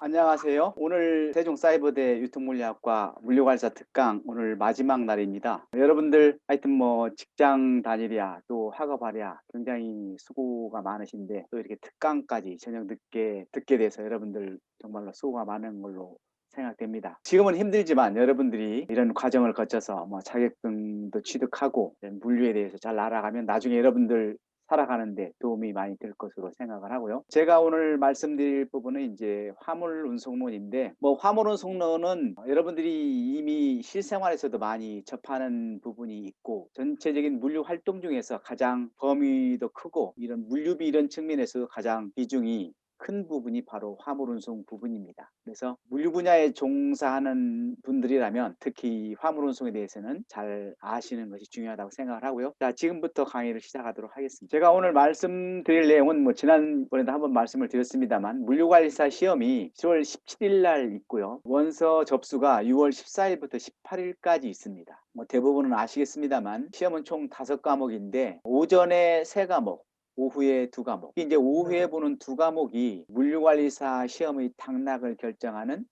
안녕하세요. 오늘 세종사이버대 유통물리학과 물류관리사 특강 오늘 마지막 날입니다. 여러분들 하여튼 뭐 직장 다니랴 또 학업하랴 굉장히 수고가 많으신데 또 이렇게 특강까지 저녁 늦게 듣게 돼서 여러분들 정말로 수고가 많은 걸로 생각됩니다. 지금은 힘들지만 여러분들이 이런 과정을 거쳐서 뭐 자격증도 취득하고 물류에 대해서 잘 알아가면 나중에 여러분들 살아가는데 도움이 많이 될 것으로 생각을 하고요. 제가 오늘 말씀드릴 부분은 이제 화물 운송론인데, 뭐 화물 운송론은 여러분들이 이미 실생활에서도 많이 접하는 부분이 있고, 전체적인 물류 활동 중에서 가장 범위도 크고 이런 물류비 이런 측면에서 가장 비중이 큰 부분이 바로 화물 운송 부분입니다. 그래서 물류 분야에 종사하는 분들이라면 특히 화물 운송에 대해서는 잘 아시는 것이 중요하다고 생각을 하고요. 자, 지금부터 강의를 시작하도록 하겠습니다. 제가 오늘 말씀드릴 내용은 뭐 지난번에도 한번 말씀을 드렸습니다만, 물류관리사 시험이 10월 17일 날 있고요. 원서 접수가 6월 14일부터 18일까지 있습니다. 뭐 대부분은 아시겠습니다만 시험은 총 5과목인데 오전에 3과목, 오후에 2과목. 이제 오후에 보는 2과목이 물류관리사 시험의 당락을 결정하는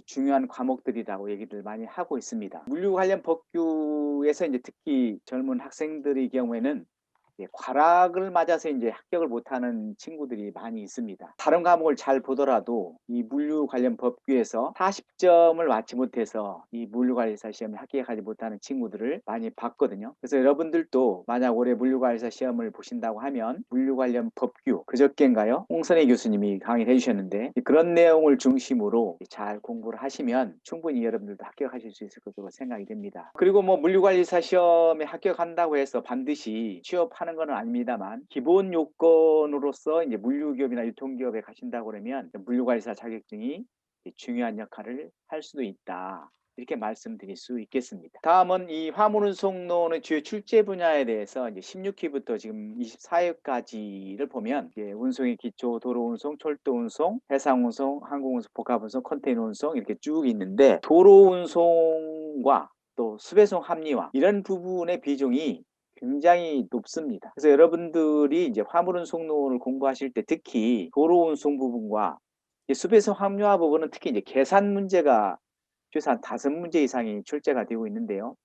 중요한 과목들이라고 얘기를 많이 하고 있습니다. 물류 관련 법규에서 이제 특히 젊은 학생들의 경우에는 과락을 맞아서 이제 합격을 못하는 친구들이 많이 있습니다. 다른 과목을 잘 보더라도 이 물류 관련 법규에서 40점을 맞지 못해서 이 물류관리사 시험에 합격하지 못하는 친구들을 많이 봤거든요. 그래서 여러분들도 만약 올해 물류관리사 시험을 보신다고 하면 물류 관련 법규, 그저께인가요? 홍선혜 교수님이 강의를 해주셨는데 그런 내용을 중심으로 잘 공부를 하시면 충분히 여러분들도 합격하실 수 있을 것으로 생각이 됩니다. 그리고 뭐 물류관리사 시험에 합격한다고 해서 반드시 취업하는 건 아닙니다만 기본 요건으로서 이제 물류기업이나 유통기업에 가신다고 그러면 물류관리사 자격증이 중요한 역할을 할 수도 있다. 이렇게 말씀드릴 수 있겠습니다. 다음은 이 화물운송론의 주요 출제 분야에 대해서 이제 16회부터 지금 24회까지를 보면 운송의 기초, 도로운송, 철도운송, 해상운송, 항공운송, 복합운송, 컨테이너운송 이렇게 쭉 있는데 도로운송과 또 수배송 합리화 이런 부분의 비중이 굉장히 높습니다. 그래서 여러분들이 이제 화물운송론을 공부하실 때 특히 도로운송 부분과 수배송 합리화 부분은 특히 이제 계산 문제가 최소 한 5문제 이상이 출제가 되고 있는데요.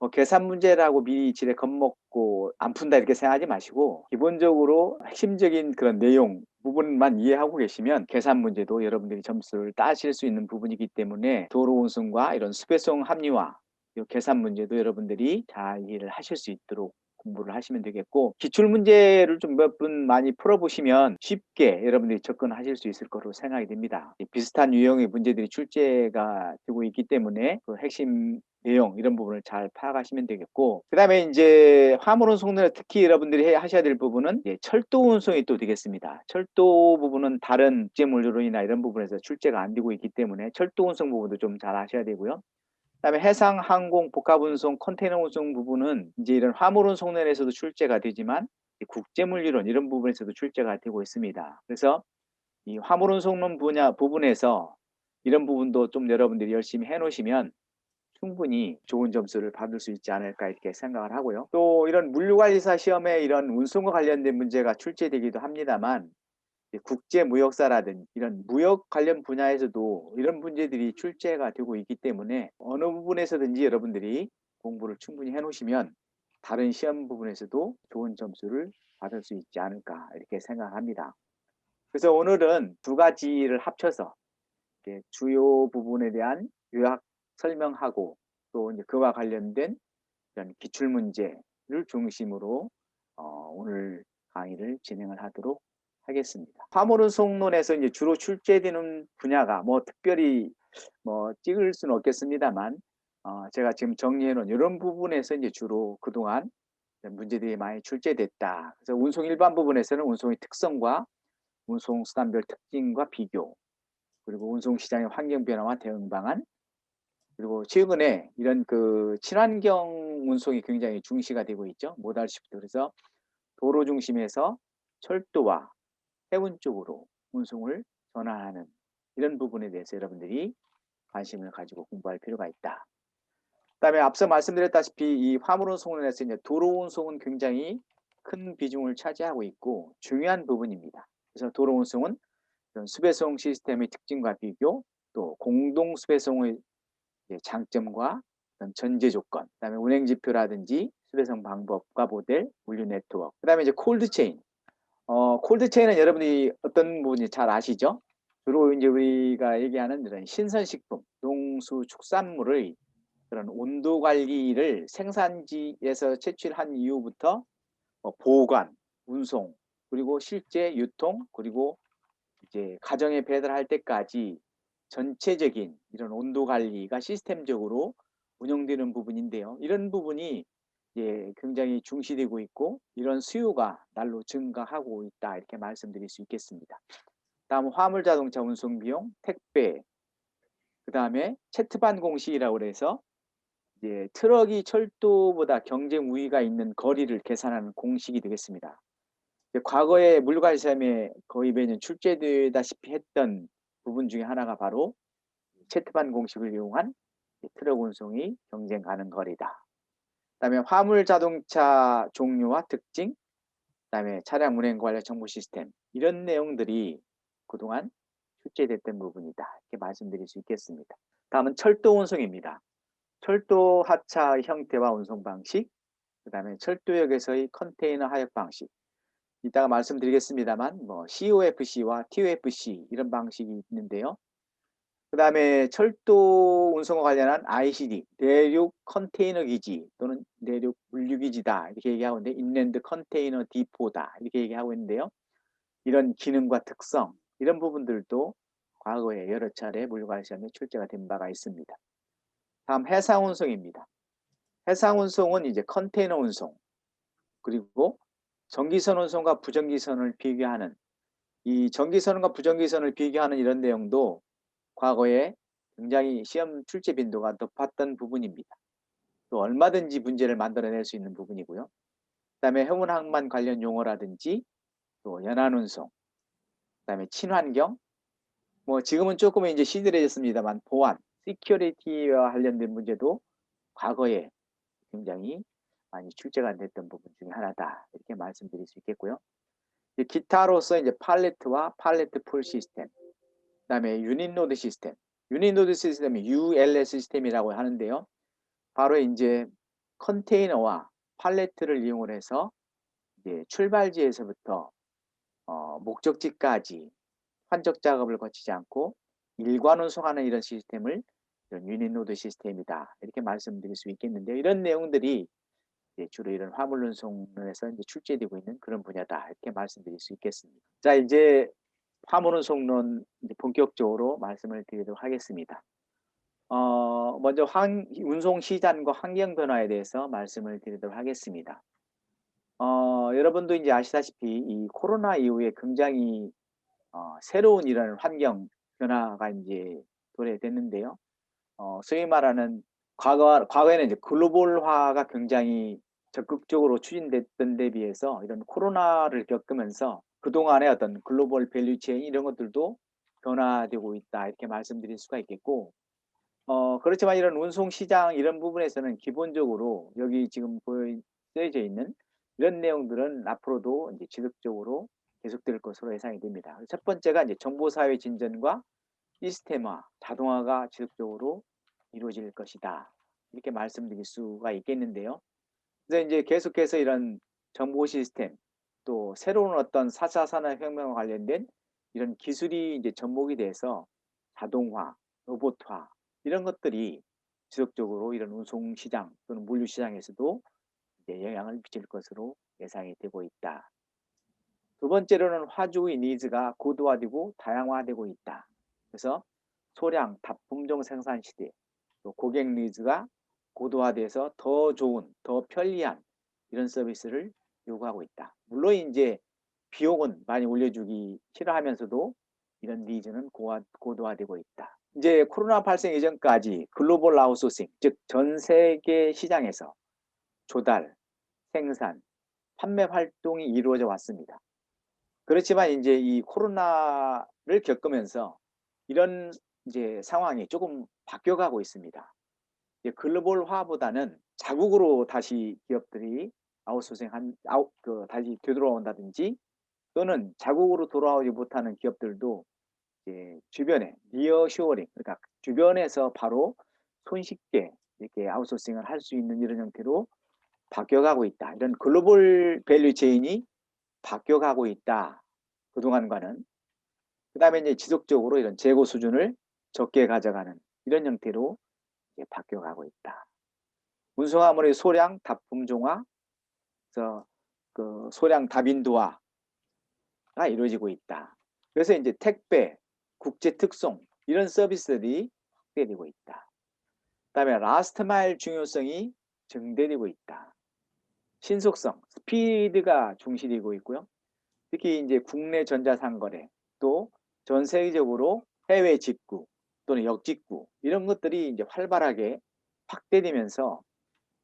뭐 계산 문제라고 미리 지레 겁먹고 안 푼다 이렇게 생각하지 마시고 기본적으로 핵심적인 그런 내용 부분만 이해하고 계시면 계산 문제도 여러분들이 점수를 따실 수 있는 부분이기 때문에 도로 운송과 이런 수배송 합리화 이 계산 문제도 여러분들이 잘 이해를 하실 수 있도록 공부를 하시면 되겠고, 기출 문제를 좀 몇 분 많이 풀어보시면 쉽게 여러분들이 접근하실 수 있을 거로 생각이 됩니다. 비슷한 유형의 문제들이 출제가 되고 있기 때문에 그 핵심 내용 이런 부분을 잘 파악하시면 되겠고, 그 다음에 이제 화물 운송에 특히 여러분들이 하셔야 될 부분은 철도 운송이 또 되겠습니다. 철도 부분은 다른 국제 물류론이나 이런 부분에서 출제가 안 되고 있기 때문에 철도 운송 부분도 좀 잘 아셔야 되고요. 그다음에 해상, 항공, 복합 운송, 컨테이너 운송 부분은 이제 이런 화물 운송론에서도 출제가 되지만 국제 물류론 이런 부분에서도 출제가 되고 있습니다. 그래서 이 화물 운송론 분야 부분에서 이런 부분도 좀 여러분들이 열심히 해 놓으시면 충분히 좋은 점수를 받을 수 있지 않을까 이렇게 생각을 하고요. 또 이런 물류관리사 시험에 이런 운송과 관련된 문제가 출제되기도 합니다만 국제무역사라든지 이런 무역 관련 분야에서도 이런 문제들이 출제가 되고 있기 때문에 어느 부분에서든지 여러분들이 공부를 충분히 해 놓으시면 다른 시험 부분에서도 좋은 점수를 받을 수 있지 않을까 이렇게 생각합니다. 그래서 오늘은 두 가지를 합쳐서 주요 부분에 대한 요약 설명하고 또 이제 그와 관련된 이런 기출 문제를 중심으로 오늘 강의를 진행을 하도록 하겠습니다. 화물운송론에서 이제 주로 출제되는 분야가 뭐 특별히 뭐 찍을 수는 없겠습니다만 제가 지금 정리해 놓은 이런 부분에서 이제 주로 그동안 문제들이 많이 출제됐다. 그래서 운송 일반 부분에서는 운송의 특성과 운송 수단별 특징과 비교, 그리고 운송 시장의 환경 변화와 대응 방안, 그리고 최근에 이런 그 친환경 운송이 굉장히 중시가 되고 있죠. 모달 시프트. 그래서 도로 중심에서 철도와 해운 쪽으로 운송을 전환하는 이런 부분에 대해서 여러분들이 관심을 가지고 공부할 필요가 있다. 그다음에 앞서 말씀드렸다시피 이 화물 운송론에서 이제 도로 운송은 굉장히 큰 비중을 차지하고 있고 중요한 부분입니다. 그래서 도로 운송은 이런 수배송 시스템의 특징과 비교, 또 공동 수배송의 장점과 어떤 전제 조건, 그다음에 운행 지표라든지 수배송 방법과 모델, 물류 네트워크, 그다음에 이제 콜드 체인. 콜드 체인은 여러분이 어떤 부분이 잘 아시죠? 주로 이제 우리가 얘기하는 이런 신선식품, 농수축산물의 그런 온도 관리를 생산지에서 채취한 이후부터 보관, 운송, 그리고 실제 유통, 그리고 이제 가정에 배달할 때까지 전체적인 이런 온도 관리가 시스템적으로 운영되는 부분인데요. 이런 부분이 굉장히 중시되고 있고 이런 수요가 날로 증가하고 있다 이렇게 말씀드릴 수 있겠습니다. 다음 화물 자동차 운송 비용, 택배, 그 다음에 채트반 공식이라고 해서 이제 트럭이 철도보다 경쟁 우위가 있는 거리를 계산하는 공식이 되겠습니다. 과거에 물류관 시험에 거의 매년 출제되다시피 했던 부분 중에 하나가 바로 채트반 공식을 이용한 트럭 운송이 경쟁 가능 거리다. 그다음에 화물 자동차 종류와 특징, 그다음에 차량 운행 관련 정보 시스템 이런 내용들이 그동안 출제됐던 부분이다. 이렇게 말씀드릴 수 있겠습니다. 다음은 철도 운송입니다. 철도 하차 형태와 운송 방식, 그다음에 철도역에서의 컨테이너 하역 방식. 이따가 말씀드리겠습니다만 COFC와 TOFC 이런 방식이 있는데요. 그다음에 철도 운송과 관련한 ICD, 내륙 컨테이너 기지 또는 내륙 물류 기지다 이렇게 얘기하고 있는데 인랜드 컨테이너 디포다 이렇게 얘기하고 있는데요. 이런 기능과 특성 이런 부분들도 과거에 여러 차례 물류관 시험에 출제가 된 바가 있습니다. 다음 해상 운송입니다. 해상 운송은 이제 컨테이너 운송 그리고 전기선 운송과 부전기선을 비교하는 이 전기선과 부전기선을 비교하는 이런 내용도 과거에 굉장히 시험 출제 빈도가 높았던 부분입니다. 또 얼마든지 문제를 만들어낼 수 있는 부분이고요. 그다음에 해운항만 관련 용어라든지 또 연안운송, 그다음에 친환경, 지금은 조금 이제 시들해졌습니다만 보안, 시큐리티와 관련된 문제도 과거에 굉장히 많이 출제가 됐던 부분 중에 하나다 이렇게 말씀드릴 수 있겠고요. 기타로서 이제 팔레트와 팔레트 풀 시스템, 그다음에 유닛 노드 시스템, 유닛 노드 시스템이 ULS 시스템이라고 하는데요. 바로 이제 컨테이너와 팔레트를 이용을 해서 이제 출발지에서부터 목적지까지 환적 작업을 거치지 않고 일관 운송하는 이런 시스템을 이런 유닛 노드 시스템이다 이렇게 말씀드릴 수 있겠는데요. 이런 내용들이 주로 이런 화물 운송에서 이제 출제되고 있는 그런 분야다 이렇게 말씀드릴 수 있겠습니다. 자, 이제 화물 운송론 이제 본격적으로 말씀을 드리도록 하겠습니다. 먼저 운송 시장과 환경 변화에 대해서 말씀을 드리도록 하겠습니다. 여러분도 이제 아시다시피 이 코로나 이후에 굉장히 새로운 이런 환경 변화가 이제 도래됐는데요. 소위 말하는 과거에는 이제 글로벌화가 굉장히 적극적으로 추진됐던 데 비해서 이런 코로나를 겪으면서 그동안의 어떤 글로벌 밸류 체인 이런 것들도 변화되고 있다 이렇게 말씀드릴 수가 있겠고 그렇지만 이런 운송 시장 이런 부분에서는 기본적으로 여기 지금 쓰여져 있는 이런 내용들은 앞으로도 이제 지속적으로 계속될 것으로 예상이 됩니다. 첫 번째가 이제 정보사회 진전과 시스템화, 자동화가 지속적으로 이루어질 것이다. 이렇게 말씀드릴 수가 있겠는데요. 그래서 이제 계속해서 이런 정보 시스템, 또 새로운 어떤 4차 산업혁명과 관련된 이런 기술이 이제 접목이 돼서 자동화, 로봇화 이런 것들이 지속적으로 이런 운송 시장 또는 물류 시장에서도 이제 영향을 미칠 것으로 예상이 되고 있다. 두 번째로는 화주의 니즈가 고도화되고 다양화되고 있다. 그래서 소량 다품종 생산 시대, 또 고객 니즈가 고도화돼서 더 좋은, 더 편리한 이런 서비스를 요구하고 있다. 물론 이제 비용은 많이 올려주기 싫어하면서도 이런 니즈는 고도화되고 있다. 이제 코로나 발생 이전까지 글로벌 아웃소싱, 즉 전 세계 시장에서 조달, 생산, 판매 활동이 이루어져 왔습니다. 그렇지만 이제 이 코로나를 겪으면서 이런 이제 상황이 조금 바뀌어가고 있습니다. 글로벌화보다는 자국으로 다시 기업들이 다시 되돌아온다든지 또는 자국으로 돌아오지 못하는 기업들도 이제 주변에 니어쇼어링, 그러니까 주변에서 바로 손쉽게 이렇게 아웃소싱을 할 수 있는 이런 형태로 바뀌어가고 있다. 이런 글로벌 밸류 체인이 바뀌어가고 있다. 그동안과는. 그다음에 이제 지속적으로 이런 재고 수준을 적게 가져가는 이런 형태로 이제 바뀌어가고 있다. 운송화물의 소량, 답품종화, 그래서 그 소량 다빈도화가 이루어지고 있다. 그래서 이제 택배, 국제 특송 이런 서비스들이 확대되고 있다. 그다음에 라스트 마일 중요성이 증대되고 있다. 신속성, 스피드가 중시되고 있고요. 특히 이제 국내 전자상거래 또 전 세계적으로 해외 직구 또는 역직구 이런 것들이 이제 활발하게 확대되면서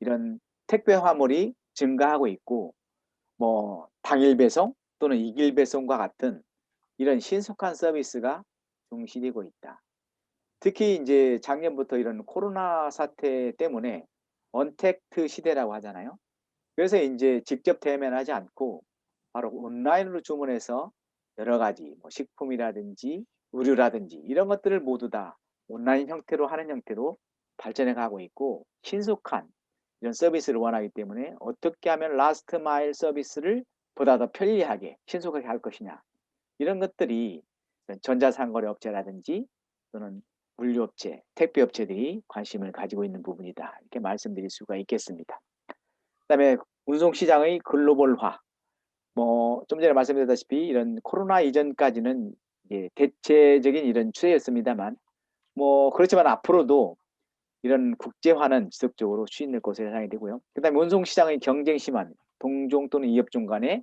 이런 택배 화물이 증가하고 있고 뭐 당일 배송 또는 이길 배송과 같은 이런 신속한 서비스가 중시되고 있다. 특히 이제 작년부터 이런 코로나 사태 때문에 언택트 시대라고 하잖아요. 그래서 이제 직접 대면하지 않고 바로 온라인으로 주문해서 여러 가지 뭐 식품이라든지 의류라든지 이런 것들을 모두 다 온라인 형태로 하는 형태로 발전해 가고 있고 신속한 이런 서비스를 원하기 때문에 어떻게 하면 라스트 마일 서비스를 보다 더 편리하게 신속하게 할 것이냐 이런 것들이 전자상거래 업체라든지 또는 물류업체, 택배업체들이 관심을 가지고 있는 부분이다. 이렇게 말씀드릴 수가 있겠습니다. 그다음에 운송시장의 글로벌화. 뭐 좀 전에 말씀드렸다시피 이런 코로나 이전까지는 이제 대체적인 이런 추세였습니다만 뭐 그렇지만 앞으로도 이런 국제화는 지속적으로 추진될 것으로 예상이 되고요. 그다음에 운송시장의 경쟁 심한 동종 또는 이업종 간의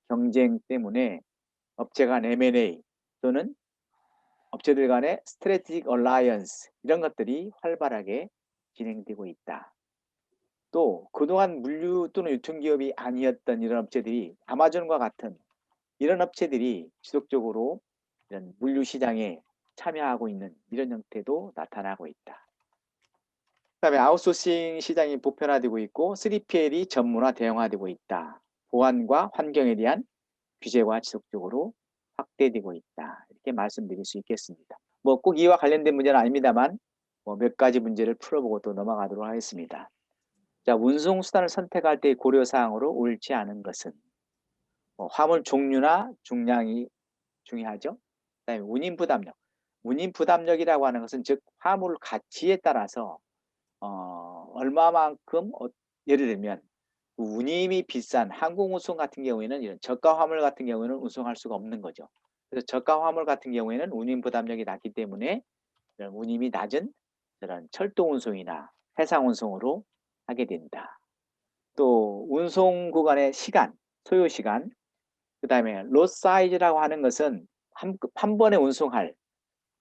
경쟁 때문에 업체 간 M&A 또는 업체들 간의 스트래티직 얼라이언스 이런 것들이 활발하게 진행되고 있다. 또 그동안 물류 또는 유통기업이 아니었던 이런 업체들이 아마존과 같은 이런 업체들이 지속적으로 이런 물류 시장에 참여하고 있는 이런 형태도 나타나고 있다. 그다음에 아웃소싱 시장이 보편화되고 있고 3PL이 전문화 대형화되고 있다. 보안과 환경에 대한 규제가 지속적으로 확대되고 있다. 이렇게 말씀드릴 수 있겠습니다. 뭐 꼭 이와 관련된 문제는 아닙니다만 뭐 몇 가지 문제를 풀어보고 또 넘어가도록 하겠습니다. 자, 운송 수단을 선택할 때 고려 사항으로 옳지 않은 것은 화물 종류나 중량이 중요하죠. 그다음에 운임 부담력. 운임 부담력이라고 하는 것은 즉 화물 가치에 따라서 얼마만큼 예를 들면 운임이 비싼 항공운송 같은 경우에는 이런 저가 화물 같은 경우에는 운송할 수가 없는 거죠. 그래서 저가 화물 같은 경우에는 운임 부담력이 낮기 때문에 이런 운임이 낮은 그런 철도 운송이나 해상 운송으로 하게 된다. 또 운송 구간의 시간, 소요 시간, 그다음에 롯 사이즈라고 하는 것은 한 번에 운송할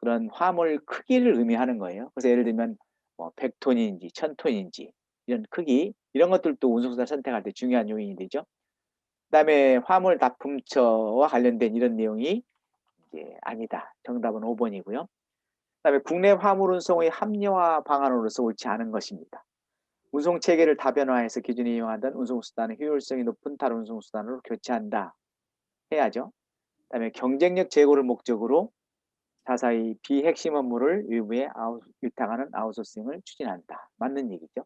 그런 화물 크기를 의미하는 거예요. 그래서 예를 들면 뭐 100톤인지 1000톤인지 이런 크기 이런 것들도 운송수단 선택할 때 중요한 요인이 되죠. 그다음에 화물 납품처와 관련된 이런 내용이 이제 아니다. 정답은 5번이고요. 그다음에 국내 화물 운송의 합리화 방안으로서 옳지 않은 것입니다. 운송 체계를 다변화해서 기존에 이용하던 운송수단의 효율성이 높은 다른 운송수단으로 교체한다. 해야죠. 그다음에 경쟁력 제고를 목적으로 자사의 비핵심 업무를 외부에 위탁하는 아웃소싱을 추진한다. 맞는 얘기죠.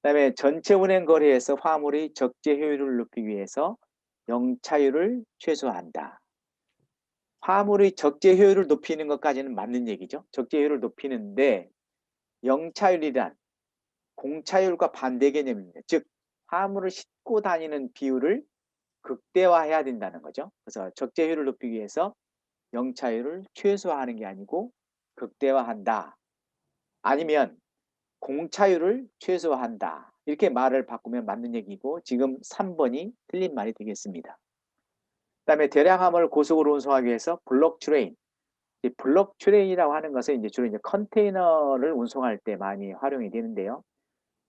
그다음에 전체 운행 거리에서 화물의 적재 효율을 높이기 위해서 영차율을 최소화한다. 화물의 적재 효율을 높이는 것까지는 맞는 얘기죠. 적재 효율을 높이는데 영차율이란 공차율과 반대 개념입니다. 즉 화물을 싣고 다니는 비율을 극대화해야 된다는 거죠. 그래서 적재 효율을 높이기 위해서 영차율을 최소화하는 게 아니고 극대화한다. 아니면 공차율을 최소화한다. 이렇게 말을 바꾸면 맞는 얘기고 지금 3번이 틀린 말이 되겠습니다. 그다음에 대량 화물을 고속으로 운송하기 위해서 블록 트레인. 블록 트레인이라고 하는 것은 이제 주로 이제 컨테이너를 운송할 때 많이 활용이 되는데요.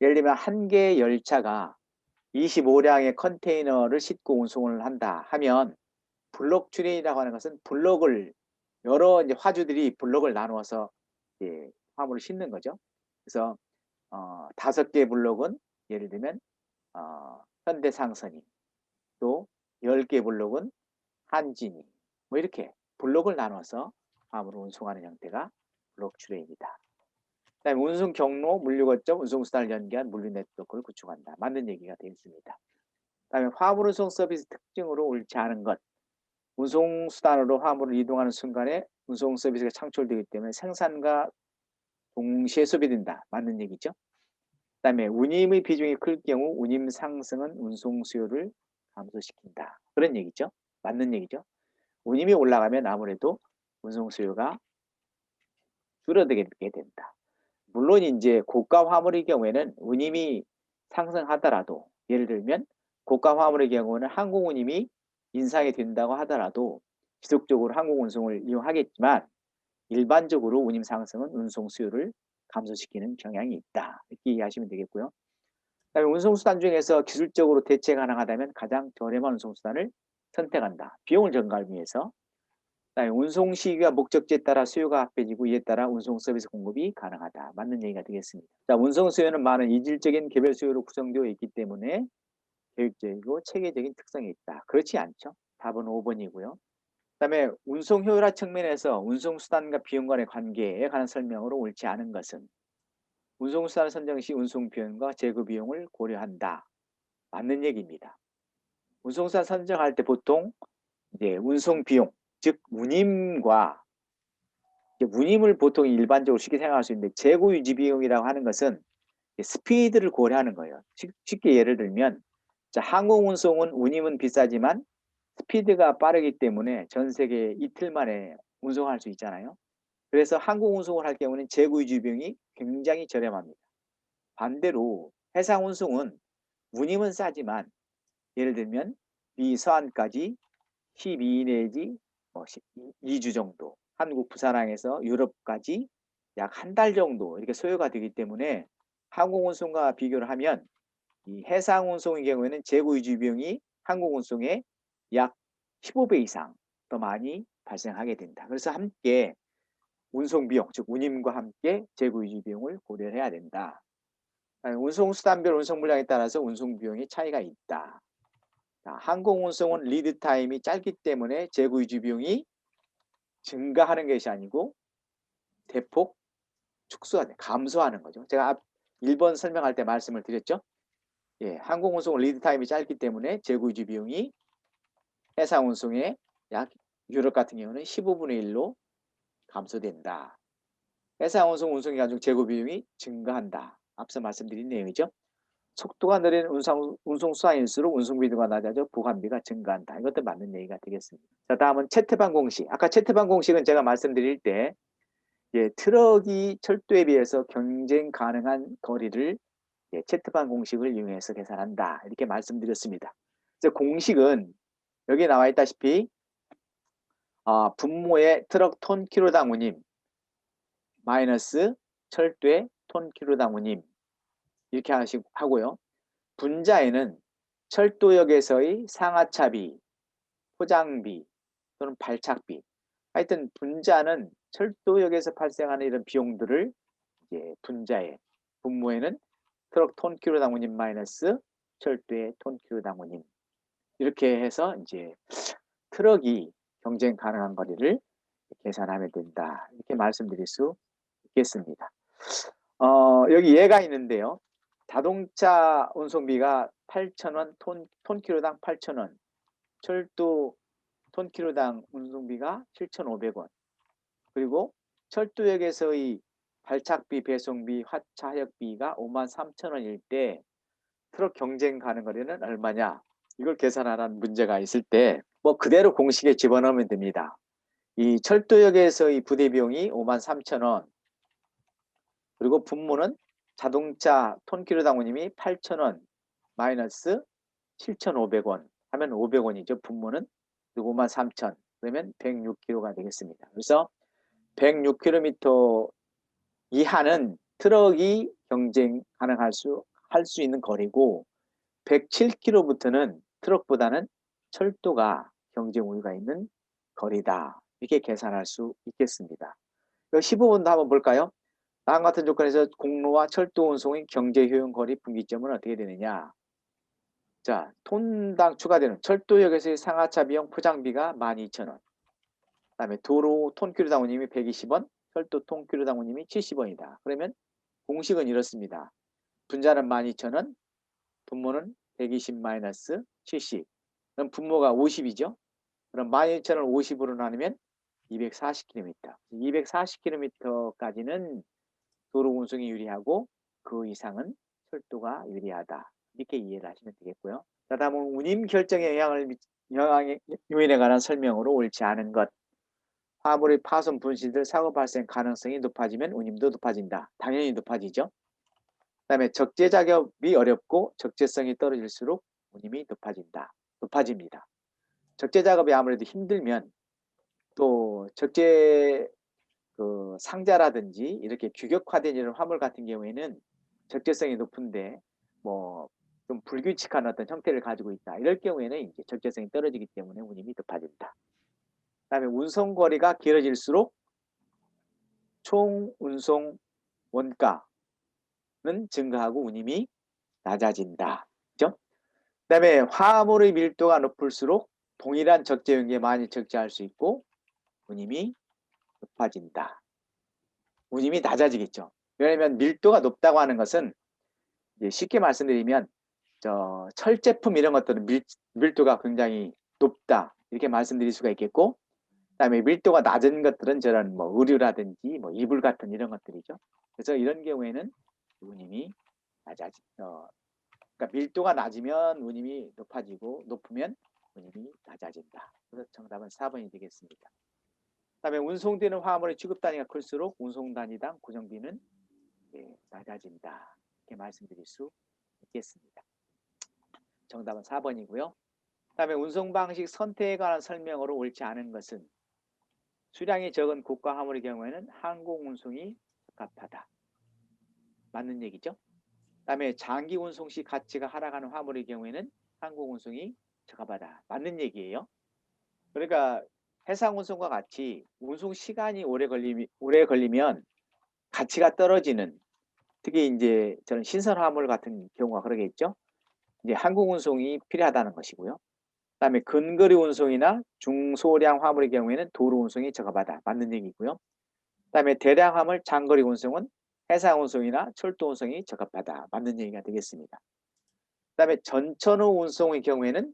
예를 들면 한 개의 열차가 25량의 컨테이너를 싣고 운송을 한다 하면 블록 트레인이라고 하는 것은 블록을 여러 이제 화주들이 블록을 나누어서 이제 화물을 싣는 거죠. 그래서 5개 블록은 예를 들면 현대상선이 또 10개 블록은 한진이 뭐 이렇게 블록을 나눠서 화물을 운송하는 형태가 블록 추레입니다. 그다음에 운송 경로, 물류 거점, 운송 수단을 연계한 물류 네트워크를 구축한다. 맞는 얘기가 되겠습니다. 그다음에 화물 운송 서비스 특징으로 옳지 않은 것. 운송 수단으로 화물을 이동하는 순간에 운송 서비스가 창출되기 때문에 생산과 동시에 소비된다. 맞는 얘기죠. 그다음에 운임의 비중이 클 경우 운임 상승은 운송 수요를 감소시킨다. 그런 얘기죠. 맞는 얘기죠. 운임이 올라가면 아무래도 운송 수요가 줄어들게 된다. 물론 이제 고가 화물의 경우에는 운임이 상승하더라도, 예를 들면 고가 화물의 경우는 항공 운임이 인상이 된다고 하더라도 지속적으로 항공 운송을 이용하겠지만 일반적으로 운임 상승은 운송 수요를 감소시키는 경향이 있다. 이렇게 이해하시면 되겠고요. 그다음에 운송수단 중에서 기술적으로 대체 가능하다면 가장 저렴한 운송수단을 선택한다. 비용을 전가하기 위해서. 그다음에 운송 시기와 목적지에 따라 수요가 합해지고 이에 따라 운송 서비스 공급이 가능하다. 맞는 얘기가 되겠습니다. 자, 운송 수요는 많은 이질적인 개별 수요로 구성되어 있기 때문에 계획적이고 체계적인 특성이 있다. 그렇지 않죠. 답은 5번이고요. 그다음에 운송 효율화 측면에서 운송 수단과 비용 간의 관계에 관한 설명으로 옳지 않은 것은 운송수단을 선정 시 운송 비용과 제거 비용을 고려한다. 맞는 얘기입니다. 운송수단 선정할 때 보통 이제 운송 비용, 즉 운임과 운임을 보통 일반적으로 쉽게 생각할 수 있는데 재고 유지 비용이라고 하는 것은 스피드를 고려하는 거예요. 쉽게 예를 들면 항공 운송은 운임은 비싸지만 스피드가 빠르기 때문에 전 세계 이틀 만에 운송할 수 있잖아요. 그래서 항공 운송을 할 경우는 재고 유지 비용이 굉장히 저렴합니다. 반대로 해상 운송은 운임은 싸지만 예를 들면 미서안까지 12 내지 2주 정도, 한국 부산항에서 유럽까지 약 한 달 정도 이렇게 소요가 되기 때문에 항공 운송과 비교를 하면 이 해상 운송의 경우에는 재고 유지 비용이 항공 운송의 약 15배 이상 더 많이 발생하게 된다. 그래서 함께 운송 비용, 즉 운임과 함께 재고 유지 비용을 고려해야 된다. 운송 수단별 운송 물량에 따라서 운송 비용의 차이가 있다. 자, 항공 운송은 리드 타임이 짧기 때문에 재고 유지 비용이 증가하는 것이 아니고 대폭 감소하는 거죠. 제가 앞 1번 설명할 때 말씀을 드렸죠. 예, 항공 운송은 리드 타임이 짧기 때문에 재고 유지 비용이 해상 운송의 약 유럽 같은 경우는 15분의 1로 감소된다. 해상 운송 운송이 가지고 재고 비용이 증가한다. 앞서 말씀드린 내용이죠. 속도가 느린 운송 수단일수록 운송비도가 낮아져 보관비가 증가한다. 이것도 맞는 얘기가 되겠습니다. 자, 다음은 채트반 공식. 아까 채트반 공식은 제가 말씀드릴 때 트럭이 철도에 비해서 경쟁 가능한 거리를 채트반 공식을 이용해서 계산한다. 이렇게 말씀드렸습니다. 그래서 공식은 여기 나와 있다시피 분모의 트럭 톤키로당 운임 마이너스 철도의 톤키로당 운임 이렇게 하고요. 분자에는 철도역에서의 상하차비, 포장비 또는 발착비, 하여튼 분자는 철도역에서 발생하는 이런 비용들을 이제 분자에, 분모에는 트럭 톤키로당 운임 마이너스 철도의 톤키로당 운임 이렇게 해서 이제 트럭이 경쟁 가능한 거리를 계산하면 된다. 이렇게 말씀드릴 수 있겠습니다. 여기 예가 있는데요. 자동차 운송비가 8,000원, 톤키로당 8,000원, 철도 톤키로당 운송비가 7,500원, 그리고 철도역에서의 발착비, 배송비, 하차 하역비가 53,000원일 때 트럭 경쟁 가능 거리는 얼마냐? 이걸 계산하라는 문제가 있을 때 그대로 공식에 집어넣으면 됩니다. 이 철도역에서의 부대 비용이 53,000원, 그리고 분모는 자동차 톤키로당 운임이 8,000원 마이너스 7,500원 하면 500원이죠. 분모는 53,000 그러면 106km가 되겠습니다. 그래서 106km 이하는 트럭이 경쟁 가능할 수 있는 거리고 107km부터는 트럭보다는 철도가 경쟁 우위가 있는 거리다. 이렇게 계산할 수 있겠습니다. 15번도 한번 볼까요? 다음 같은 조건에서 공로와 철도 운송의 경제 효용 거리 분기점은 어떻게 되느냐? 자, 톤당 추가되는 철도역에서의 상하차 비용 포장비가 12,000원. 그다음에 도로 톤키로당 운임이 120원, 철도 톤키로당 운임이 70원이다. 그러면 공식은 이렇습니다. 분자는 12,000원, 분모는 120 마이너스 70. 그럼 분모가 50이죠. 그럼 12,000을 50으로 나누면 240km. 240km까지는 도로 운송이 유리하고 그 이상은 철도가 유리하다. 이렇게 이해를 하시면 되겠고요. 자, 다음은 운임 결정에 요인에 관한 설명으로 옳지 않은 것. 화물의 파손 분실들 사고 발생 가능성이 높아지면 운임도 높아진다. 당연히 높아지죠. 그 다음에 적재 작업이 어렵고 적재성이 떨어질수록 운임이 높아집니다. 적재 작업이 아무래도 힘들면 또 적재 상자라든지 이렇게 규격화된 이런 화물 같은 경우에는 적재성이 높은데 뭐 좀 불규칙한 어떤 형태를 가지고 있다. 이럴 경우에는 이제 적재성이 떨어지기 때문에 운임이 높아진다. 그다음에 운송 거리가 길어질수록 총 운송 원가는 증가하고 운임이 낮아진다. 그죠? 그다음에 화물의 밀도가 높을수록 동일한 적재 용기에 많이 적재할 수 있고 운임이 높아진다. 운임이 낮아지겠죠. 왜냐하면 밀도가 높다고 하는 것은 쉽게 말씀드리면 철 제품 이런 것들은 밀도가 굉장히 높다 이렇게 말씀드릴 수가 있겠고, 그다음에 밀도가 낮은 것들은 저런 뭐 의류라든지 뭐 이불 같은 이런 것들이죠. 그래서 이런 경우에는 운임이 그러니까 밀도가 낮으면 운임이 높아지고 높으면 운임이 낮아진다. 그래서 정답은 4번이 되겠습니다. 그다음에 운송되는 화물의 취급 단위가 클수록 운송 단위당 고정비는 낮아진다. 이렇게 말씀드릴 수 있겠습니다. 정답은 4번이고요. 그다음에 운송 방식 선택에 관한 설명으로 옳지 않은 것은 수량이 적은 고가 화물의 경우에는 항공 운송이 적합하다. 맞는 얘기죠. 그다음에 장기 운송 시 가치가 하락하는 화물의 경우에는 항공 운송이 적합하다. 맞는 얘기예요. 그러니까 해상 운송과 같이 운송 시간이 오래 걸리면 가치가 떨어지는, 특히 이제 저는 신선 화물 같은 경우가 그러겠죠. 이제 항공 운송이 필요하다는 것이고요. 그다음에 근거리 운송이나 중소량 화물의 경우에는 도로 운송이 적합하다. 맞는 얘기고요. 그다음에 대량 화물 장거리 운송은 해상 운송이나 철도 운송이 적합하다. 맞는 얘기가 되겠습니다. 그다음에 전천후 운송의 경우에는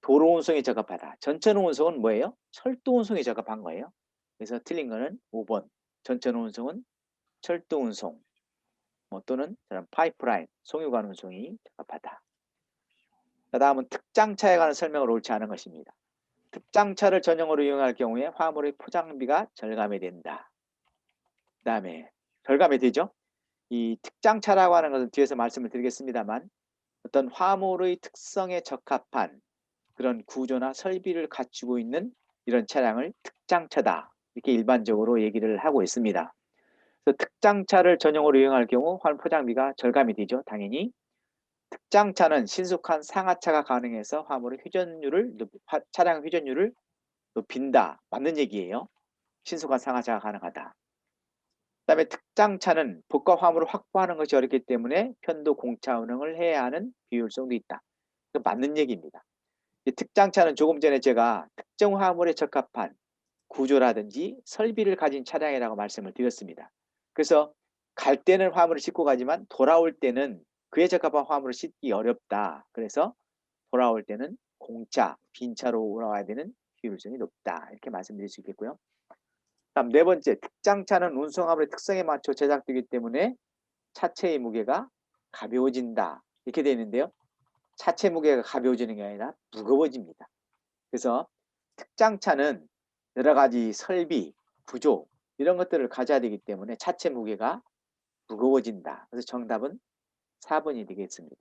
도로 운송이 적합하다. 전천후 운송은 뭐예요? 철도 운송이 적합한 거예요. 그래서 틀린 거는 5번. 전천후 운송은 철도 운송 또는 파이프라인, 송유관 운송이 적합하다. 다음은 특장차에 관한 설명을 옳지 않은 것입니다. 특장차를 전용으로 이용할 경우에 화물의 포장비가 절감이 된다. 그 다음에 절감이 되죠. 이 특장차라고 하는 것은 뒤에서 말씀을 드리겠습니다만 어떤 화물의 특성에 적합한 그런 구조나 설비를 갖추고 있는 이런 차량을 특장차다. 이렇게 일반적으로 얘기를 하고 있습니다. 그래서 특장차를 전용으로 이용할 경우 화물 포장비가 절감이 되죠. 당연히. 특장차는 신속한 상하차가 가능해서 화물의 차량 회전율을 높인다. 맞는 얘기예요. 신속한 상하차가 가능하다. 그다음에 특장차는 복합 화물을 확보하는 것이 어렵기 때문에 편도 공차 운행을 해야 하는 비효율성도 있다. 맞는 얘기입니다. 특장차는 조금 전에 제가 특정 화물에 적합한 구조라든지 설비를 가진 차량이라고 말씀을 드렸습니다. 그래서 갈 때는 화물을 싣고 가지만 돌아올 때는 그에 적합한 화물을 싣기 어렵다. 그래서 돌아올 때는 공차, 빈 차로 돌아와야 되는 효율성이 높다. 이렇게 말씀드릴 수 있겠고요. 다음 네 번째, 특장차는 운송화물의 특성에 맞춰 제작되기 때문에 차체의 무게가 가벼워진다. 이렇게 되어 있는데요. 차체 무게가 가벼워지는 게 아니라 무거워집니다. 그래서 특장차는 여러 가지 설비, 구조 이런 것들을 가져야 되기 때문에 차체 무게가 무거워진다. 그래서 정답은 4번이 되겠습니다.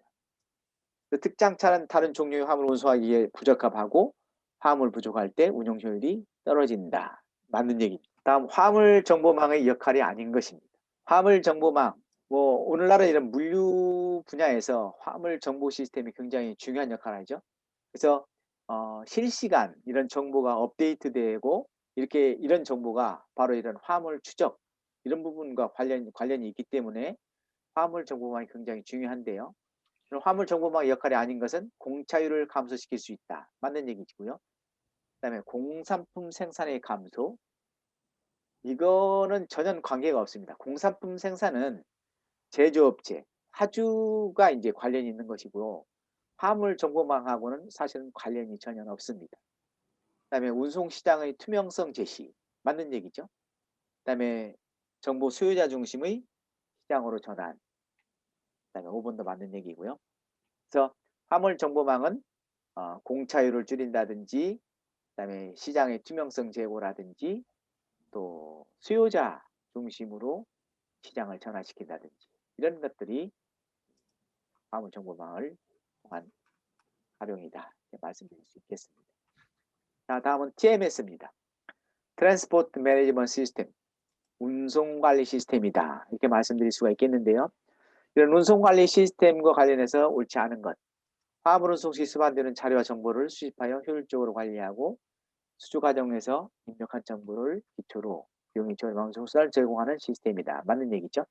특장차는 다른 종류의 화물 운송하기에 부적합하고 화물 부족할 때 운용 효율이 떨어진다. 맞는 얘기입니다. 다음 화물 정보망의 역할이 아닌 것입니다. 화물 정보망, 오늘날은 이런 물류 분야에서 화물 정보 시스템이 굉장히 중요한 역할을 하죠. 그래서 실시간 이런 정보가 업데이트되고 이런 정보가 바로 이런 화물 추적 이런 부분과 관련이 있기 때문에 화물 정보망이 굉장히 중요한데요. 화물 정보망의 역할이 아닌 것은 공차율을 감소시킬 수 있다. 맞는 얘기고요. 그다음에 공산품 생산의 감소. 이거는 전혀 관계가 없습니다. 공산품 생산은 제조업체, 화주가 이제 관련이 있는 것이고 화물 정보망하고는 사실은 관련이 전혀 없습니다. 그다음에 운송 시장의 투명성 제시. 맞는 얘기죠. 그다음에 정보 수요자 중심의 시장으로 전환. 그다음에 5번도 맞는 얘기고요. 그래서 화물 정보망은 공차율을 줄인다든지 그다음에 시장의 투명성 제고라든지 또 수요자 중심으로 시장을 전환시킨다든지 이런 것들이 화물 정보망을 통한 활용이다. 이렇게 말씀드릴 수 있겠습니다. 자, 다음은 TMS입니다. 트랜스포트 매니지먼트 시스템. 운송관리 시스템이다. 이렇게 말씀드릴 수가 있겠는데요. 이런 운송관리 시스템과 관련해서 옳지 않은 것. 화물 운송 시 수반되는 자료와 정보를 수집하여 효율적으로 관리하고 수주 과정에서 입력한 정보를 기초로 비용이 저렴한 소스를 제공하는 시스템이다. 맞는 얘기죠.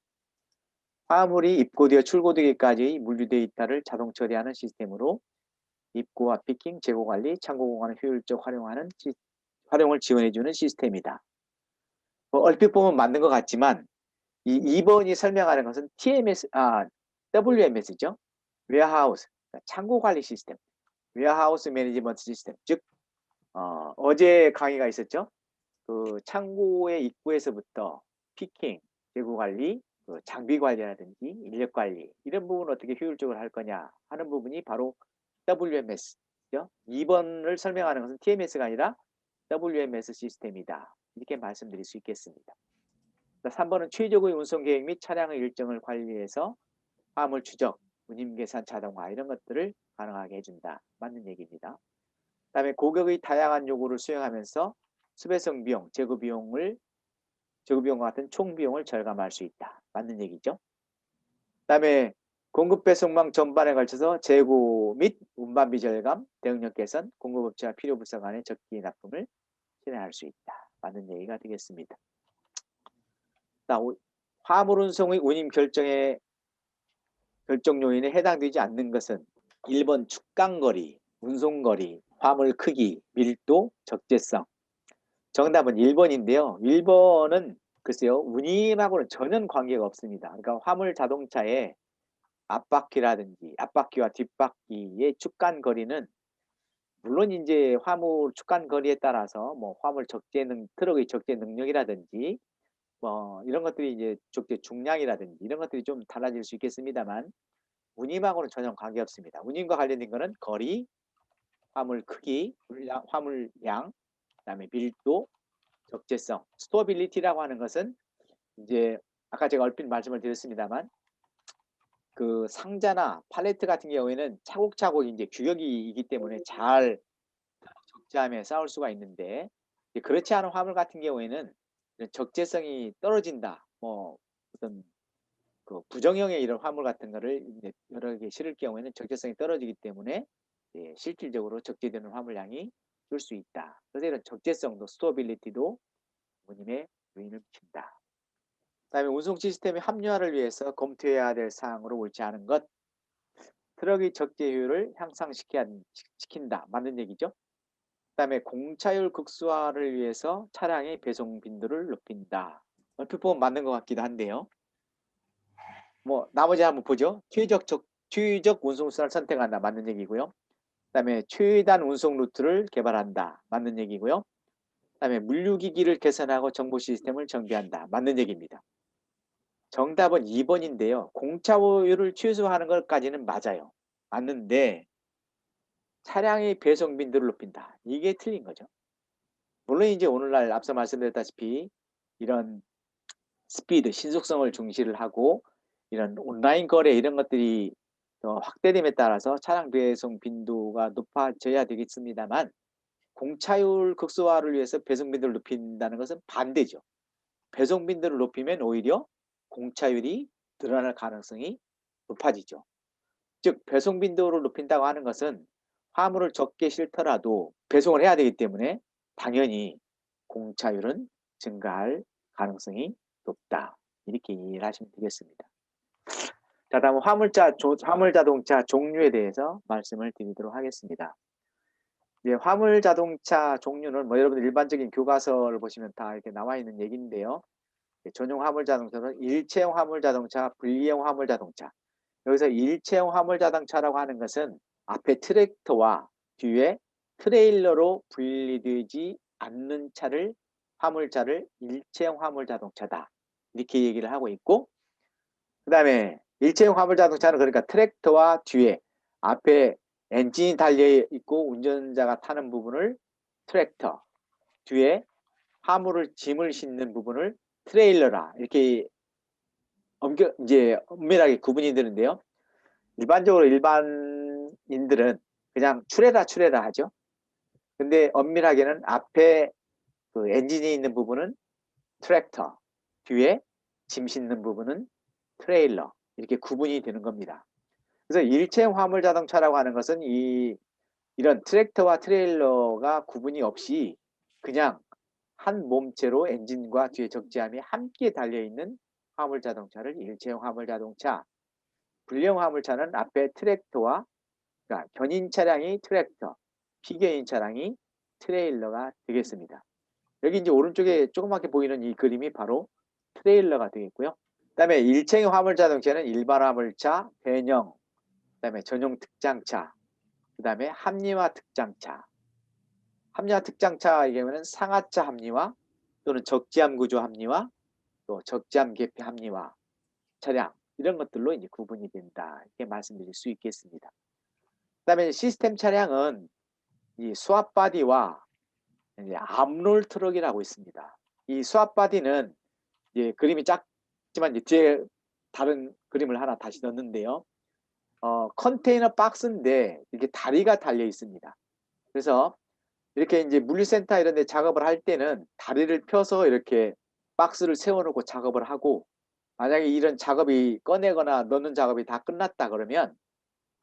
화물이 입고되어 출고되기까지의 물류 데이터를 자동 처리하는 시스템으로 입고와 피킹, 재고 관리, 창고 공간을 효율적 활용을 지원해주는 시스템이다. 뭐 얼핏 보면 맞는 것 같지만 이 2번이 설명하는 것은 WMS죠. 웨어하우스, 창고 관리 시스템, 웨어하우스 매니지먼트 시스템. 즉 어제 강의가 있었죠. 그 창고의 입구에서부터 피킹, 재고 관리, 그 장비 관리라든지 인력 관리 이런 부분을 어떻게 효율적으로 할 거냐 하는 부분이 바로 WMS죠. 2번을 설명하는 것은 TMS가 아니라 WMS 시스템이다. 이렇게 말씀드릴 수 있겠습니다. 3번은 최적의 운송 계획 및 차량의 일정을 관리해서 화물 추적, 운임 계산 자동화 이런 것들을 가능하게 해준다. 맞는 얘기입니다. 그다음에 고객의 다양한 요구를 수행하면서 수배송 비용, 재고 비용과 같은 총 비용을 절감할 수 있다. 맞는 얘기죠. 그다음에 공급 배송망 전반에 걸쳐서 재고 및 운반비 절감, 대응력 개선, 공급업체와 필요부서 간의 적기 납품을 실행할 수 있다. 맞는 얘기가 되겠습니다. 화물 운송의 운임 결정 요인에 해당되지 않는 것은 1번 축강거리, 운송거리, 화물 크기, 밀도, 적재성. 정답은 1번인데요. 1번은 글쎄요. 운임하고는 전혀 관계가 없습니다. 그러니까 화물 자동차의 앞바퀴라든지 앞바퀴와 뒷바퀴의 축간 거리는 물론 이제 화물 축간 거리에 따라서 뭐 화물 트럭의 적재 능력이라든지 뭐 이런 것들이 이제 적재 중량이라든지 이런 것들이 좀 달라질 수 있겠습니다만 운임하고는 전혀 관계없습니다. 운임과 관련된 거는 거리, 화물 크기, 화물 양, 그다음에 밀도, 적재성, 스토어빌리티라고 하는 것은 이제 아까 제가 얼핏 말씀을 드렸습니다만 그 상자나 팔레트 같은 경우에는 차곡차곡 이제 규격이기 때문에 잘 적재함에 쌓을 수가 있는데 그렇지 않은 화물 같은 경우에는 적재성이 떨어진다. 뭐 어떤 그 부정형의 이런 화물 같은 거를 이제 여러 개 실을 경우에는 적재성이 떨어지기 때문에 실질적으로 적재되는 화물량이 줄 수 있다. 그래서 이런 적재성도 스토어빌리티도 운임에 요인을 미친다. 그다음에 운송 시스템의 합리화를 위해서 검토해야 될 사항으로 옳지 않은 것. 트럭의 적재율을 향상시킨다. 맞는 얘기죠. 그다음에 공차율 극소화를 위해서 차량의 배송 빈도를 높인다. 얼핏 보면 맞는 것 같기도 한데요. 뭐 나머지 한번 보죠. 추이적 운송 수단을 선택한다. 맞는 얘기고요. 그다음에 최단 운송 루트를 개발한다. 맞는 얘기고요. 그다음에 물류기기를 개선하고 정보 시스템을 정비한다. 맞는 얘기입니다. 정답은 2번인데요. 공차율을 최소화하는 것까지는 맞아요. 맞는데 차량의 배송 빈도를 높인다. 이게 틀린 거죠. 물론 이제 오늘날 앞서 말씀드렸다시피 이런 스피드, 신속성을 중시를 하고 이런 온라인 거래 이런 것들이 확대됨에 따라서 차량 배송 빈도가 높아져야 되겠습니다만 공차율 극소화를 위해서 배송 빈도를 높인다는 것은 반대죠. 배송 빈도를 높이면 오히려 공차율이 늘어날 가능성이 높아지죠. 즉 배송 빈도를 높인다고 하는 것은 화물을 적게 실더라도 배송을 해야 되기 때문에 당연히 공차율은 증가할 가능성이 높다. 이렇게 이해를 하시면 되겠습니다. 자, 다음 화물 자동차 종류에 대해서 말씀을 드리도록 하겠습니다. 이제 화물 자동차 종류는 뭐 여러분들 일반적인 교과서를 보시면 다 이렇게 나와 있는 얘기인데요. 전용 화물 자동차는 일체형 화물 자동차, 분리형 화물 자동차. 여기서 일체형 화물 자동차라고 하는 것은 앞에 트랙터와 뒤에 트레일러로 분리되지 않는 차를 화물차를 일체형 화물 자동차다. 이렇게 얘기를 하고 있고, 그다음에 일체형 화물 자동차는 그러니까 트랙터와 뒤에 앞에 엔진이 달려 있고 운전자가 타는 부분을 트랙터, 뒤에 화물을 짐을 싣는 부분을 트레일러라 이렇게 엄격 이제 엄밀하게 구분이 되는데요. 일반적으로 일반인들은 그냥 추레라 하죠. 근데 엄밀하게는 앞에 그 엔진이 있는 부분은 트랙터, 뒤에 짐 싣는 부분은 트레일러 이렇게 구분이 되는 겁니다. 그래서 일체형 화물 자동차라고 하는 것은 이런 트랙터와 트레일러가 구분이 없이 그냥 한 몸체로 엔진과 뒤에 적재함이 함께 달려있는 화물 자동차를 일체형 화물 자동차, 분리형 화물차는 앞에 트랙터와 그러니까 견인 차량이 트랙터, 피견인 차량이 트레일러가 되겠습니다. 여기 이제 오른쪽에 조그맣게 보이는 이 그림이 바로 트레일러가 되겠고요. 그다음에 일체형 화물 자동차는 일반 화물차, 대형, 그다음에 전용 특장차, 그다음에 합리화 특장차. 합리화 특장차의 경우에는 상하차 합리화 또는 적재함 구조 합리화, 또 적재함 개폐 합리화 차량 이런 것들로 이제 구분이 된다. 이렇게 말씀드릴 수 있겠습니다. 그다음에 시스템 차량은 이 수압 바디와 이제 암롤 트럭이라고 있습니다. 이 수압 바디는 이제 그림이 작지만 이제 뒤에 다른 그림을 하나 다시 넣었는데요. 컨테이너 박스인데 이렇게 다리가 달려 있습니다. 그래서 이렇게 이제 물류센터 이런 데 작업을 할 때는 다리를 펴서 이렇게 박스를 세워놓고 작업을 하고, 만약에 이런 작업이 꺼내거나 넣는 작업이 다 끝났다 그러면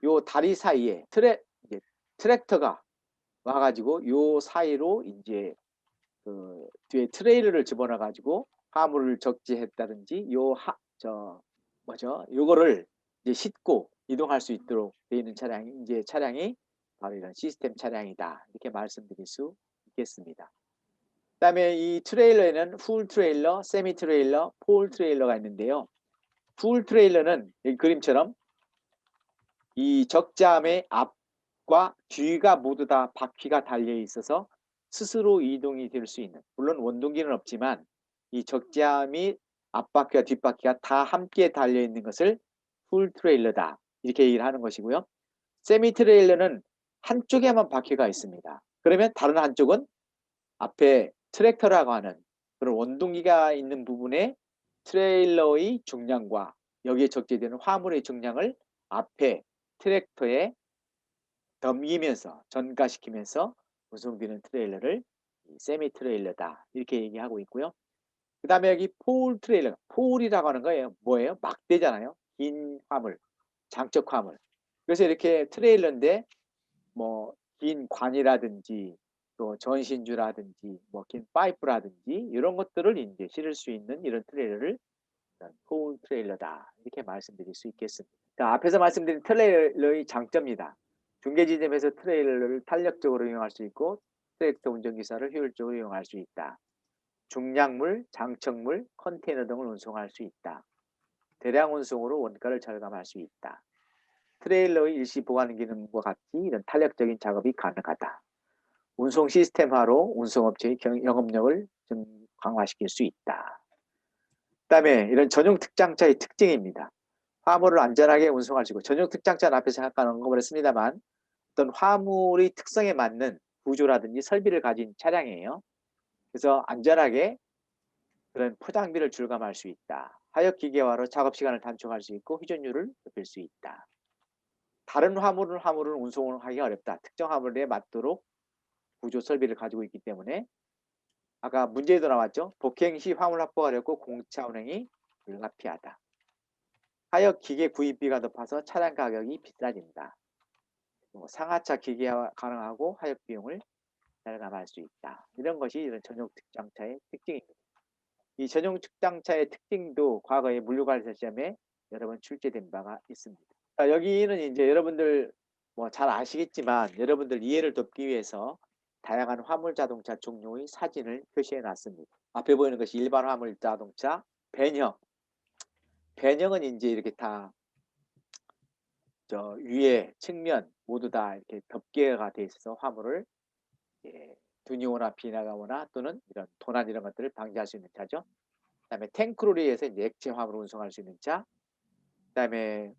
요 다리 사이에 이제 트랙터가 와가지고 요 사이로 이제 그 뒤에 트레일러를 집어넣어 가지고 화물을 적재했다든지 요거를 이제 싣고 이동할 수 있도록 되어 있는 차량이 이제 차량이 바로 이런 시스템 차량이다. 이렇게 말씀드릴 수 있겠습니다. 그다음에 이 트레일러에는 풀 트레일러, 세미 트레일러, 폴 트레일러가 있는데요. 풀 트레일러는 이 그림처럼 이 적재함의 앞과 뒤가 모두 다 바퀴가 달려 있어서 스스로 이동이 될 수 있는, 물론 원동기는 없지만 이 적재함이 앞바퀴와 뒷바퀴가 다 함께 달려 있는 것을 풀 트레일러다 이렇게 얘기를 하는 것이고요. 세미 트레일러는 한쪽에만 바퀴가 있습니다. 그러면 다른 한쪽은 앞에 트랙터라고 하는 그런 원동기가 있는 부분에 트레일러의 중량과 여기에 적재되는 화물의 중량을 앞에 트랙터에 넘기면서 전가시키면서 운송되는 트레일러를 세미 트레일러다 이렇게 얘기하고 있고요. 그 다음에 여기 폴 트레일러, 폴이라고 하는 거예요. 뭐예요? 막대잖아요. 긴 화물, 장적 화물. 그래서 이렇게 트레일러인데 뭐 긴 관이라든지 또 전신주라든지 뭐 긴 파이프라든지 이런 것들을 이제 실을 수 있는 이런 트레일러를 폴 트레일러다 이렇게 말씀드릴 수 있겠습니다. 자, 앞에서 말씀드린 트레일러의 장점이다. 중계 지점에서 트레일러를 탄력적으로 이용할 수 있고 트랙터 운전기사를 효율적으로 이용할 수 있다. 중량물, 장척물, 컨테이너 등을 운송할 수 있다. 대량 운송으로 원가를 절감할 수 있다. 트레일러의 일시 보관 기능과 같이 이런 탄력적인 작업이 가능하다. 운송 시스템화로 운송업체의 영업력을 좀 강화시킬 수 있다. 그다음에 이런 전용 특장차의 특징입니다. 화물을 안전하게 운송할 수 있고, 전용 특장차는 앞에서 잠깐 언급을 했습니다만 어떤 화물의 특성에 맞는 구조라든지 설비를 가진 차량이에요. 그래서 안전하게 그런 포장비를 절감할 수 있다. 하역 기계화로 작업 시간을 단축할 수 있고 회전율을 높일 수 있다. 다른 화물을 운송을 하기 어렵다. 특정 화물에 맞도록 구조 설비를 가지고 있기 때문에 아까 문제에도 나왔죠. 복행 시 화물 확보가 어렵고 공차 운행이 불가피하다. 하역 기계 구입비가 높아서 차량 가격이 비싸진다. 상하차 기계화 가능하고 하역 비용을 절감할 수 있다. 이런 것이 이런 전용 특장차의 특징입니다. 이 전용 특장차의 특징도 과거에 물류관리사 시험에 여러 번 출제된 바가 있습니다. 자, 여기는 이제 여러분들 뭐 잘 아시겠지만 여러분들 이해를 돕기 위해서 다양한 화물 자동차 종류의 사진을 표시해 놨습니다. 앞에 보이는 것이 일반 화물 자동차 변형. 변형은 이제 이렇게 다 저 위에 측면 모두 다 이렇게 덮개가 돼 있어서 화물을 예, 눈이 오나 비가 오나 또는 이런 도난 이런 것들을 방지할 수 있는 차죠. 그다음에 탱크로리에서 이제 액체 화물을 운송할 수 있는 차. 그다음에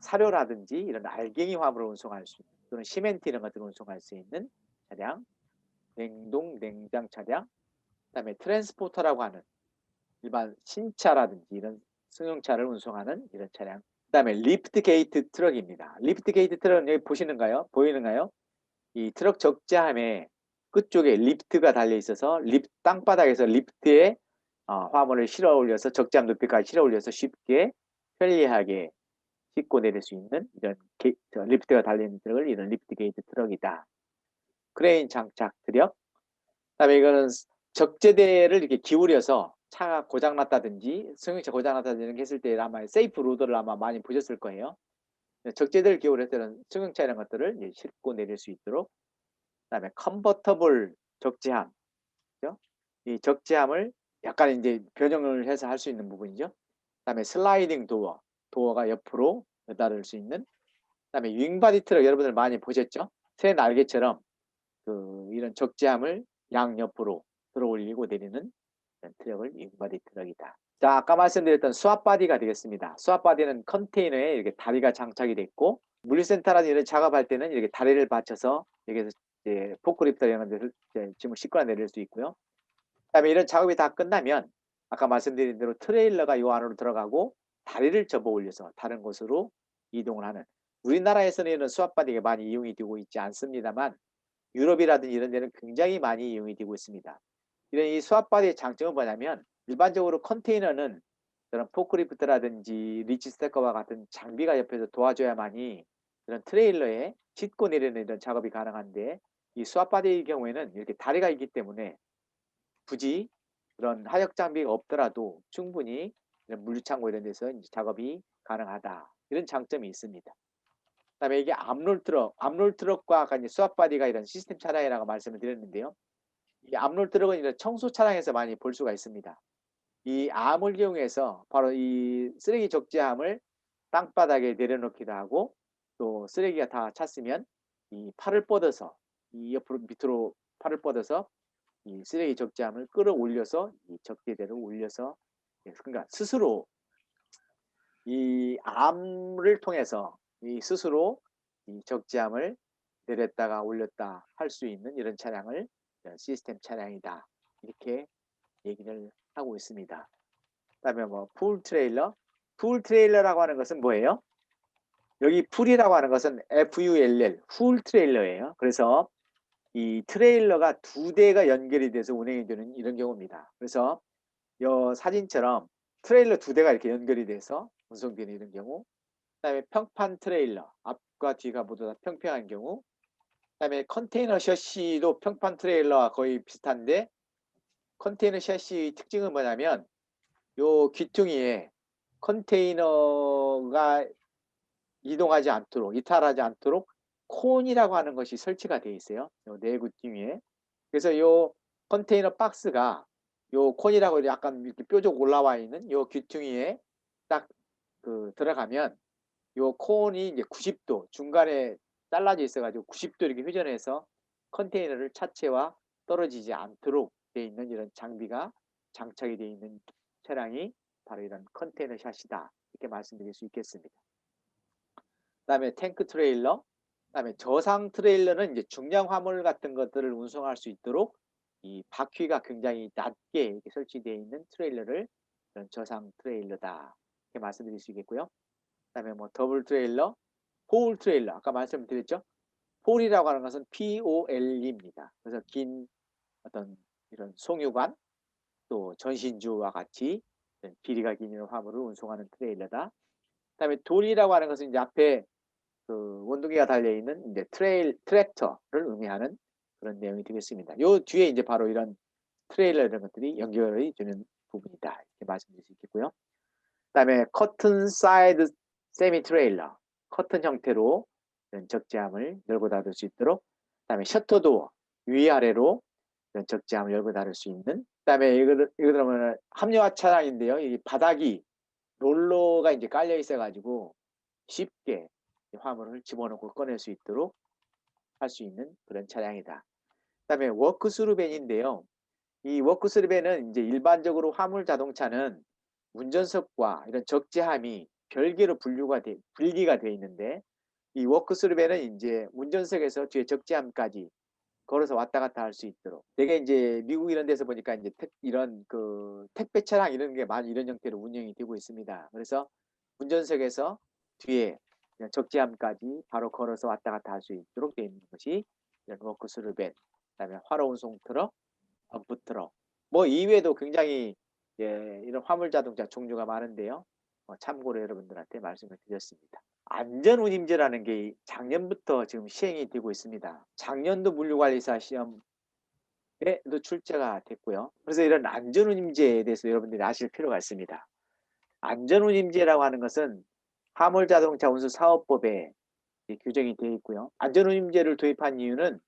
사료라든지 이런 알갱이 화물을 운송할 수 있는 또는 시멘트 이런 것들을 운송할 수 있는 차량. 냉동 냉장 차량. 그다음에 트랜스포터라고 하는 일반 신차라든지 이런 승용차를 운송하는 이런 차량. 그다음에 리프트 게이트 트럭입니다. 리프트 게이트 트럭은 여기 보시는가요? 보이는가요? 이 트럭 적재함에 끝쪽에 리프트가 달려 있어서 땅바닥에서 리프트에 화물을 실어 올려서 적재함 높이까지 실어 올려서 쉽게 편리하게 싣고 내릴 수 있는 이런 리프트가 달린 트럭을 이런 리프트 게이트 트럭이다. 크레인 장착 트럭. 그다음에 이거는 적재대를 이렇게 기울여서 차가 고장났다든지 승용차 고장났다든지 이런 게 했을 때 아마 세이프 로더를 아마 많이 보셨을 거예요. 적재대를 기울여서 이런 승용차 이런 것들을 이제 싣고 내릴 수 있도록. 그다음에 컨버터블 적재함. 그죠? 이 적재함을 약간 이제 변형을 해서 할 수 있는 부분이죠. 그다음에 슬라이딩 도어. 도어가 옆으로 여닫을 수 있는. 그다음에 윙바디 트럭 여러분들 많이 보셨죠? 새 날개처럼 이런 적재함을 양옆으로 들어 올리고 내리는 트럭을 윙바디 트럭이다. 자, 아까 말씀드렸던 스왑바디가 되겠습니다. 스왑바디는 컨테이너에 이렇게 다리가 장착이 돼 있고 물류센터라든지 이런 작업할 때는 이렇게 다리를 받쳐서 여기서 이제 포크리프트 이런 데서 짐을 싣거나 내릴 수 있고요. 그다음에 이런 작업이 다 끝나면 아까 말씀드린 대로 트레일러가 이 안으로 들어가고 다리를 접어 올려서 다른 곳으로 이동을 하는. 우리나라에서는 이런 스왑바디가 많이 이용이 되고 있지 않습니다만 유럽이라든지 이런 데는 굉장히 많이 이용이 되고 있습니다. 이런 이 스왑바디의 장점은 뭐냐면 일반적으로 컨테이너는 그런 포크리프트라든지 리치 스태커와 같은 장비가 옆에서 도와줘야만이 이런 트레일러에 싣고 내리는 이런 작업이 가능한데 이 스왑바디의 경우에는 이렇게 다리가 있기 때문에 굳이 그런 하역 장비가 없더라도 충분히 이런 물류창고 이런 데서 이제 작업이 가능하다. 이런 장점이 있습니다. 그다음에 이게 앞롤 트럭과 아까 이제 스왑바디가 이런 시스템 차량이라고 말씀을 드렸는데요. 이 앞롤 트럭은 이런 청소 차량에서 많이 볼 수가 있습니다. 이 암을 이용해서 바로 이 쓰레기 적재함을 땅바닥에 내려놓기도 하고 또 쓰레기가 다 찼으면 이 팔을 뻗어서 이 옆으로 밑으로 팔을 뻗어서 이 쓰레기 적재함을 끌어올려서 이 적재대를 올려서 그러니까 스스로 이 암을 통해서 이 스스로 이 적재함을 내렸다가 올렸다 할 수 있는 이런 차량을 시스템 차량이다. 이렇게 얘기를 하고 있습니다. 그다음에 뭐 풀 트레일러. 풀 트레일러라고 하는 것은 뭐예요? 여기 풀이라고 하는 것은 FULL, 풀 트레일러예요. 그래서 이 트레일러가 두 대가 연결이 돼서 운행이 되는 이런 경우입니다. 그래서 이 사진처럼 트레일러 두 대가 이렇게 연결이 돼서 운송되는 이런 경우. 그다음에 평판 트레일러, 앞과 뒤가 모두 다 평평한 경우. 그다음에 컨테이너 셔시도 평판 트레일러와 거의 비슷한데 컨테이너 셔시의 특징은 뭐냐면 요 귀퉁이에 컨테이너가 이동하지 않도록 이탈하지 않도록 콘이라고 하는 것이 설치가 되어 있어요. 요 내구 뒤에. 그래서 요 컨테이너 박스가 요 콘이라고 약간 이렇게 뾰족 올라와 있는 요 귀퉁이에 딱 들어가면 요 콘이 이제 90도 중간에 잘라져 있어가지고 90도 이렇게 회전해서 컨테이너를 차체와 떨어지지 않도록 되어 있는 이런 장비가 장착이 되어 있는 차량이 바로 이런 컨테이너 샷이다. 이렇게 말씀드릴 수 있겠습니다. 그다음에 탱크 트레일러, 그다음에 저상 트레일러는 이제 중량 화물 같은 것들을 운송할 수 있도록 이 바퀴가 굉장히 낮게 이렇게 설치되어 있는 트레일러를 이런 저상 트레일러다. 이렇게 말씀드릴 수 있겠고요. 그다음에 뭐 더블 트레일러, 폴 트레일러 아까 말씀드렸죠. 폴이라고 하는 것은 POL입니다. 그래서 긴 어떤 이런 송유관 또 전신주와 같이 길이가 긴 이런 화물을 운송하는 트레일러다. 그다음에 돌이라고 하는 것은 이제 앞에 원동기가 달려 있는 이제 트랙터를 의미하는 그런 내용이 되겠습니다. 요 뒤에 이제 바로 이런 트레일러 이런 것들이 연결이 되는 부분이다. 이렇게 말씀드릴 수 있겠고요. 그다음에 커튼 사이드 세미 트레일러, 커튼 형태로 이런 적재함을 열고 닫을 수 있도록, 그다음에 셔터도어 위아래로 이런 적재함을 열고 닫을 수 있는, 그다음에 이거 그러면 합리화 차량인데요. 이 바닥이 롤러가 이제 깔려 있어 가지고 쉽게 화물을 집어넣고 꺼낼 수 있도록 할 수 있는 그런 차량이다. 그다음에 워크스루 밴인데요. 이 워크스루 밴은 이제 일반적으로 화물 자동차는 운전석과 이런 적재함이 별개로 분리가 돼 있는데, 이 워크스루 밴은 이제 운전석에서 뒤에 적재함까지 걸어서 왔다 갔다 할 수 있도록, 되게 이제 미국 이런 데서 보니까 이제 이런 그 택배 차량 이런 게 많이 이런 형태로 운영이 되고 있습니다. 그래서 운전석에서 뒤에 그냥 적재함까지 바로 걸어서 왔다 갔다 할 수 있도록 되어 있는 것이 이런 워크스루 밴, 그다음에 화로 운송 트럭, 덤프 트럭, 뭐 이외에도 굉장히 이런 화물 자동차 종류가 많은데요. 참고로 여러분들한테 말씀을 드렸습니다. 안전운임제라는 게 작년부터 지금 시행이 되고 있습니다. 작년도 물류관리사 시험에도 출제가 됐고요. 그래서 이런 안전운임제에 대해서 여러분들이 아실 필요가 있습니다. 안전운임제라고 하는 것은 화물자동차 운수사업법에 규정이 되어 있고요. 안전운임제를 도입한 이유는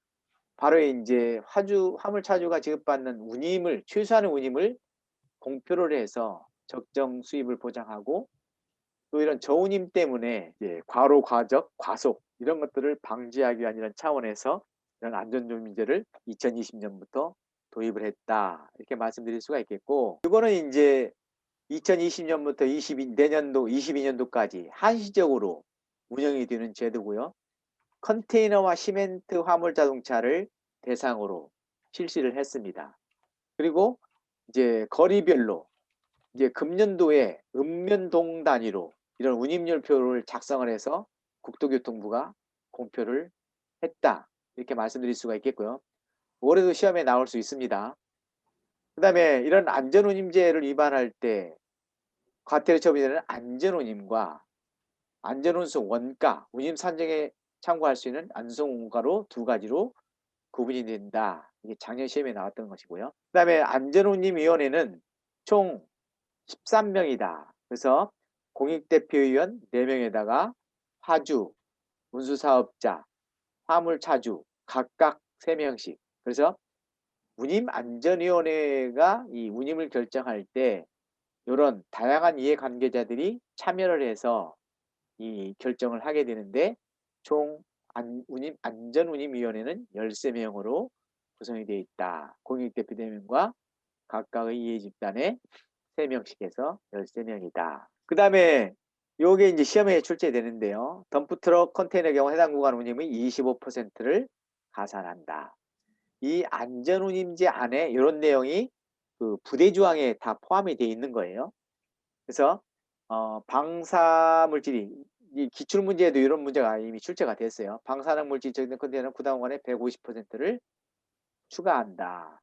바로 이제 화물차주가 지급받는 운임을, 최소한의 운임을 공표를 해서 적정 수입을 보장하고, 또 이런 저운임 때문에 이제 과로, 과적, 과속 이런 것들을 방지하기 위한 이런 차원에서 이런 안전운임제를 2020년부터 도입을 했다, 이렇게 말씀드릴 수가 있겠고, 이거는 이제 2020년부터 내년도 22년도까지 한시적으로 운영이 되는 제도고요. 컨테이너와 시멘트 화물 자동차를 대상으로 실시를 했습니다. 그리고 이제 거리별로 이제 금년도에 읍면동 단위로 이런 운임열표를 작성을 해서 국토교통부가 공표를 했다, 이렇게 말씀드릴 수가 있겠고요. 올해도 시험에 나올 수 있습니다. 그 다음에 이런 안전운임제를 위반할 때 과태료 처분이 되는 안전운임과 안전운송 원가, 운임 산정에 참고할 수 있는 안전운송 원가로 두 가지로 구분이 된다. 이게 작년 시험에 나왔던 것이고요. 그 다음에 안전운임위원회는 총 13명이다. 그래서 공익대표위원 4명에다가 화주, 운수사업자, 화물차주 각각 3명씩. 그래서 운임안전위원회가 이 운임을 결정할 때 이런 다양한 이해관계자들이 참여를 해서 이 결정을 하게 되는데, 총 안전운임위원회는 13명으로 구성이 되어 있다. 공익대표 4명과 각각의 이해집단에 3명씩 해서 13명이다. 그 다음에 요게 이제 시험에 출제되는데요. 덤프트럭 컨테이너 경우 해당 구간 운임의 25%를 가산한다. 이 안전운임제 안에 이런 내용이 그 부대조항에 다 포함이 되어 있는 거예요. 그래서 방사물질이, 이 기출문제에도 이런 문제가 이미 출제가 됐어요. 방사능 물질 적용 컨테이너는 구간 구간에 150%를 추가한다.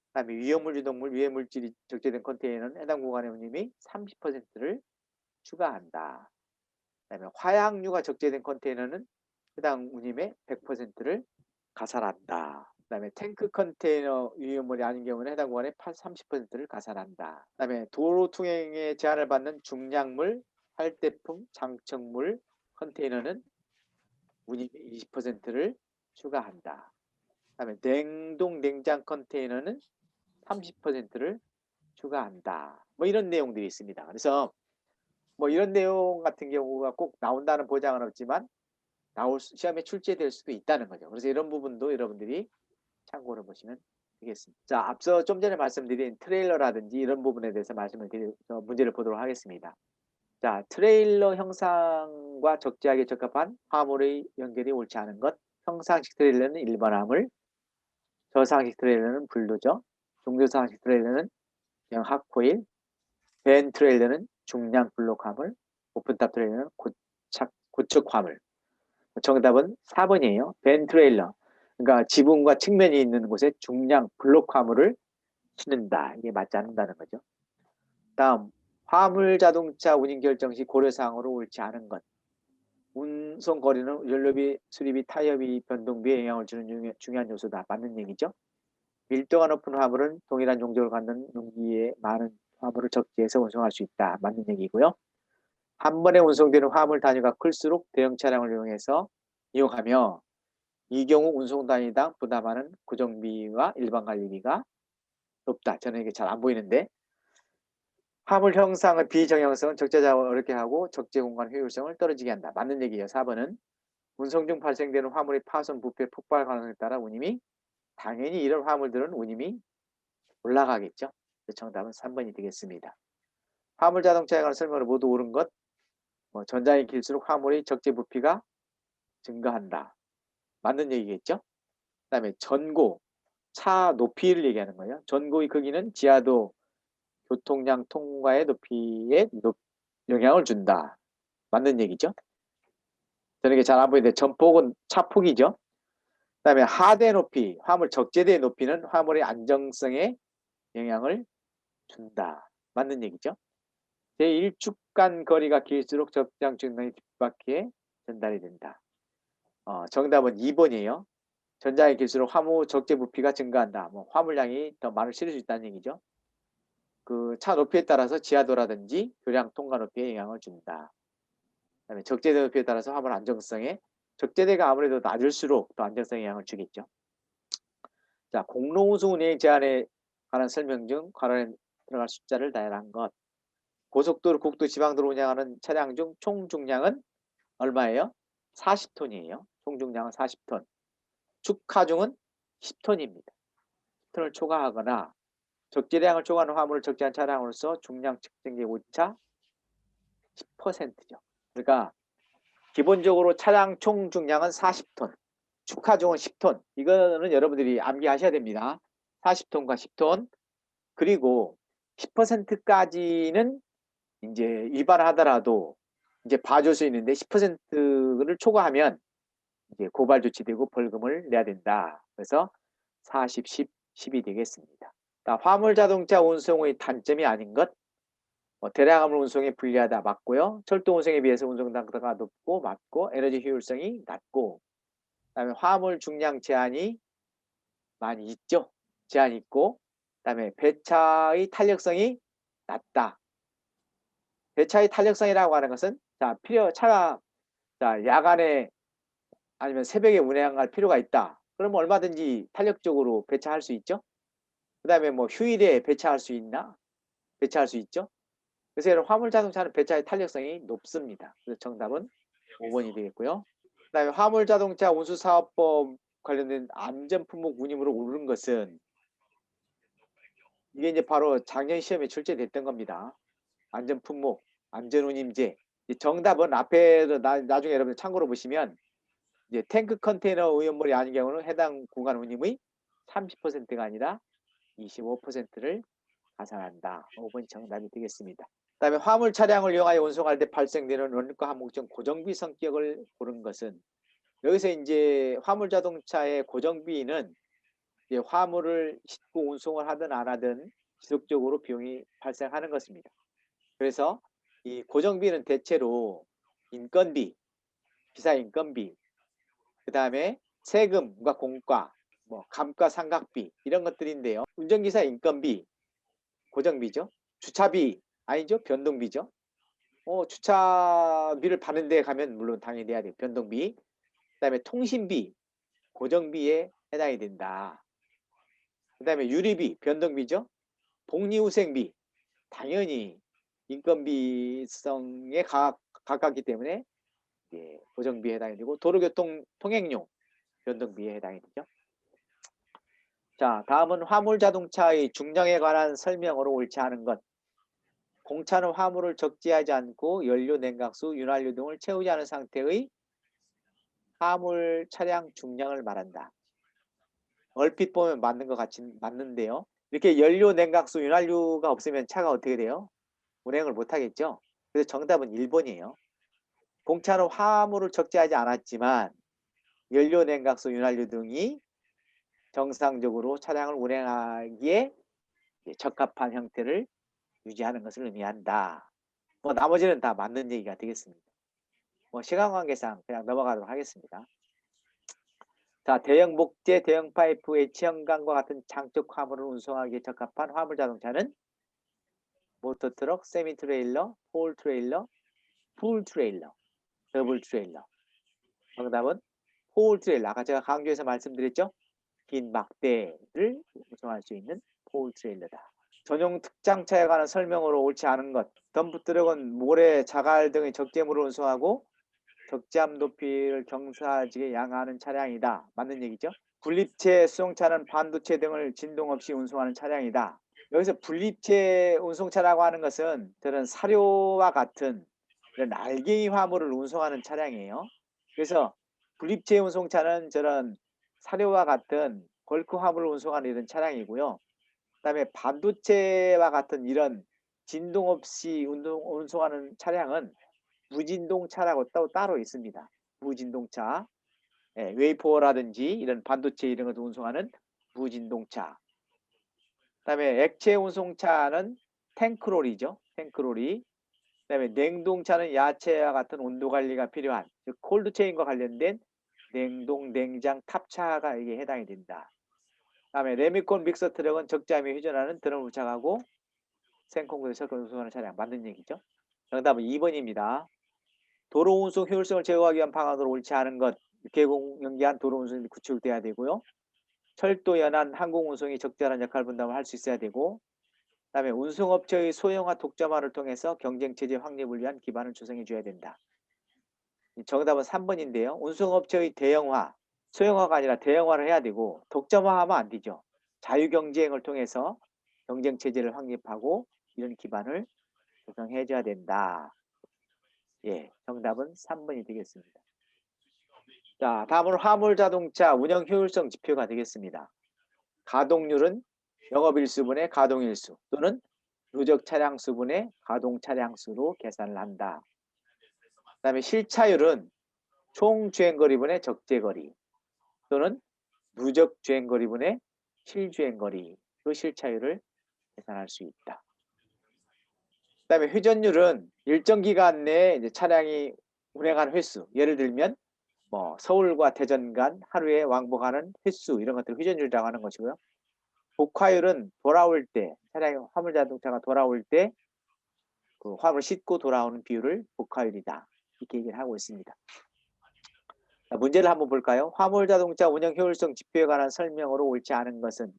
그다음에 위험물 유독물, 유해물질이 적재된 컨테이너는 해당 구간의 운임이 30%를 추가한다. 그다음에 화약류가 적재된 컨테이너는 해당 운임의 100%를 가산한다. 그다음에 탱크 컨테이너 유해물이 아닌 경우는 해당 구간의 30%를 가산한다. 그다음에 도로 통행에 제한을 받는 중량물, 활대품, 장척물 컨테이너는 운임의 20%를 추가한다. 그다음에 냉동 냉장 컨테이너는 30%를 추가한다. 뭐 이런 내용들이 있습니다. 그래서 뭐 이런 내용 같은 경우가 꼭 나온다는 보장은 없지만 시험에 출제될 수도 있다는 거죠. 그래서 이런 부분도 여러분들이 참고를 보시면 되겠습니다. 자, 앞서 좀 전에 말씀드린 트레일러라든지 이런 부분에 대해서 문제를 보도록 하겠습니다. 자, 트레일러 형상과 적재하게 적합한 화물의 연결이 옳지 않은 것. 형상식 트레일러는 일반 화물, 저상식 트레일러는 불도저, 중저상식 트레일러는 그냥 핫코일, 밴 트레일러는 중량 블록 화물, 오픈탑 트레일러는 고척 화물. 정답은 4번이에요. 밴 트레일러. 그러니까 지붕과 측면이 있는 곳에 중량 블록 화물을 싣는다. 이게 맞지 않는다는 거죠. 다음, 화물 자동차 운임 결정 시 고려사항으로 옳지 않은 것. 운송 거리는 연료비, 수리비, 타이어비 변동비에 영향을 주는 중요한 요소다. 맞는 얘기죠. 밀도가 높은 화물은 동일한 용적을 갖는 용기에 많은 화물을 적재해서 운송할 수 있다. 맞는 얘기고요. 한 번에 운송되는 화물 단위가 클수록 대형 차량을 이용해서 이용하며 이 경우 운송 단위당 부담하는 고정비와 일반 관리비가 높다. 저는 이게 잘 안 보이는데 화물 형상의 비정형성은 적재작업을 어렵게 하고 적재 공간 효율성을 떨어지게 한다. 맞는 얘기예요. 4번은 운송 중 발생되는 화물의 파손, 부패, 폭발 가능성에 따라 운임이 당연히 이런 화물들은 운임이 올라가겠죠. 정답은 3번이 되겠습니다. 화물 자동차에 관한 설명을 모두 옳은 것. 전장이 길수록 화물의 적재 부피가 증가한다. 맞는 얘기겠죠. 그 다음에 전고, 차 높이를 얘기하는 거예요. 전고의 크기는 지하도 교통량 통과의 높이에 영향을 준다. 맞는 얘기죠. 저는 이게 잘 안 보이는데 전폭은 차폭이죠. 그 다음에 하대 높이, 화물 적재대 높이는 화물의 안정성에 영향을 준다. 맞는 얘기죠. 제1축간 거리가 길수록 적장 증량이 뒷바퀴에 전달이 된다. 정답은 2번이에요. 전장이 길수록 화물 적재 부피가 증가한다. 화물량이 더 많이 실을 수 있다는 얘기죠. 그 차 높이에 따라서 지하도라든지 교량 통과 높이에 영향을 준다. 그다음에 적재대 높이에 따라서 화물 안정성에 적재대가 아무래도 낮을수록 더 안정성에 영향을 주겠죠. 자, 공로운송 운행 제한에 관한 설명 중 괄호에 들어갈 숫자를 나열한 것. 고속도로, 국도, 지방도로 운행하는 차량 중 총 중량은 얼마예요? 40톤이에요. 총 중량은 40톤. 축하중은 10톤입니다. 10톤을 초과하거나 적재량을 초과하는 화물을 적재한 차량으로서 중량 측정기 오차 10%죠. 그러니까 기본적으로 차량 총 중량은 40톤, 축하중은 10톤. 이거는 여러분들이 암기하셔야 됩니다. 40톤과 10톤. 그리고 10%까지는 이제 위반하더라도 이제 봐줄 수 있는데 10%를 초과하면 이제 고발 조치되고 벌금을 내야 된다. 그래서 40, 10, 10이 되겠습니다. 화물 자동차 운송의 단점이 아닌 것. 대량 화물 운송에 불리하다. 맞고요. 철도 운송에 비해서 운송 단가가 높고 맞고 에너지 효율성이 낮고 그다음에 화물 중량 제한이 많이 있죠. 제한이 있고 그다음에 배차의 탄력성이 낮다. 배차의 탄력성이라고 하는 것은 차가 야간에 아니면 새벽에 운행할 필요가 있다. 그러면 얼마든지 탄력적으로 배차할 수 있죠. 그다음에 휴일에 배차할 수 있나? 배차할 수 있죠. 그래서 화물 자동차는 배차의 탄력성이 높습니다. 그래서 정답은 5번이 되겠고요. 그다음에 화물 자동차 운수사업법 관련된 안전품목 운임으로 오른 것은 이게 이제 바로 작년 시험에 출제됐던 겁니다. 안전품목, 안전운임제. 정답은 앞에 나중에 여러분들 참고로 보시면 이제 탱크 컨테이너 오염물이 아닌 경우는 해당 구간 운임의 30%가 아니라 25%를 가산한다. 5번이 정답이 되겠습니다. 그다음에 화물 차량을 이용하여 운송할 때 발생되는 원가 항목적 고정비 성격을 고른 것은 여기서 이제 화물 자동차의 고정비는 이제 화물을 싣고 운송을 하든 안 하든 지속적으로 비용이 발생하는 것입니다. 그래서 이 고정비는 대체로 인건비, 기사 인건비, 그 다음에 세금과 공과, 감가상각비 이런 것들인데요. 운전기사 인건비, 고정비죠. 주차비 아니죠. 변동비죠. 주차비를 받는 데 가면 물론 당연히 내야 돼요. 변동비. 그 다음에 통신비, 고정비에 해당이 된다. 그 다음에 유리비, 변동비죠. 복리후생비, 당연히 인건비성에 가깝기 때문에 고정비에 해당이 되고 도로교통 통행료, 변동비에 해당이 되죠. 자, 다음은 화물자동차의 중량에 관한 설명으로 옳지 않은 것. 공차는 화물을 적재하지 않고 연료, 냉각수, 윤활유 등을 채우지 않은 상태의 화물 차량 중량을 말한다. 얼핏 보면 맞는 것 같이 맞는데요. 이렇게 연료, 냉각수, 윤활유가 없으면 차가 어떻게 돼요? 운행을 못하겠죠. 그래서 정답은 1번이에요. 공차는 화물을 적재하지 않았지만 연료, 냉각수, 윤활유 등이 정상적으로 차량을 운행하기에 적합한 형태를 유지하는 것을 의미한다. 나머지는 다 맞는 얘기가 되겠습니다. 시간 관계상 그냥 넘어가도록 하겠습니다. 자, 대형 목재, 대형 파이프의 체험관과 같은 장적 화물을 운송하기에 적합한 화물 자동차는 모터트럭, 세미트레일러, 폴트레일러, 풀트레일러, 더블트레일러. 정답은 폴 트레일러 아까 제가 강조해서 말씀드렸죠. 긴 막대를 운송할 수 있는 폴 트레일러다. 전용 특장차에 관한 설명으로 옳지 않은 것. 덤프트럭은 모래, 자갈 등의 적재물을 운송하고 적재함 높이를 경사지게 양하는 차량이다. 맞는 얘기죠? 분립체 수송차는 반도체 등을 진동 없이 운송하는 차량이다. 여기서 분립체 운송차라고 하는 것은 저런 사료와 같은 이런 알갱이 화물을 운송하는 차량이에요. 그래서 분립체 운송차는 저런 사료와 같은 벌크 화물을 운송하는 이런 차량이고요. 그다음에 반도체와 같은 이런 진동 없이 운송하는 차량은 무진동차라고 또 따로 있습니다. 무진동차. 예, 웨이퍼라든지 이런 반도체 이런 것을 운송하는 무진동차. 그다음에 액체 운송차는 탱크롤이죠. 탱크롤이. 그다음에 냉동차는 야채와 같은 온도 관리가 필요한 즉 콜드체인과 관련된 냉동, 냉장, 탑차가 이게 해당이 된다. 그다음에 레미콘 믹서 트럭은 적재함에 회전하는 드럼을 부착하고 생콩구에 섞어 운송하는 차량 맞는 얘기죠. 정답은 2번입니다. 도로 운송 효율성을 제고하기 위한 방안으로 옳지 않은 것. 개공 연기한 도로 운송이 구축돼야 되고요. 철도 연안 항공 운송이 적절한 역할 분담을 할 수 있어야 되고, 그다음에 운송업체의 소형화 독점화를 통해서 경쟁 체제 확립을 위한 기반을 조성해 줘야 된다. 정답은 3번인데요. 운송업체의 대형화, 소형화가 아니라 대형화를 해야 되고 독점화하면 안 되죠. 자유 경쟁을 통해서 경쟁 체제를 확립하고 이런 기반을 조성해 줘야 된다. 예, 정답은 3번이 되겠습니다. 자, 다음은 화물 자동차 운영 효율성 지표가 되겠습니다. 가동률은 영업일수분의 가동일수 또는 누적 차량 수분의 가동 차량 수로 계산을 한다. 그 다음에 실차율은 총 주행거리분의 적재거리 또는 누적 주행거리분의 실주행거리로 실차율을 계산할 수 있다. 그 다음에 회전율은 일정 기간 내에 이제 차량이 운행한 횟수, 예를 들면 뭐 서울과 대전 간 하루에 왕복하는 횟수 이런 것들 회전율이라고 하는 것이고요. 복화율은 돌아올 때 차량이 화물 자동차가 돌아올 때 그 화물을 싣고 돌아오는 비율을 복화율이다. 이렇게 얘기를 하고 있습니다. 자, 문제를 한번 볼까요? 화물 자동차 운영 효율성 지표에 관한 설명으로 옳지 않은 것은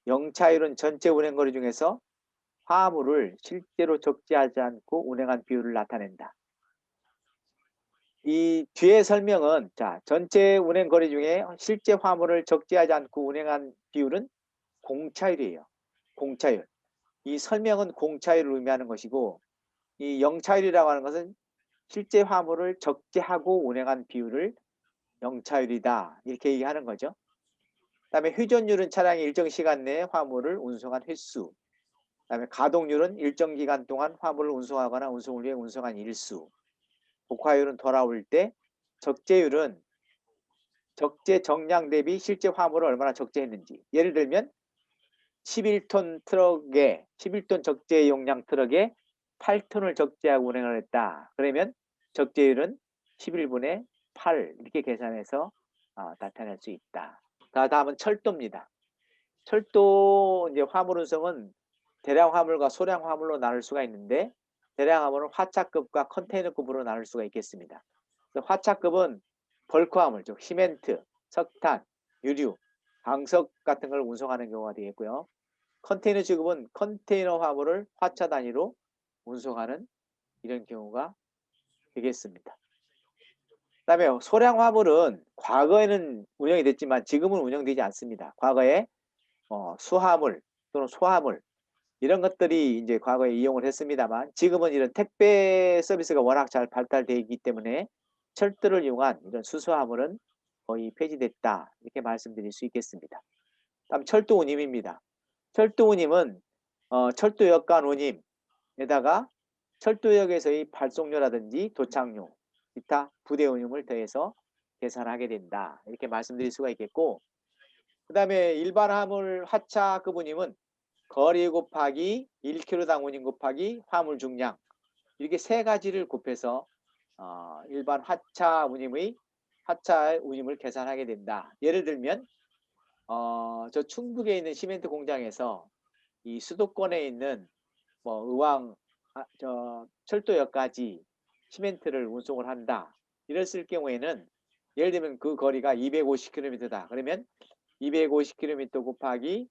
영차율은 전체 운행거리 중에서 화물을 실제로 적재하지 않고 운행한 비율을 나타낸다. 이 뒤에 설명은 자 전체 운행거리 중에 실제 화물을 적재하지 않고 운행한 비율은 공차율이에요. 공차율. 이 설명은 공차율을 의미하는 것이고 이 영차율이라고 하는 것은 실제 화물을 적재하고 운행한 비율을 영차율이다. 이렇게 얘기하는 거죠. 그다음에 회전율은 차량이 일정 시간 내에 화물을 운송한 횟수. 그다음에 가동률은 일정 기간 동안 화물을 운송하거나 운송을 위해 운송한 일수. 복화율은 돌아올 때, 적재율은 적재 정량 대비 실제 화물을 얼마나 적재했는지. 예를 들면 11톤 트럭에 11톤 적재 용량 트럭에 8톤을 적재하고 운행을 했다. 그러면 적재율은 11분의 8 이렇게 계산해서 나타낼 수 있다. 다음은 철도입니다. 철도 이제 화물 운송은 대량 화물과 소량 화물로 나눌 수가 있는데 대량 화물은 화차급과 컨테이너급으로 나눌 수가 있겠습니다. 화차급은 벌크 화물, 즉 시멘트, 석탄, 유류, 광석 같은 걸 운송하는 경우가 되겠고요. 컨테이너 취급은 컨테이너 화물을 화차 단위로 운송하는 이런 경우가 되겠습니다. 그다음에 소량 화물은 과거에는 운영이 됐지만 지금은 운영되지 않습니다. 과거에 수화물 또는 소화물 이런 것들이 이제 과거에 이용을 했습니다만 지금은 이런 택배 서비스가 워낙 잘 발달되어 있기 때문에 철도를 이용한 이런 수소화물은 거의 폐지됐다 이렇게 말씀드릴 수 있겠습니다. 다음 철도 운임입니다. 철도 운임은 철도역간 운임에다가 철도역에서의 발송료라든지 도착료, 기타 부대 운임을 더해서 계산하게 된다 이렇게 말씀드릴 수가 있겠고 그 다음에 일반 화물 화차급 운임은 거리 곱하기 1kg당 운임 곱하기 화물 중량 이렇게 세 가지를 곱해서 일반 화차 운임을 계산하게 된다. 예를 들면 저 충북에 있는 시멘트 공장에서 이 수도권에 있는 뭐 의왕 저 철도역까지 시멘트를 운송을 한다. 이랬을 경우에는 예를 들면 그 거리가 250km다. 그러면 250km 곱하기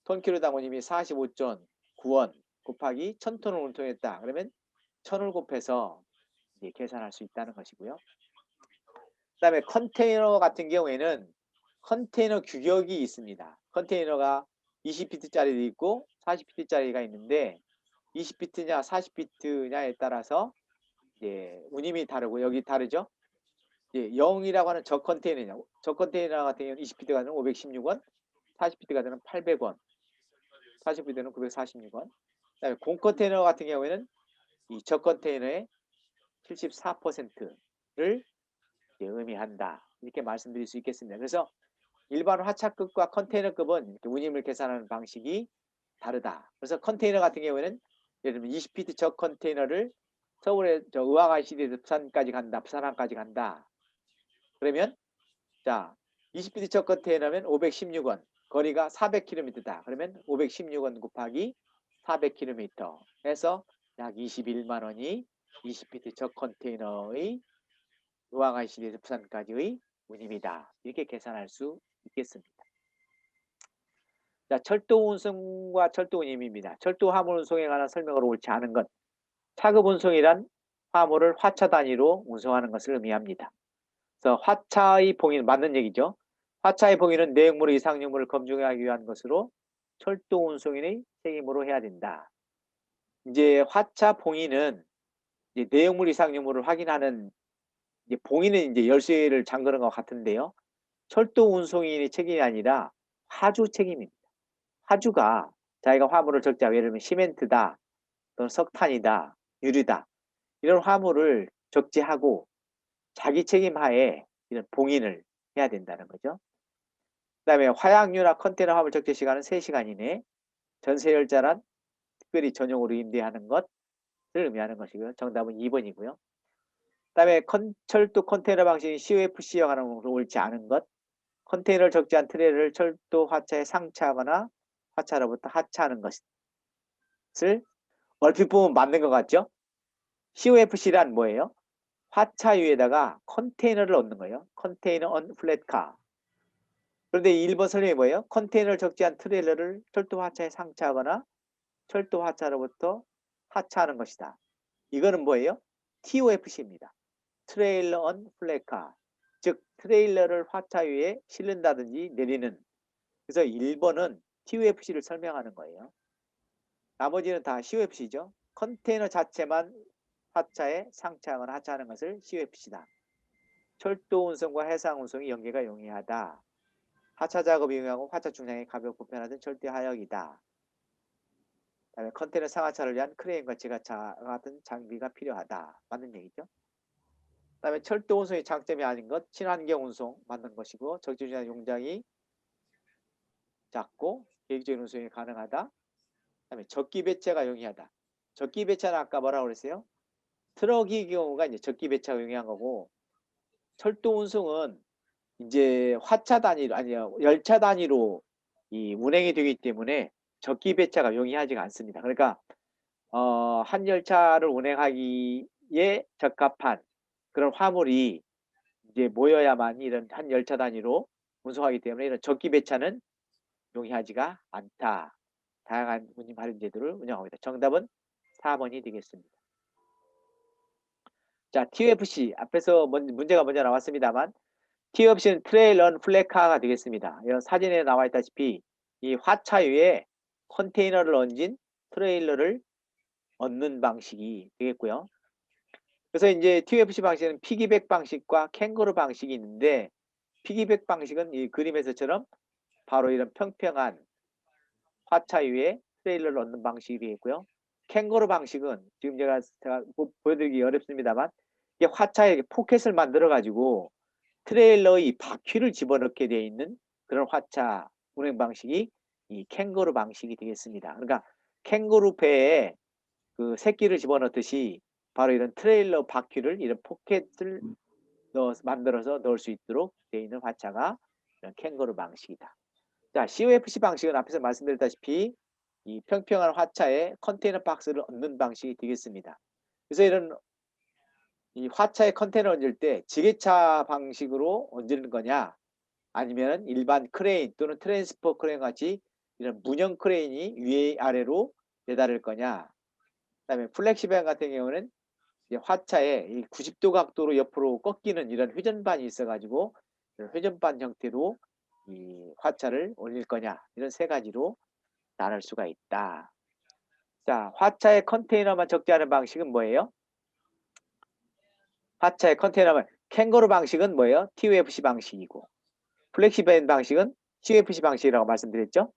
톤키로당 운임이 45.9원 곱하기 1000톤을 운송했다. 그러면 1000을 곱해서 이제 계산할 수 있다는 것이고요. 그다음에 컨테이너 같은 경우에는 컨테이너 규격이 있습니다. 컨테이너가 20피트짜리도 있고 40피트짜리가 있는데 20피트냐 40피트냐에 따라서 이제 운임이 다르고 여기 다르죠. 예, 0이라고 하는 저 컨테이너냐. 저 컨테이너 같은 경우는 20피트가 되는 516원, 40피트가 되는 800원, 40피트는 946원. 그다음에 공 컨테이너 같은 경우에는 이 저 컨테이너의 74%를 의미한다. 이렇게 말씀드릴 수 있겠습니다. 그래서 일반 화차급과 컨테이너급은 이렇게 운임을 계산하는 방식이 다르다. 그래서 컨테이너 같은 경우에는 예를 들면 20피트 저 컨테이너를 서울에 저 의왕ICD에서 부산까지 간다. 부산항까지 간다. 그러면 자 20피트 저 컨테이너면 516원. 거리가 400km다. 그러면 516원 곱하기 400km 해서 약 21만 원이 20피트 저 컨테이너의 의왕ICD에서 부산까지의 운임이다. 이렇게 계산할 수 있겠습니다. 자, 철도 운송과 철도 운임입니다. 철도 화물 운송에 관한 설명으로 옳지 않은 것. 차급 운송이란 화물을 화차 단위로 운송하는 것을 의미합니다. 그래서 화차의 봉인 맞는 얘기죠. 화차의 봉인은 내용물 이상용물을 검증하기 위한 것으로 철도 운송인의 책임으로 해야 된다. 이제 화차 봉인은 이제 내용물 이상용물을 확인하는 이제 봉인은 이제 열쇠를 잠그는 것 같은데요. 철도 운송인의 책임이 아니라 화주 책임입니다. 화주가 자기가 화물을 적재하고 예를 들면 시멘트다 또는 석탄이다 유리다 이런 화물을 적재하고 자기 책임하에 이런 봉인을 해야 된다는 거죠. 그 다음에 화약류나 컨테이너 화물 적재 시간은 3시간 이내 전세열차란 특별히 전용으로 임대하는 것을 의미하는 것이고요. 정답은 2번이고요. 그 다음에 철도 컨테이너 방식인 COFC와 관한 옳지 않은 것. 컨테이너를 적재한 트레이를 철도 화차에 상차하거나 화차로부터 하차하는 것을 얼핏 보면 맞는 것 같죠? COFC란 뭐예요? 화차 위에다가 컨테이너를 얹는 거예요. 컨테이너 on flat car. 그런데 1번 설명이 뭐예요? 컨테이너를 적재한 트레일러를 철도 화차에 상차하거나 철도 화차로부터 하차하는 것이다. 이거는 뭐예요? TOFC입니다. 트레일러 on flat car. 즉 트레일러를 화차 위에 실른다든지 내리는. 그래서 1번은 TOFC를 설명하는 거예요. 나머지는 다 COFC죠. 컨테이너 자체만 화차에 상차하거나 하차하는 것을 COFC다. 철도 운송과 해상 운송이 연계가 용이하다. 하차 작업이 용이하고 화차 중량이 가볍고 편하던 절대 하역이다. 그다음에 컨테이너 상하차를 위한 크레인과 지가차 같은 장비가 필요하다. 맞는 얘기죠. 그다음에 철도 운송의 장점이 아닌 것, 친환경 운송 맞는 것이고 적재준한 용량이 작고 계획적인 운송이 가능하다. 그다음에 적기 배차가 용이하다. 적기 배차는 아까 뭐라고 그랬어요? 트럭의 경우가 이제 적기 배차가 용이한 거고 철도 운송은 이제 화차 단위로 아니요 열차 단위로 이 운행이 되기 때문에 적기 배차가 용이하지가 않습니다. 그러니까 한 열차를 운행하기에 적합한 그런 화물이 이제 모여야만 이런 한 열차 단위로 운송하기 때문에 이런 적기 배차는 용이하지가 않다. 다양한 운임 할인 제도를 운영합니다. 정답은 4번이 되겠습니다. 자, TOFC 앞에서 문제가 먼저 나왔습니다만 TOFC는 트레일러 on flat car가 되겠습니다. 이런 사진에 나와 있다시피 이 화차 위에 컨테이너를 얹은 트레일러를 얹는 방식이 되겠고요. 그래서 이제 TOFC 방식은 피기백 방식과 캥거루 방식이 있는데 피기백 방식은 이 그림에서처럼 바로 이런 평평한 화차 위에 트레일러를 얹는 방식이 되겠고요. 캥거루 방식은 지금 제가 보여드리기 어렵습니다만 이게 화차에 포켓을 만들어 가지고 트레일러의 바퀴를 집어넣게 되어 있는 그런 화차 운행 방식이 이 캥거루 방식이 되겠습니다. 그러니까 캥거루 배에 그 새끼를 집어넣듯이 바로 이런 트레일러 바퀴를 이런 포켓을 만들어서 넣을 수 있도록 되어 있는 화차가 이런 캥거루 방식이다. 자, COFC 방식은 앞에서 말씀드렸다시피 이 평평한 화차에 컨테이너 박스를 얹는 방식이 되겠습니다. 그래서 이런 이 화차에 컨테이너 얹을 때 지게차 방식으로 얹는 거냐, 아니면 일반 크레인 또는 트랜스포 크레인 같이 이런 문형 크레인이 위에 아래로 매달릴 거냐. 그다음에 플렉시밴 같은 경우는 이제 화차에 이 90도 각도로 옆으로 꺾이는 이런 회전반이 있어가지고 이런 회전반 형태로 이 화차를 올릴 거냐, 이런 세 가지로 나눌 수가 있다. 자, 화차의 컨테이너만 적재하는 방식은 뭐예요? 화차의 컨테이너만 캥거루 방식은 뭐예요? TOFC 방식이고, 플렉시밴 방식은 COFC 방식이라고 말씀드렸죠.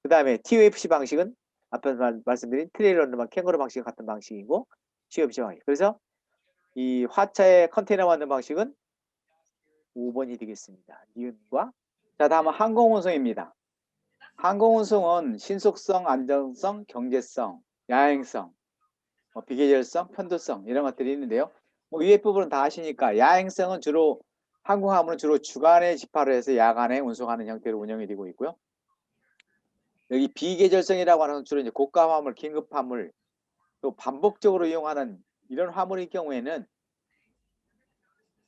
그 다음에 TOFC 방식은 앞에서 말씀드린 트레일러만 캥거루 방식과 같은 방식이고, COFC 방식. 그래서 이 화차의 컨테이너 만드는 방식은 5번이 되겠습니다. 니은과. 자, 다음은 항공운송입니다. 항공운송은 신속성, 안정성, 경제성, 야행성, 비계절성, 편도성 이런 것들이 있는데요. 위에 부분은 다 아시니까 야행성은 주로 항공화물은 주로 주간에 집하를 해서 야간에 운송하는 형태로 운영이 되고 있고요. 여기 비계절성이라고 하는 건 주로 이제 고가 화물, 긴급 화물, 또 반복적으로 이용하는 이런 화물의 경우에는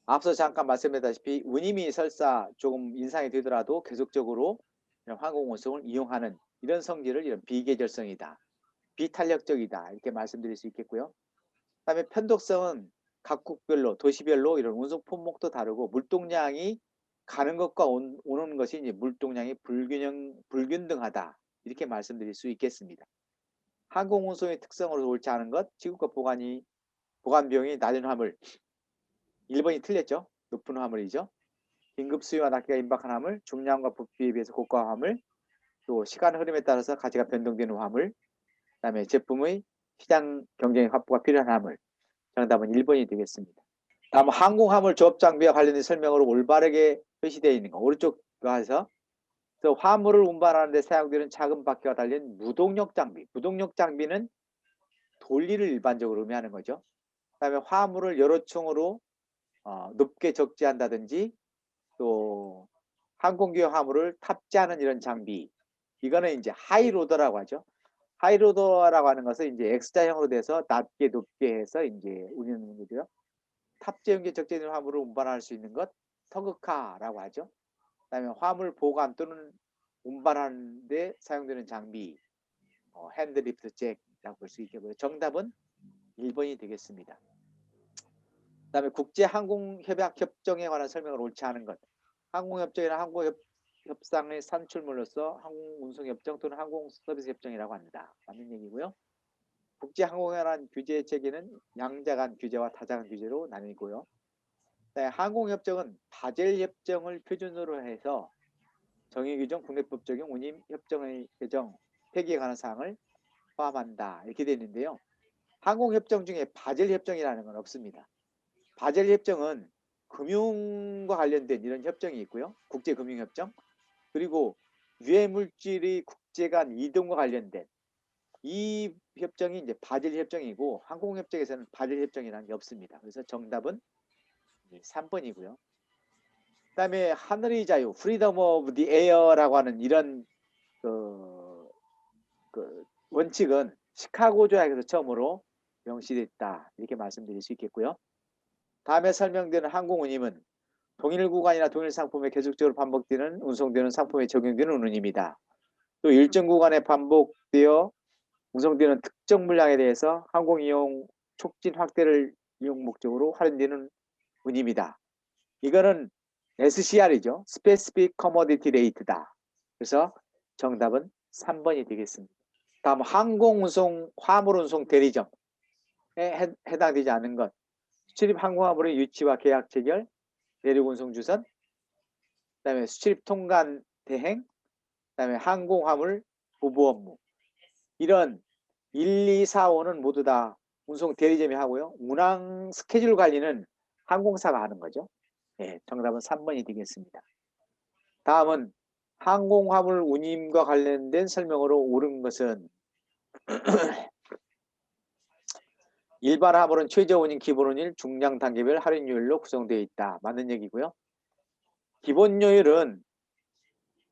앞서 잠깐 말씀드렸다시피 운임이 설사 조금 인상이 되더라도 계속적으로 이런 항공운송을 이용하는 이런 성질을 이런 비계절성이다, 비탄력적이다, 이렇게 말씀드릴 수 있겠고요. 그다음에 편독성은 각국별로 도시별로 이런 운송 품목도 다르고 물동량이 가는 것과 오는 것이 이제 물동량이 불균등하다, 이렇게 말씀드릴 수 있겠습니다. 항공운송의 특성으로 옳지 않은 것, 지급과 보관 비용이 낮은 화물. 1번이 틀렸죠. 높은 화물이죠. 긴급 수요와 낚기가 임박한 화물, 중량과 부피에 비해서 고가 화물, 또 시간 흐름에 따라서 가치가 변동되는 화물, 그다음에 제품의 시장 경쟁 확보가 필요한 화물. 정답은 1번이 되겠습니다. 다음 항공화물 조업 장비와 관련된 설명으로 올바르게 표시되어 있는 거. 오른쪽 가서 화물을 운반하는 데 사용되는 작은 바퀴와 달린 무동력 장비. 무동력 장비는 돌리를 일반적으로 의미하는 거죠. 그다음에 화물을 여러 층으로 높게 적재한다든지, 또 항공기 화물을 탑재하는 이런 장비. 이거는 이제 하이로더라고 하죠. 하이로더라고 하는 것은 이제 X자형으로 돼서 낮게 높게 해서 이제 운영하는 거죠. 탑재 연계 적재된 화물을 운반할 수 있는 것, 터그카라고 하죠. 그다음에 화물 보관 또는 운반하는 데 사용되는 장비, 핸드리프트 잭이라고 볼 수 있겠고요. 정답은 1번이 되겠습니다. 그다음에 국제항공협약협정에 관한 설명을 옳지 않은 것. 항공협정이나 항공협상의 산출물로서 항공운송협정 또는 항공서비스협정이라고 합니다. 맞는 얘기고요. 국제항공에 관한 규제 체계는 양자간 규제와 다자간 규제로 나뉘고요. 항공협정은 바젤협정을 표준으로 해서 정의규정, 국내법 적용, 운임협정의 개정, 폐기에 관한 사항을 포함한다, 이렇게 되어 있는데요. 항공협정 중에 바젤협정이라는 건 없습니다. 바젤협정은 금융과 관련된 이런 협정이 있고요. 국제금융협정, 그리고 유해물질의 국제 간 이동과 관련된 이 협정이 이제 바젤협정이고, 항공협정에서는 바젤협정이라는 게 없습니다. 그래서 정답은 3번이고요. 그 다음에 하늘의 자유, freedom of the air라고 하는 이런 그 원칙은 시카고 조약에서 처음으로 명시됐다, 이렇게 말씀드릴 수 있겠고요. 다음에 설명되는 항공운임은 동일 구간이나 동일 상품에 계속적으로 반복되는 운송되는 상품에 적용되는 운임이다. 또 일정 구간에 반복되어 운송되는 특정 물량에 대해서 항공이용 촉진 확대를 이용 목적으로 활용되는 운임이다. 이거는 SCR이죠. Specific Commodity Rate다. 그래서 정답은 3번이 되겠습니다. 다음 항공운송, 화물운송 대리점에 해당되지 않는 것. 수출입 항공화물의 유치와 계약 체결, 대륙운송 주선, 그다음에 수출입 통관 대행, 그다음에 항공화물 부부 업무. 이런 1, 2, 4, 5는 모두 다 운송 대리점이 하고요. 운항 스케줄 관리는 항공사가 하는 거죠. 네, 정답은 3번이 되겠습니다. 다음은 항공화물 운임과 관련된 설명으로 옳은 것은 일반 화물은 최저 운임, 기본 운임, 중량 단계별 할인율로 구성되어 있다. 맞는 얘기고요. 기본 요율은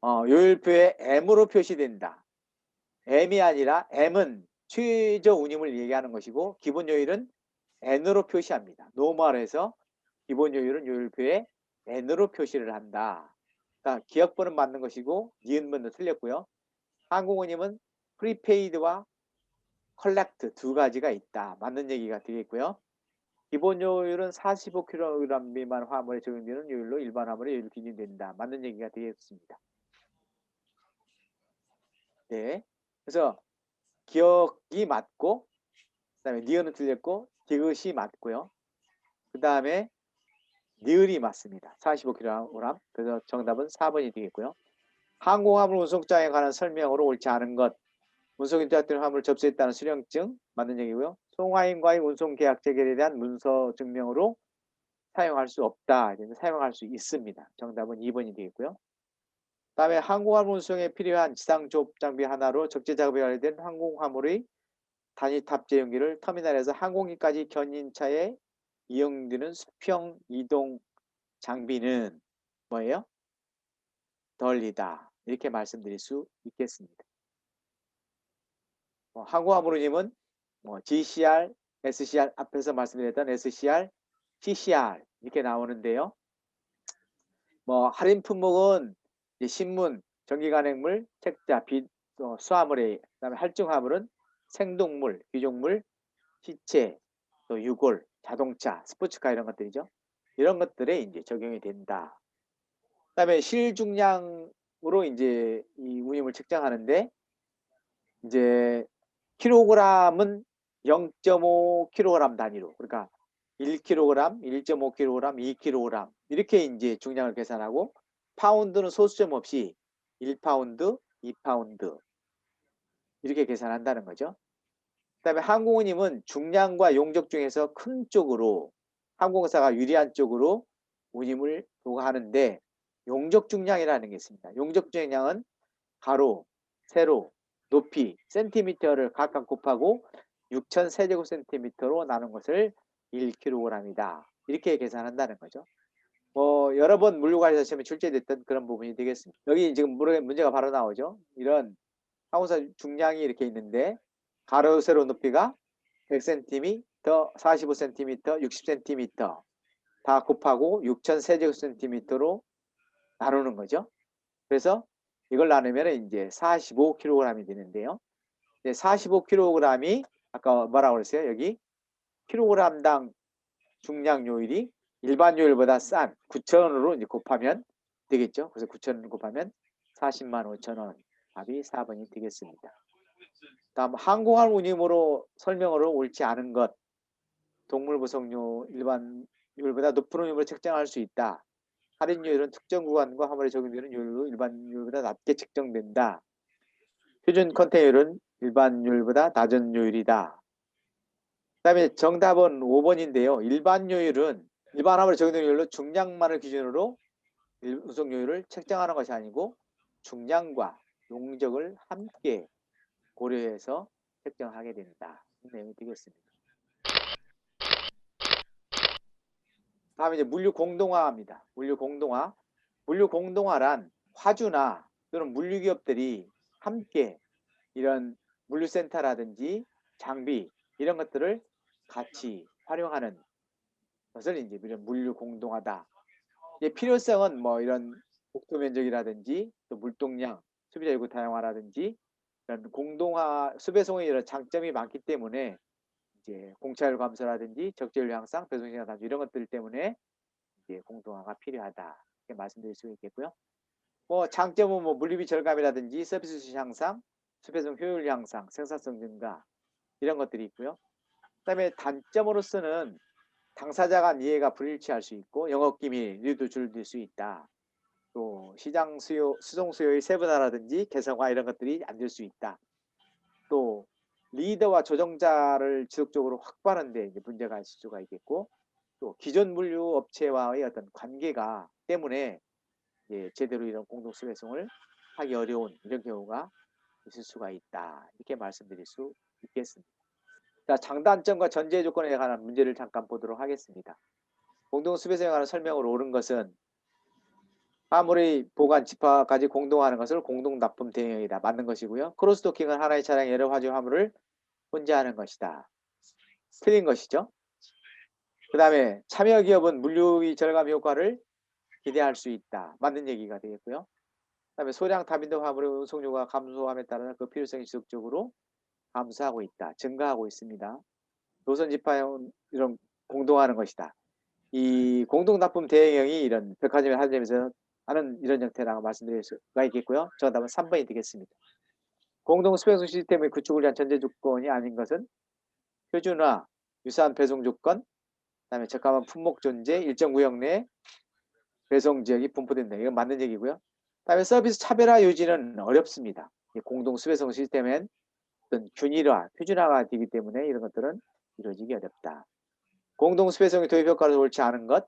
요율표에 M으로 표시된다. M이 아니라 M은 최저 운임을 얘기하는 것이고, 기본 요율은 n으로 표시합니다. 노멀에서 기본 요율은 요율표에 n으로 표시를 한다. 그러니까 기억번은 맞는 것이고 니은번은 틀렸고요. 항공우님은 프리페이드와 컬렉트 두 가지가 있다. 맞는 얘기가 되겠고요. 기본 요율은 45kg 미만 화물에 적용되는 요율로 일반 화물의 요율 기준된다. 맞는 얘기가 되겠습니다. 네. 그래서 기억이 맞고, 그다음에 니은은 틀렸고, 디귿이 맞고요. 그 다음에 니을이 맞습니다. 45kg. 그래서 정답은 4번이 되겠고요. 항공화물 운송장에 관한 설명으로 옳지 않은 것. 운송인 대학된 화물을 접수했다는 수령증 맞는 얘기고요. 송화인과의 운송계약 체결에 대한 문서 증명으로 사용할 수 없다. 사용할 수 있습니다. 정답은 2번이 되겠고요. 다음에 항공화물 운송에 필요한 지상 조업 장비 하나로 적재 작업에 관련된 항공화물의 단위 탑재 용기를 터미널에서 항공기까지 견인차에 이용되는 수평 이동 장비는 뭐예요? 덜리다. 이렇게 말씀드릴 수 있겠습니다. 항공화물님은 GCR, SCR 앞에서 말씀드렸던 SCR, TCR 이렇게 나오는데요. 할인 품목은 신문, 전기간행물, 책자, 빛, 수화물에 그다음에 할증화물은 생동물, 귀족물, 시체, 또 유골, 자동차, 스포츠카 이런 것들이죠. 이런 것들에 이제 적용이 된다. 그다음에 실중량으로 이제 이 운임을 측정하는데 이제 킬로그램은 0.5kg 단위로 그러니까 1kg, 1.5kg, 2kg 이렇게 이제 중량을 계산하고 파운드는 소수점 없이 1파운드, 2파운드 이렇게 계산한다는 거죠. 그다음에 항공우님은 중량과 용적 중에서 큰 쪽으로 항공사가 유리한 쪽으로 운임을 부과하는데 용적 중량이라는 게 있습니다. 용적 중량은 가로, 세로, 높이, 센티미터를 각각 곱하고 6,000 세제곱센티미터로 나눈 것을 1kg이다. 이렇게 계산한다는 거죠. 여러 번 물류관에서 시험에 출제됐던 그런 부분이 되겠습니다. 여기 지금 문제가 바로 나오죠. 이런 항공사 중량이 이렇게 있는데 가로, 세로 높이가 100cm, 45cm, 60cm 다 곱하고 6,000 세제곱센티미터로 나누는 거죠. 그래서 이걸 나누면 이제 45kg이 되는데요. 45kg이 아까 뭐라고 그랬어요? 여기 kg당 중량 요율이 일반 요율보다 싼 9,000원으로 이제 곱하면 되겠죠. 그래서 9,000원 곱하면 405,000원. 답이 4번이 되겠습니다. 다음 항공할 운임으로 설명으로 옳지 않은 것. 동물 부속료 일반 요율보다 높은 운임으로 책정할 수 있다. 할인 요율은 특정 구간과 화물에 적용되는 요율로 일반 요율보다 낮게 측정된다. 표준 컨테이너는 일반 요율보다 낮은 요율이다. 그 다음에 정답은 5번인데요. 일반 요율은 일반 화물에 적용되는 요율로 중량만을 기준으로 운송 요율을 책정하는 것이 아니고 중량과 용적을 함께 고려해서 책정하게 된다. 이 내용이 되겠습니다. 다음에 이제 물류 공동화입니다. 물류 공동화. 물류 공동화란 화주나 또는 물류기업들이 함께 이런 물류센터라든지 장비 이런 것들을 같이 활용하는 것을 이제 물류 공동화다. 필요성은 이런 국토 면적이라든지 또 물동량, 소비자 요구 다양화라든지 이런 공동화 수배송의 이런 장점이 많기 때문에 이제 공차율 감소라든지 적재율 향상, 배송시간 단축 이런 것들 때문에 이제 공동화가 필요하다. 이렇게 말씀드릴 수 있겠고요. 장점은 물류비 절감이라든지 서비스 향상, 수배송 효율 향상, 생산성 증가 이런 것들이 있고요. 그다음에 단점으로서는 당사자 간 이해가 불일치할 수 있고 영업기밀도 줄어들 수 있다. 또 시장 수요, 수송 수요의 세분화라든지 개성화 이런 것들이 안 될 수 있다. 또 리더와 조정자를 지속적으로 확보하는 데 이제 문제가 있을 수가 있겠고 또 기존 물류 업체와의 어떤 관계가 때문에 제대로 이런 공동 수배송을 하기 어려운 이런 경우가 있을 수가 있다. 이렇게 말씀드릴 수 있겠습니다. 자, 장단점과 전제 조건에 관한 문제를 잠깐 보도록 하겠습니다. 공동 수배송에 관한 설명으로 옳은 것은 화물의 보관 집합까지 공동화하는 것을 공동 납품 대행이다. 맞는 것이고요. 크로스도킹은 하나의 차량에 여러 화주 화물을 혼자 하는 것이다. 틀린 것이죠. 그 다음에 참여 기업은 물류비 절감 효과를 기대할 수 있다. 맞는 얘기가 되겠고요. 그다음에 소량 다민도 화물의 운송료가 감소함에 따라 그 필요성이 지속적으로 감소하고 있다. 증가하고 있습니다. 노선 지파형 이런 공동하는 것이다. 이 공동납품 대행형이 이런 백화점이나 한점에서 하는 이런 형태라고 말씀드릴 수가 있겠고요. 정답은 3번이 되겠습니다. 공동 수배송 시스템의 구축을 위한 전제 조건이 아닌 것은 표준화, 유사한 배송 조건, 그다음에 적합한 품목 존재, 일정 구역 내 배송 지역이 분포된다. 이건 맞는 얘기고요. 그다음에 서비스 차별화 유지는 어렵습니다. 공동 수배송 시스템엔 어떤 균일화, 표준화가 되기 때문에 이런 것들은 이루어지기 어렵다. 공동 수배송의 도입 효과를 옳지 않은 것,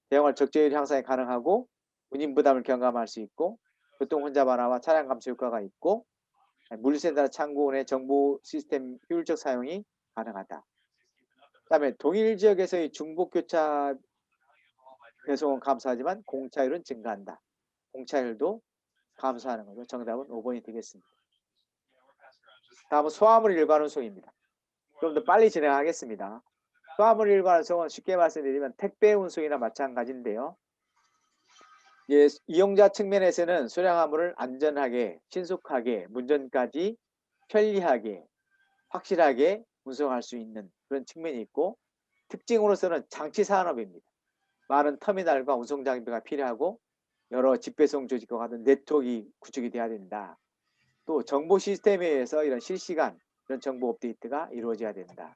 대형할 적재율 향상이 가능하고 운임 부담을 경감할 수 있고 교통 혼잡 완화와 차량 감소 효과가 있고 물류센터 창구원의 정보 시스템 효율적 사용이 가능하다. 그다음에 동일 지역에서의 중복 교차 배송은 감소하지만 공차율은 증가한다. 공차율도 감소하는 거죠. 정답은 5번이 되겠습니다. 다음은 소화물 일관 운송입니다. 좀 더 빨리 진행하겠습니다. 소화물 일관 운송은 쉽게 말씀드리면 택배 운송이나 마찬가지인데요. 예, 이용자 측면에서는 소량 화물을 안전하게, 신속하게, 문전까지 편리하게, 확실하게 운송할 수 있는 그런 측면이 있고 특징으로서는 장치 산업입니다. 많은 터미널과 운송 장비가 필요하고 여러 집배송 조직과 같은 네트워크가 구축이 돼야 된다. 또 정보 시스템에 의해서 이런 실시간 이런 정보 업데이트가 이루어져야 된다.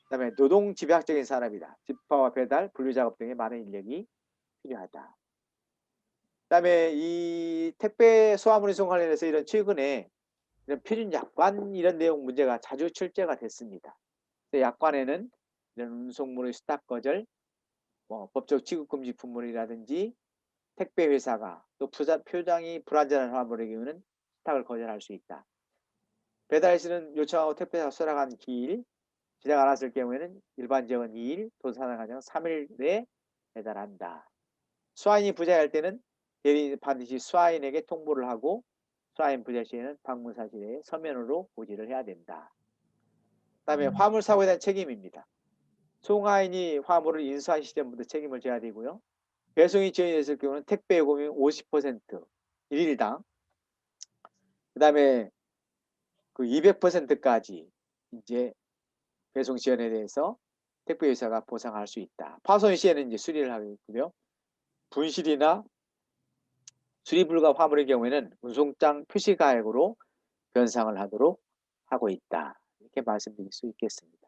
그다음에 노동 집약적인 산업이다. 집화와 배달, 분류 작업 등의 많은 인력이 필요하다. 그다음에 이 택배 소화물 운송 관련해서 이런 최근에 이런 표준 약관 이런 내용 문제가 자주 출제가 됐습니다. 약관에는 이런 운송물의 수탁 거절, 법적 취급 금지 품목이라든지 택배 회사가 또 표장이 불안전한 화물의 경우는 수탁을 거절할 수 있다. 배달 시는 요청하고 택배사가 수락한 기일, 지적 안 왔을 경우에는 일반 지역은 2일, 도산한 가정은 3일 내에 배달한다. 수화인이 부재할 때는 대리인이 반드시 수화인에게 통보를 하고 수화인 부재 시에는 방문 사실에 서면으로 고지를 해야 된다. 그다음에 화물 사고에 대한 책임입니다. 송화인이 화물을 인수한 시점부터 책임을 져야 되고요. 배송이 지연됐을 경우는 택배 요금이 50% 1일당 그다음에 그 200%까지 이제 배송 지연에 대해서 택배 회사가 보상할 수 있다. 파손 시에는 이제 수리를 하고요. 분실이나 수리 불가 화물의 경우에는 운송장 표시 가액으로 변상을 하도록 하고 있다. 이렇게 말씀드릴 수 있겠습니다.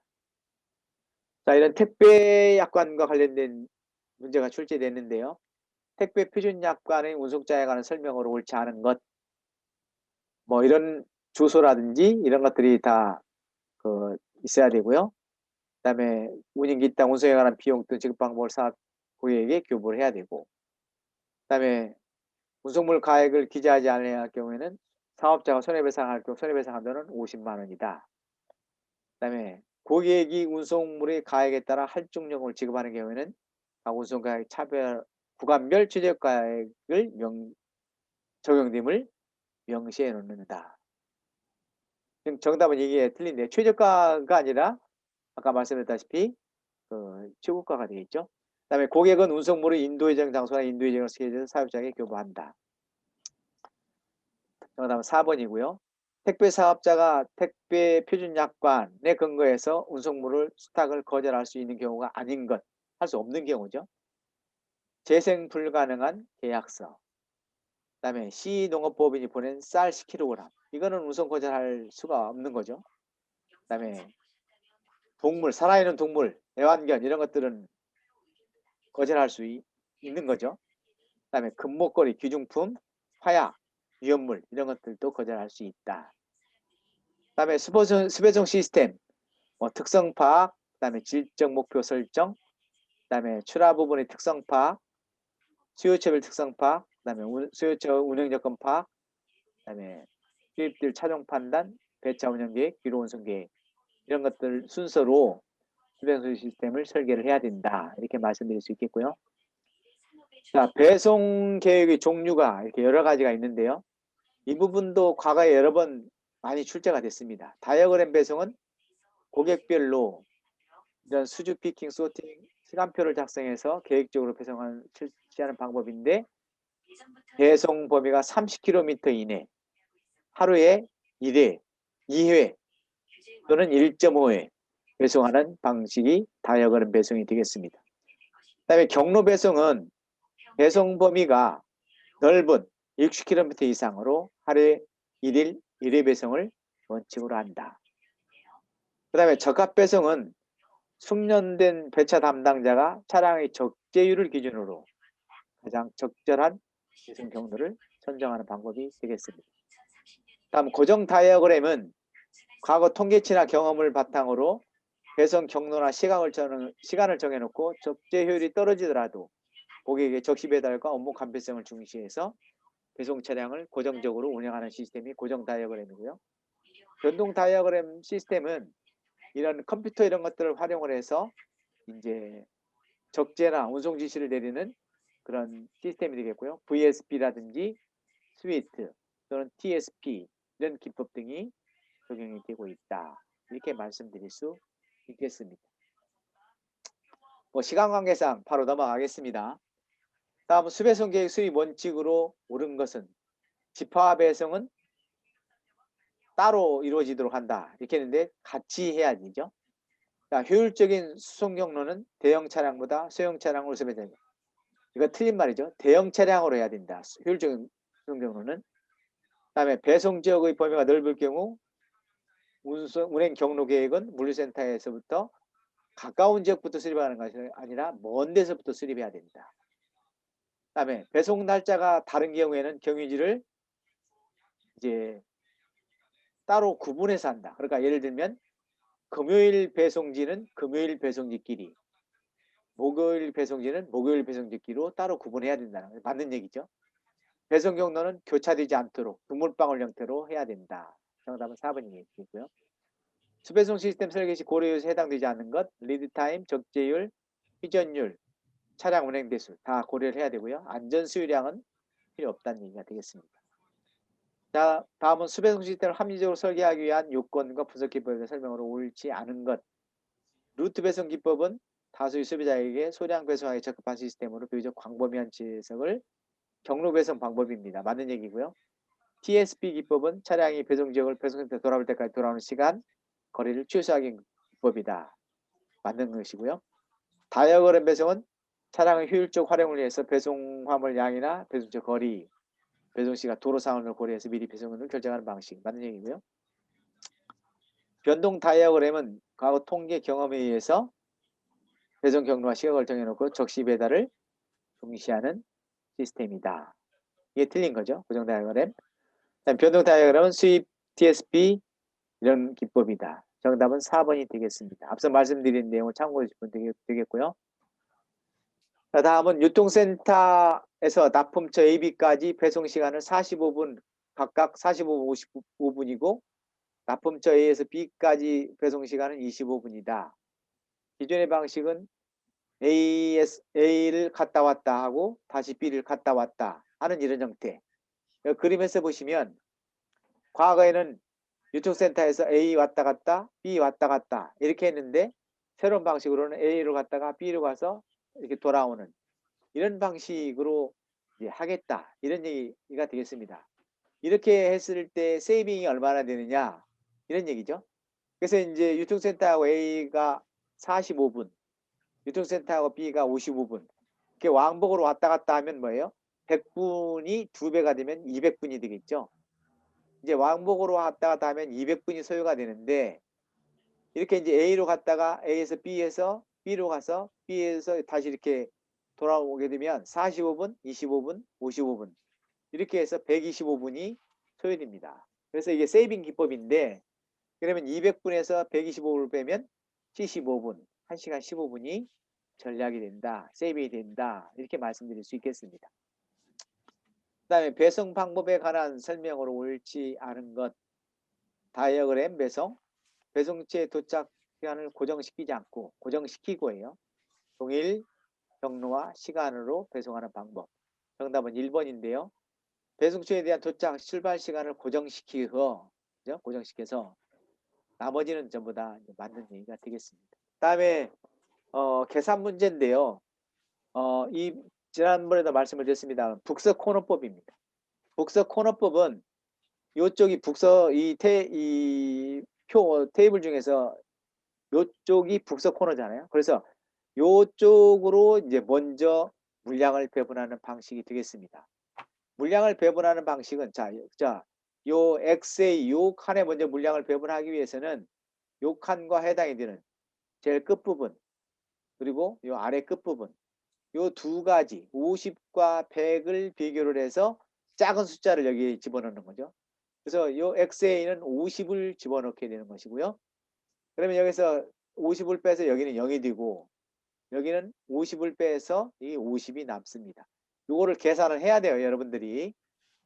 자, 이런 택배 약관과 관련된 문제가 출제됐는데요. 택배 표준 약관의 운송자에 관한 설명으로 옳지 않은 것, 뭐 이런 주소라든지 이런 것들이 다 있어야 되고요. 그다음에 운임 기타 운송에 관한 비용 등 지급 방법을 사업 고객에게 교부를 해야 되고, 그다음에 운송물 가액을 기재하지 않을 경우에는 사업자가 손해배상할 경우 손해배상 한도는 50만 원이다. 그다음에 고객이 운송물의 가액에 따라 할증요금을 지급하는 경우에는 각 운송가액 차별 구간별 최저가액을 적용됨을 명시해 놓는다. 정답은 이게 틀린데 최저가가 아니라 아까 말씀드렸다시피 최고가가 되겠죠. 그다음에 고객은 운송물의 인도 예정 장소나 인도 예정을 스케줄해서 사업자에게 교부한다. 정답은 4번이고요. 택배 사업자가 택배 표준 약관에 근거해서 운송물을 수탁을 거절할 수 있는 경우가 아닌 것, 할 수 없는 경우죠. 재생 불가능한 계약서. 그다음에 시농업법인이 보낸 쌀 10kg. 이거는 운송 거절할 수가 없는 거죠. 그다음에 동물, 살아있는 동물, 애완견 이런 것들은 거절할 수 있는 거죠. 그다음에 금목걸이, 귀중품, 화약, 위험물 이런 것들도 거절할 수 있다. 그다음에 수배송 시스템, 특성 파악, 그다음에 질적 목표 설정, 그다음에 출하 부분의 특성 파악, 수요처별 특성 파악, 그다음에 수요처 운영 여건 파악, 그다음에 수입들 차종 판단, 배차 운영 계획, 기록 운송 계획 이런 것들 순서로 수배송 시스템을 설계를 해야 된다. 이렇게 말씀드릴 수 있겠고요. 자, 배송 계획의 종류가 이렇게 여러 가지가 있는데요. 이 부분도 과거에 여러 번 많이 출제가 됐습니다. 다이어그램 배송은 고객별로 이런 수주 피킹, 소팅, 시간표를 작성해서 계획적으로 실시하는 방법인데 배송 범위가 30km 이내, 하루에 1회, 2회 또는 1.5회 배송하는 방식이 다이어그램 배송이 되겠습니다. 그다음에 경로 배송은 배송 범위가 넓은 60km 이상으로 하루에 1일 1회 배송을 원칙으로 한다. 그 다음에 적합 배송은 숙련된 배차 담당자가 차량의 적재율을 기준으로 가장 적절한 배송 경로를 선정하는 방법이 되겠습니다. 다음 고정 다이어그램은 과거 통계치나 경험을 바탕으로 배송 경로나 시간을 정해놓고 적재 효율이 떨어지더라도 고객의 적시 배달과 업무 간편성을 중시해서 배송 차량을 고정적으로 운영하는 시스템이 고정 다이어그램이고요. 변동 다이어그램 시스템은 이런 컴퓨터 이런 것들을 활용을 해서 이제 적재나 운송 지시를 내리는 그런 시스템이 되겠고요. VSP라든지 스위트 또는 TSP 이런 기법 등이 적용이 되고 있다. 이렇게 말씀드릴 수 있겠습니다. 시간 관계상 바로 넘어가겠습니다. 다음은 수배송 계획 수립 원칙으로 옳은 것은 집화 배송은 따로 이루어지도록 한다. 이렇게 했는데 같이 해야 되죠. 자, 효율적인 수송 경로는 대형 차량보다 소형 차량으로 수배된다. 이거 틀린 말이죠. 대형 차량으로 해야 된다. 효율적인 수송 경로는. 그다음에 배송 지역의 범위가 넓을 경우 운행 경로 계획은 물류센터에서부터 가까운 지역부터 수립하는 것이 아니라 먼 데서부터 수립해야 된다. 그다음에 배송 날짜가 다른 경우에는 경유지를 이제 따로 구분해서 한다. 그러니까 예를 들면 금요일 배송지는 금요일 배송지끼리, 목요일 배송지는 목요일 배송지끼리로 따로 구분해야 된다는 거 맞는 얘기죠. 배송 경로는 교차되지 않도록 두물방울 형태로 해야 된다. 정답은 4번이겠고요. 수배송 시스템 설계 시 고려 요소에 해당되지 않는 것, 리드타임, 적재율, 회전율, 차량 운행 대수 다 고려를 해야 되고요. 안전 수유량은 필요 없다는 얘기가 되겠습니다. 자, 다음은 수배송 시스템을 합리적으로 설계하기 위한 요건과 분석 기법에 대한 설명으로 옳지 않은 것. 루트 배송 기법은 다수의 소비자에게 소량 배송하기 적합한 시스템으로 비교적 광범위한 지역을 경로 배송 방법입니다. 맞는 얘기고요. TSP 기법은 차량이 배송 지역을 배송센터 돌아올 때까지 돌아오는 시간, 거리를 최소화하기 기법이다. 맞는 것이고요. 다이어그램 배송은 차량의 효율적 활용을 위해서 배송 화물 양이나 배송처 거리, 배송시가 도로 상황을 고려해서 미리 배송을 결정하는 방식. 맞는 얘기고요. 변동 다이어그램은 과거 통계 경험에 의해서 배송 경로와 시각을 정해놓고 적시 배달을 중시하는 시스템이다. 이게 틀린 거죠. 고정 다이어그램. 변동 다이어그램은 수입, TSP 이런 기법이다. 정답은 4번이 되겠습니다. 앞서 말씀드린 내용을 참고해 주시면 되겠고요. 자, 다음은 유통센터에서 납품처 AB까지 배송 시간을 45분 각각 45분 55분이고 납품처 A에서 B까지 배송 시간은 25분이다. 기존의 방식은 A를 갔다 왔다 하고 다시 B를 갔다 왔다 하는 이런 형태. 그림에서 보시면 과거에는 유통센터에서 A 왔다 갔다 B 왔다 갔다 이렇게 했는데 새로운 방식으로는 A로 갔다가 B로 가서 이렇게 돌아오는 이런 방식으로 이제 하겠다 이런 얘기가 되겠습니다. 이렇게 했을 때 세이빙이 얼마나 되느냐 이런 얘기죠. 그래서 이제 유통센터하고 A가 45분 유통센터하고 B가 55분 이렇게 왕복으로 왔다 갔다 하면 뭐예요? 100분이 2배가 되면 200분이 되겠죠. 이제 왕복으로 왔다 갔다 하면 200분이 소요가 되는데 이렇게 이제 A로 갔다가 A에서 B로 가서 B에서 다시 이렇게 돌아오게 되면 45분, 25분, 55분 이렇게 해서 125분이 소요됩니다. 그래서 이게 세이빙 기법인데 그러면 200분에서 125분을 빼면 75분, 1시간 15분이 전략이 된다, 세이빙이 된다 이렇게 말씀드릴 수 있겠습니다. 그 다음에 배송 방법에 관한 설명으로 옳지 않은 것 다이어그램 배송 배송지에 도착 시간을 고정시키지 않고 고정시키고예요. 동일 경로와 시간으로 배송하는 방법. 정답은 1번인데요. 배송처에 대한 도착 출발 시간을 고정시켜서 나머지는 전부 다 맞는 얘기가 되겠습니다. 다음에 계산 문제인데요. 이 지난번에도 말씀을 드렸습니다. 북서 코너법입니다. 북서 코너법은 요쪽이 북서 이 테이블 중에서 요쪽이 북서 코너잖아요. 그래서 요쪽으로 이제 먼저 물량을 배분하는 방식이 되겠습니다. 물량을 배분하는 방식은 요 X의 요 칸에 먼저 물량을 배분하기 위해서는 요 칸과 해당이 되는 제일 끝부분 그리고 요 아래 끝부분 요 두 가지 50과 100을 비교를 해서 작은 숫자를 여기 집어넣는 거죠. 그래서 요 XA는 50을 집어넣게 되는 것이고요. 그러면 여기서 50을 빼서 여기는 0이 되고 여기는 50을 빼서 이 50이 남습니다. 요거를 계산을 해야 돼요, 여러분들이.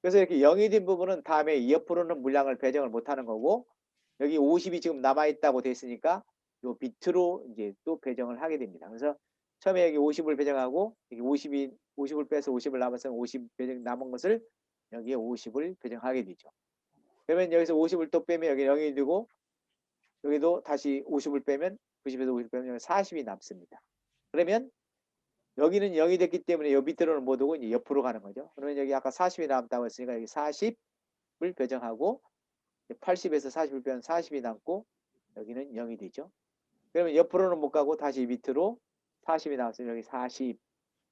그래서 이렇게 0이 된 부분은 다음에 옆으로는 물량을 배정을 못 하는 거고 여기 50이 지금 남아 있다고 돼 있으니까 요 밑으로 이제 또 배정을 하게 됩니다. 그래서 처음에 여기 50을 배정하고 여기 50을 빼서 50을 남아서 50 배정 남은 것을 여기에 50을 배정하게 되죠. 그러면 여기서 50을 또 빼면 여기 0이 되고 여기도 다시 50을 빼면 90에서 50 빼면 여기 40이 남습니다. 그러면 여기는 0이 됐기 때문에 여 밑으로는 못 오고 이제 옆으로 가는 거죠. 그러면 여기 아까 40이 남았다고 했으니까 여기 40을 배정하고 80에서 40을 빼면 40이 남고 여기는 0이 되죠. 그러면 옆으로는 못 가고 다시 밑으로 40이 나왔으면 여기 40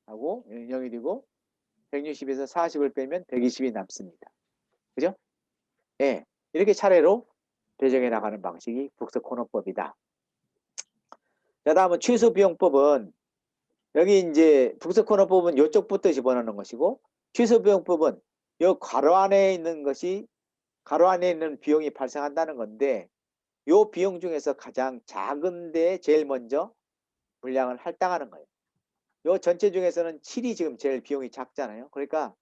하고 0이 되고 160에서 40을 빼면 120이 남습니다. 그죠? 예. 이렇게 차례로 배정해 나가는 방식이 북서 코너법이다. 자, 다음은 취소 비용법은 여기 이제 북서 코너법은 이쪽부터 집어넣는 것이고 취소 비용법은 이 괄호 안에 있는 것이 괄호 안에 있는 비용이 발생한다는 건데 이 비용 중에서 가장 작은 데에 제일 먼저 물량을 할당하는 거예요. 이 전체 중에서는 7이 지금 제일 비용이 작잖아요. 그러니까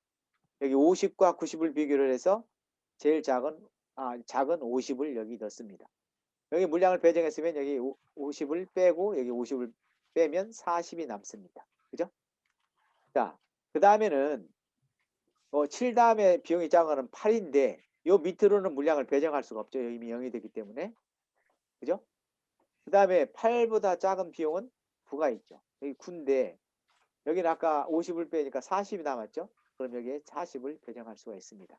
여기 50과 90을 비교를 해서 제일 작은 50을 여기 넣습니다. 여기 물량을 배정했으면 여기 50을 빼고 여기 50을 빼면 40이 남습니다. 그죠? 자, 그 다음에는 7 다음에 비용이 작은 거는 8인데 요 밑으로는 물량을 배정할 수가 없죠. 이미 0이 되기 때문에. 그죠? 그 다음에 8보다 작은 비용은 9가 있죠. 여기 9인데 여기는 아까 50을 빼니까 40이 남았죠. 그럼 여기에 40을 배정할 수가 있습니다.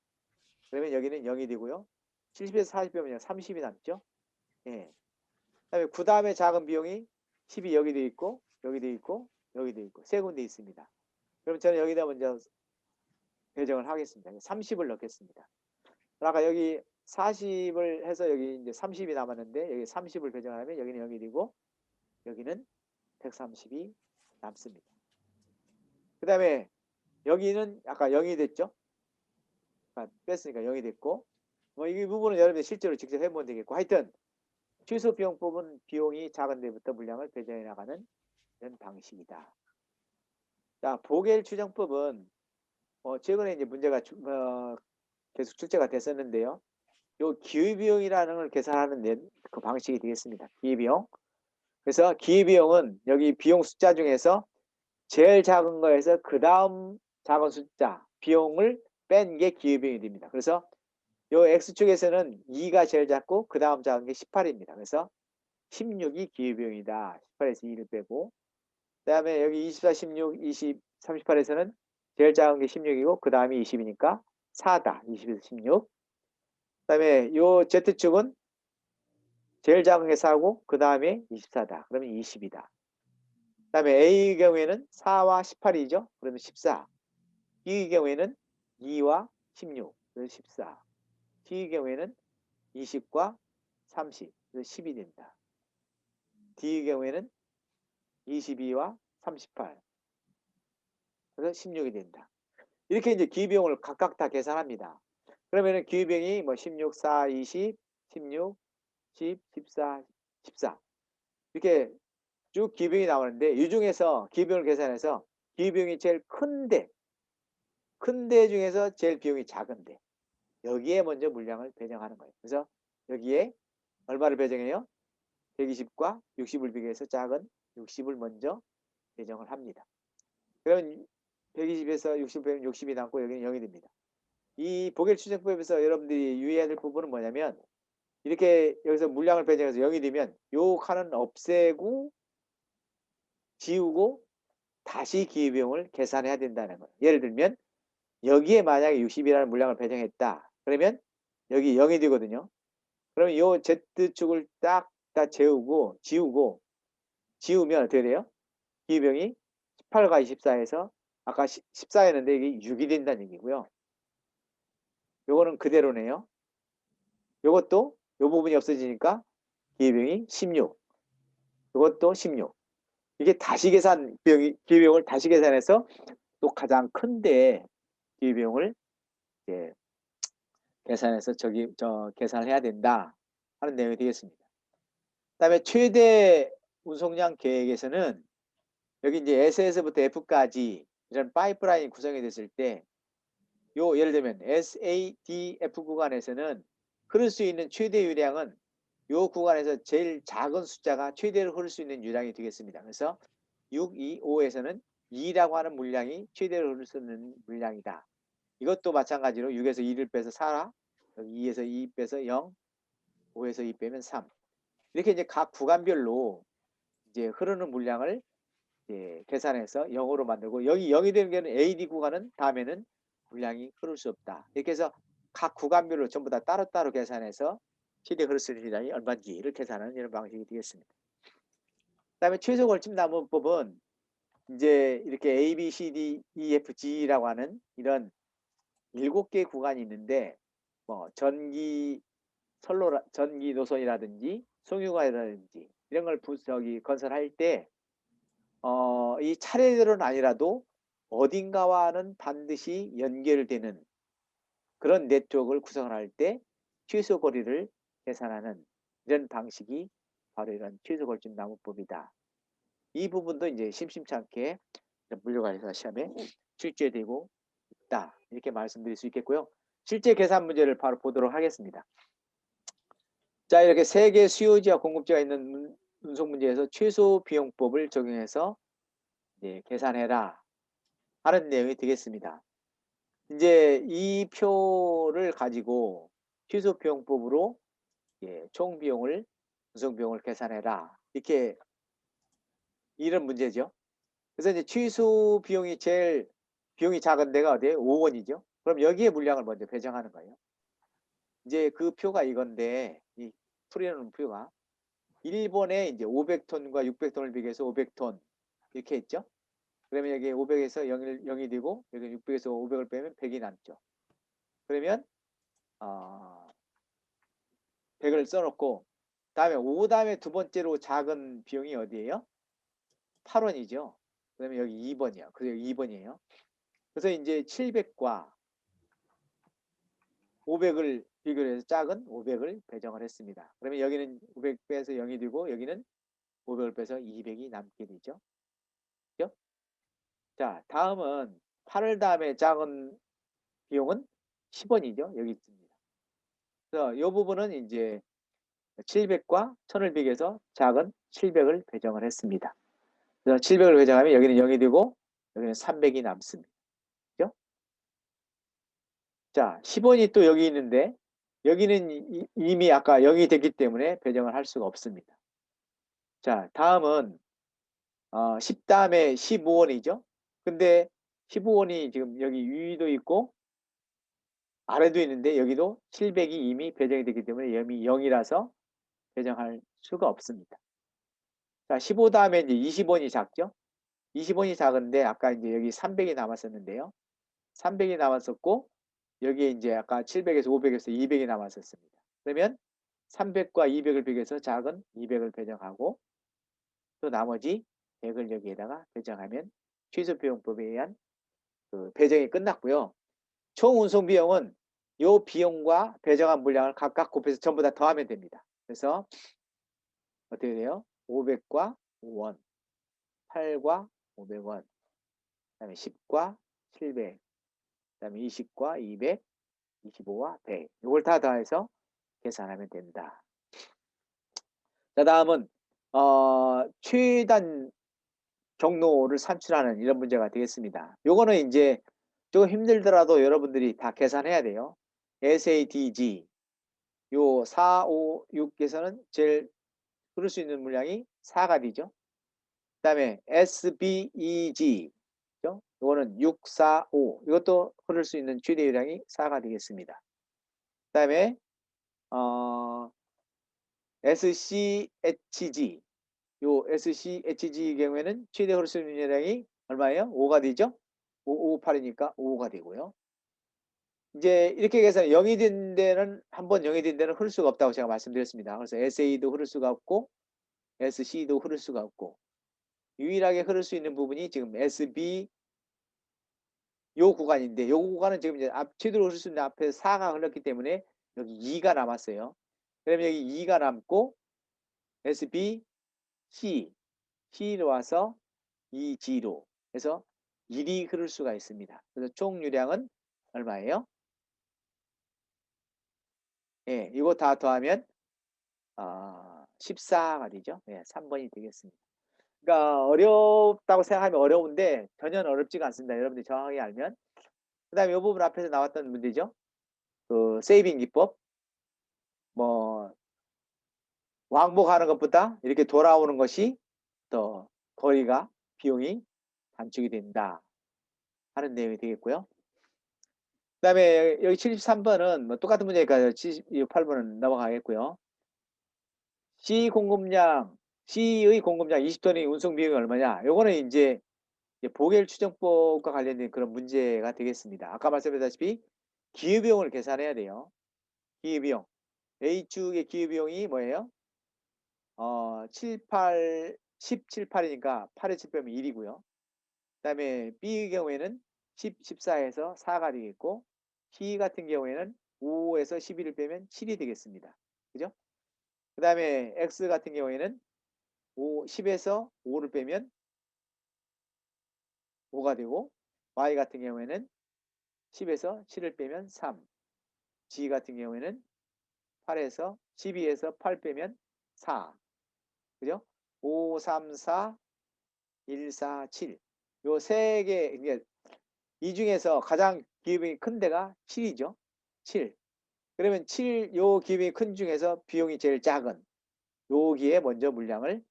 그러면 여기는 0이 되고요. 70에서 40 빼면 30이 남죠. 예. 그다음에 9 다음에 작은 비용이 10이 여기 돼 있고 여기 돼 있고 여기 돼 있고 세 군데 있습니다. 그럼 저는 여기다 먼저 배정을 하겠습니다. 30을 넣겠습니다. 아까 여기 40을 해서 여기 이제 30이 남았는데 여기 30을 배정하면 여기는 0이 되고 여기는 130이 남습니다. 그 다음에 여기는 아까 0이 됐죠. 뺐으니까 0이 됐고 이 부분은 여러분이 실제로 직접 해보면 되겠고 하여튼 취소 비용법은 비용이 작은 데부터 물량을 배정해 나가는 이런 방식이다. 자, 보겔 추정법은 최근에 이제 문제가 계속 출제가 됐었는데요. 요 기회비용이라는 걸 계산하는 그 방식이 되겠습니다. 기회비용. 그래서 기회비용은 여기 비용 숫자 중에서 제일 작은 거에서 그 다음 작은 숫자 비용을 뺀 게 기회비용이 됩니다. 그래서 요 X축에서는 2가 제일 작고 그 다음 작은 게 18입니다. 그래서 16이 기회비용이다. 18에서 2를 빼고 그 다음에 여기 24, 16, 20, 38에서는 제일 작은 게 16이고 그 다음이 20이니까 4다. 20에서 16. 그 다음에 요 Z축은 제일 작은 게 4고 그 다음에 24다. 그러면 20이다. 그 다음에 A의 경우에는 4와 18이죠. 그러면 14. B의 경우에는 2와 16. 그래서 14. C의 경우에는 20과 30. 그래서 10이 된다. D의 경우에는 22와 38. 그래서 16이 된다. 이렇게 이제 기회비용을 각각 다 계산합니다. 그러면은 기회비용이 뭐 16, 4, 20, 16, 10, 14, 14. 이렇게 쭉 기회비용이 나오는데 이 중에서 기회비용을 계산해서 기회비용이 제일 큰 데 중에서 제일 비용이 작은데 여기에 먼저 물량을 배정하는 거예요. 그래서 여기에 얼마를 배정해요? 120과 60을 비교해서 작은 60을 먼저 배정을 합니다. 그러면 120에서 60 빼면 60이 남고 여기는 0이 됩니다. 이 보겔 추정법에서 여러분들이 유의해야 될 부분은 뭐냐면 이렇게 여기서 물량을 배정해서 0이 되면 요 칸은 없애고 지우고 다시 기회비용을 계산해야 된다는 거예요. 예를 들면 여기에 만약에 60이라는 물량을 배정했다. 그러면 여기 0이 되거든요. 그러면 요 Z축을 딱 다 지우면 어떻게 돼요? 기회비용이 18과 24에서 아까 14였는데 이게 6이 된다는 얘기고요. 요거는 그대로네요. 요것도 요 부분이 없어지니까 기회비용이 16. 요것도 16. 이게 다시 기회비용을 다시 계산해서 또 가장 큰데 기회비용을 이제 계산해서 계산을 해야 된다 하는 내용이 되겠습니다. 그다음에 최대 운송량 계획에서는 여기 이제 S에서부터 F까지 이런 파이프라인이 구성이 됐을 때 예를 들면 SADF 구간에서는 흐를 수 있는 최대 유량은 요 구간에서 제일 작은 숫자가 최대로 흐를 수 있는 유량이 되겠습니다. 그래서 6, 2, 5에서는 2라고 하는 물량이 최대로 흐를 수 있는 물량이다. 이것도 마찬가지로 6에서 2를 빼서 4, 여기 2에서 2 빼서 0, 5에서 2 빼면 3. 이렇게 이제 각 구간별로 이제 흐르는 물량을 이제 계산해서 0으로 만들고 여기 0이 되는 게는 AD 구간은 다음에는 물량이 흐를 수 없다. 이렇게 해서 각 구간별로 전부 다 따로따로 계산해서 최대 흐를 수 있는 물량이 얼마인지를 계산하는 이런 방식이 되겠습니다. 그다음에 최소 걸침 나무법은 이제 이렇게 A, B, C, D, E, F, G라고 하는 이런 7개 구간이 있는데 뭐 전기 노선이라든지 송유관이라든지 이런 걸 건설할 때 이 차례대로는 아니라도 어딘가와는 반드시 연결되는 그런 네트워크를 구성을 할 때 최소 거리를 계산하는 이런 방식이 바로 이런 최소 걸침 나무법이다. 이 부분도 이제 심심찮게 물류관리사 시험에 출제되고 있다. 이렇게 말씀드릴 수 있겠고요. 실제 계산 문제를 바로 보도록 하겠습니다. 자, 이렇게 세개 수요지와 공급지가 있는 운송 문제에서 최소 비용법을 적용해서 이제 계산해라 하는 내용이 되겠습니다. 이제 이 표를 가지고 최소 비용법으로 총 비용을 운송 비용을 계산해라 이렇게 이런 문제죠. 그래서 이제 최소 비용이 제일 비용이 작은 데가 어디예요? 5원이죠. 그럼 여기에 물량을 먼저 배정하는 거예요. 이제 그 표가 이건데 이 풀이하는 표가 1번에 이제 500톤과 600톤을 비교해서 500톤 이렇게 했죠. 그러면 여기 500에서 0이 되고 여기 600에서 500을 빼면 100이 남죠. 그러면 100을 써놓고 다음에 5 다음에 두 번째로 작은 비용이 어디예요? 8원이죠. 그러면 여기 2번이야. 그래서 여기 2번이에요. 그래서 이제 700과 500을 비교해서 작은 500을 배정을 했습니다. 그러면 여기는 500 빼서 0이 되고 여기는 500을 빼서 200이 남게 되죠. 그죠? 자, 다음은 8월 다음에 작은 비용은 10원이죠. 여기 있습니다. 그래서 이 부분은 이제 700과 1000을 비교해서 작은 700을 배정을 했습니다. 그래서 700을 배정하면 여기는 0이 되고 여기는 300이 남습니다. 그죠? 자, 10원이 또 여기 있는데 여기는 이미 아까 0이 됐기 때문에 배정을 할 수가 없습니다. 자, 다음은 10 다음에 15원이죠. 근데 15원이 지금 여기 위도 있고 아래도 있는데 여기도 700이 이미 배정이 됐기 때문에 0이라서 배정할 수가 없습니다. 자, 15 다음에 이제 20원이 작죠. 20원이 작은데 아까 이제 여기 300이 남았었는데요. 300이 남았었고 여기에 이제 아까 700에서 500에서 200이 남았었습니다. 그러면 300과 200을 비교해서 작은 200을 배정하고 또 나머지 100을 여기에다가 배정하면 취소 비용법에 의한 그 배정이 끝났고요. 총 운송 비용은 이 비용과 배정한 물량을 각각 곱해서 전부 다 더하면 됩니다. 그래서 어떻게 돼요? 500과 5원, 8과 500원, 그다음에 10과 700, 그다음에 20과 200, 25와 100. 이걸 다 더해서 계산하면 된다. 자, 다음은 최단 경로를 산출하는 이런 문제가 되겠습니다. 요거는 이제 조금 힘들더라도 여러분들이 다 계산해야 돼요. SADG 요 4, 5, 6에서는 제일 흐를 수 있는 물량이 4가 되죠. 그다음에 SBEG 죠? 이거는 6, 4, 5 이것도 흐를 수 있는 최대 유량이 4가 되겠습니다. 그다음에 SCHG 요 SCHG 경우에는 최대 흐를 수 있는 유량이 얼마예요? 5가 되죠? 5, 8이니까 5가 되고요. 이제 이렇게 해서 0이 된 데는 한번 0이 된 데는 흐를 수가 없다고 제가 말씀드렸습니다. 그래서 SA도 흐를 수가 없고 SC도 흐를 수가 없고 유일하게 흐를 수 있는 부분이 지금 SB 요 구간인데 요 구간은 지금 이제 최대로 흐를 수 있는 앞에 4가 흘렀기 때문에 여기 2가 남았어요. 그러면 여기 2가 남고 SB, C로 와서 EG로 해서 1이 흐를 수가 있습니다. 그래서 총 유량은 얼마예요? 예, 이거 다 더하면 14가 되죠. 예, 3번이 되겠습니다. 그러니까 어렵다고 생각하면 어려운데 전혀 어렵지가 않습니다. 여러분들이 정확하게 알면. 그다음에 이 부분 앞에서 나왔던 문제죠. 그 세이빙 기법. 뭐 왕복하는 것보다 이렇게 돌아오는 것이 더 거리가 비용이 단축이 된다 하는 내용이 되겠고요. 그다음에 여기 73번은 뭐 똑같은 문제니까 78번은 넘어가겠고요. C의 공급량 20톤의 운송 비용이 얼마냐? 요거는 이제 보겔 추정법과 관련된 그런 문제가 되겠습니다. 아까 말씀드렸다시피 기회비용을 계산해야 돼요. 기회비용. A축의 기회비용이 뭐예요? 7, 8, 10, 7, 8이니까 8에 7 빼면 1이고요. 그다음에 B의 경우에는 10, 14에서 4가 되겠고 C 같은 경우에는 5에서 11을 빼면 7이 되겠습니다. 그죠? 그다음에 X 같은 경우에는 10에서 5를 빼면 5가 되고 Y 같은 경우에는 10에서 7을 빼면 3. G 같은 경우에는 8에서 12에서 8 빼면 4. 그죠? 5, 3, 4, 1, 4, 7. 요 세 개, 이게 이 중에서 가장 기업이 큰 데가 7이죠. 7. 그러면 7, 요 기업이 큰 중에서 비용이 제일 작은 여기에 먼저 물량을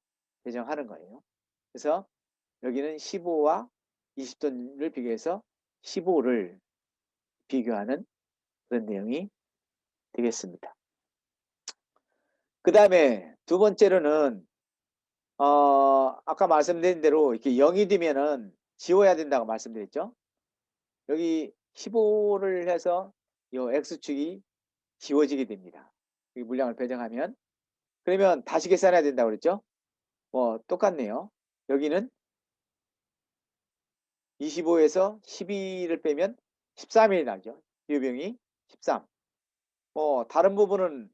배정하는 거예요. 그래서 여기는 15와 20톤을 비교해서 15를 비교하는 그런 내용이 되겠습니다. 그 다음에 두 번째로는 아까 말씀드린 대로 이렇게 0이 되면은 지워야 된다고 말씀드렸죠. 여기 15를 해서 이 X축이 지워지게 됩니다. 이 물량을 배정하면. 그러면 다시 계산해야 된다고 그랬죠. 뭐 똑같네요. 여기는 25에서 12를 빼면 13이 나죠. 기회비용이 13. 뭐 다른 부분은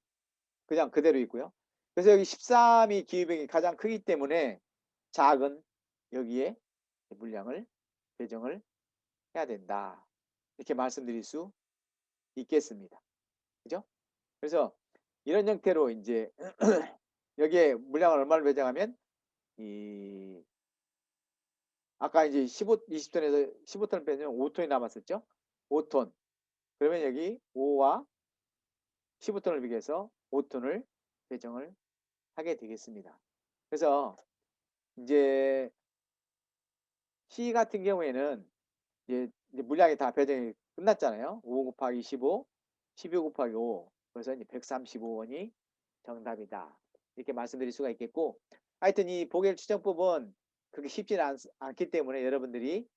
그냥 그대로 있고요. 그래서 여기 13이 기회비용이 가장 크기 때문에 작은 여기에 물량을 배정을 해야 된다. 이렇게 말씀드릴 수 있겠습니다. 그죠? 그래서 이런 형태로 이제 여기에 물량을 얼마를 배정하면 이 아까 이제 20톤에서 15톤을 빼면 5톤이 남았었죠? 5톤. 그러면 여기 5와 15톤을 비교해서 5톤을 배정을 하게 되겠습니다. 그래서 이제 C 같은 경우에는 이제 물량이 다 배정이 끝났잖아요. 5 곱하기 15, 12 곱하기 5. 그래서 이제 135원이 정답이다. 이렇게 말씀드릴 수가 있겠고, 하여튼 이 보겔 추정법은 그렇게 쉽지는 않기 때문에 여러분들이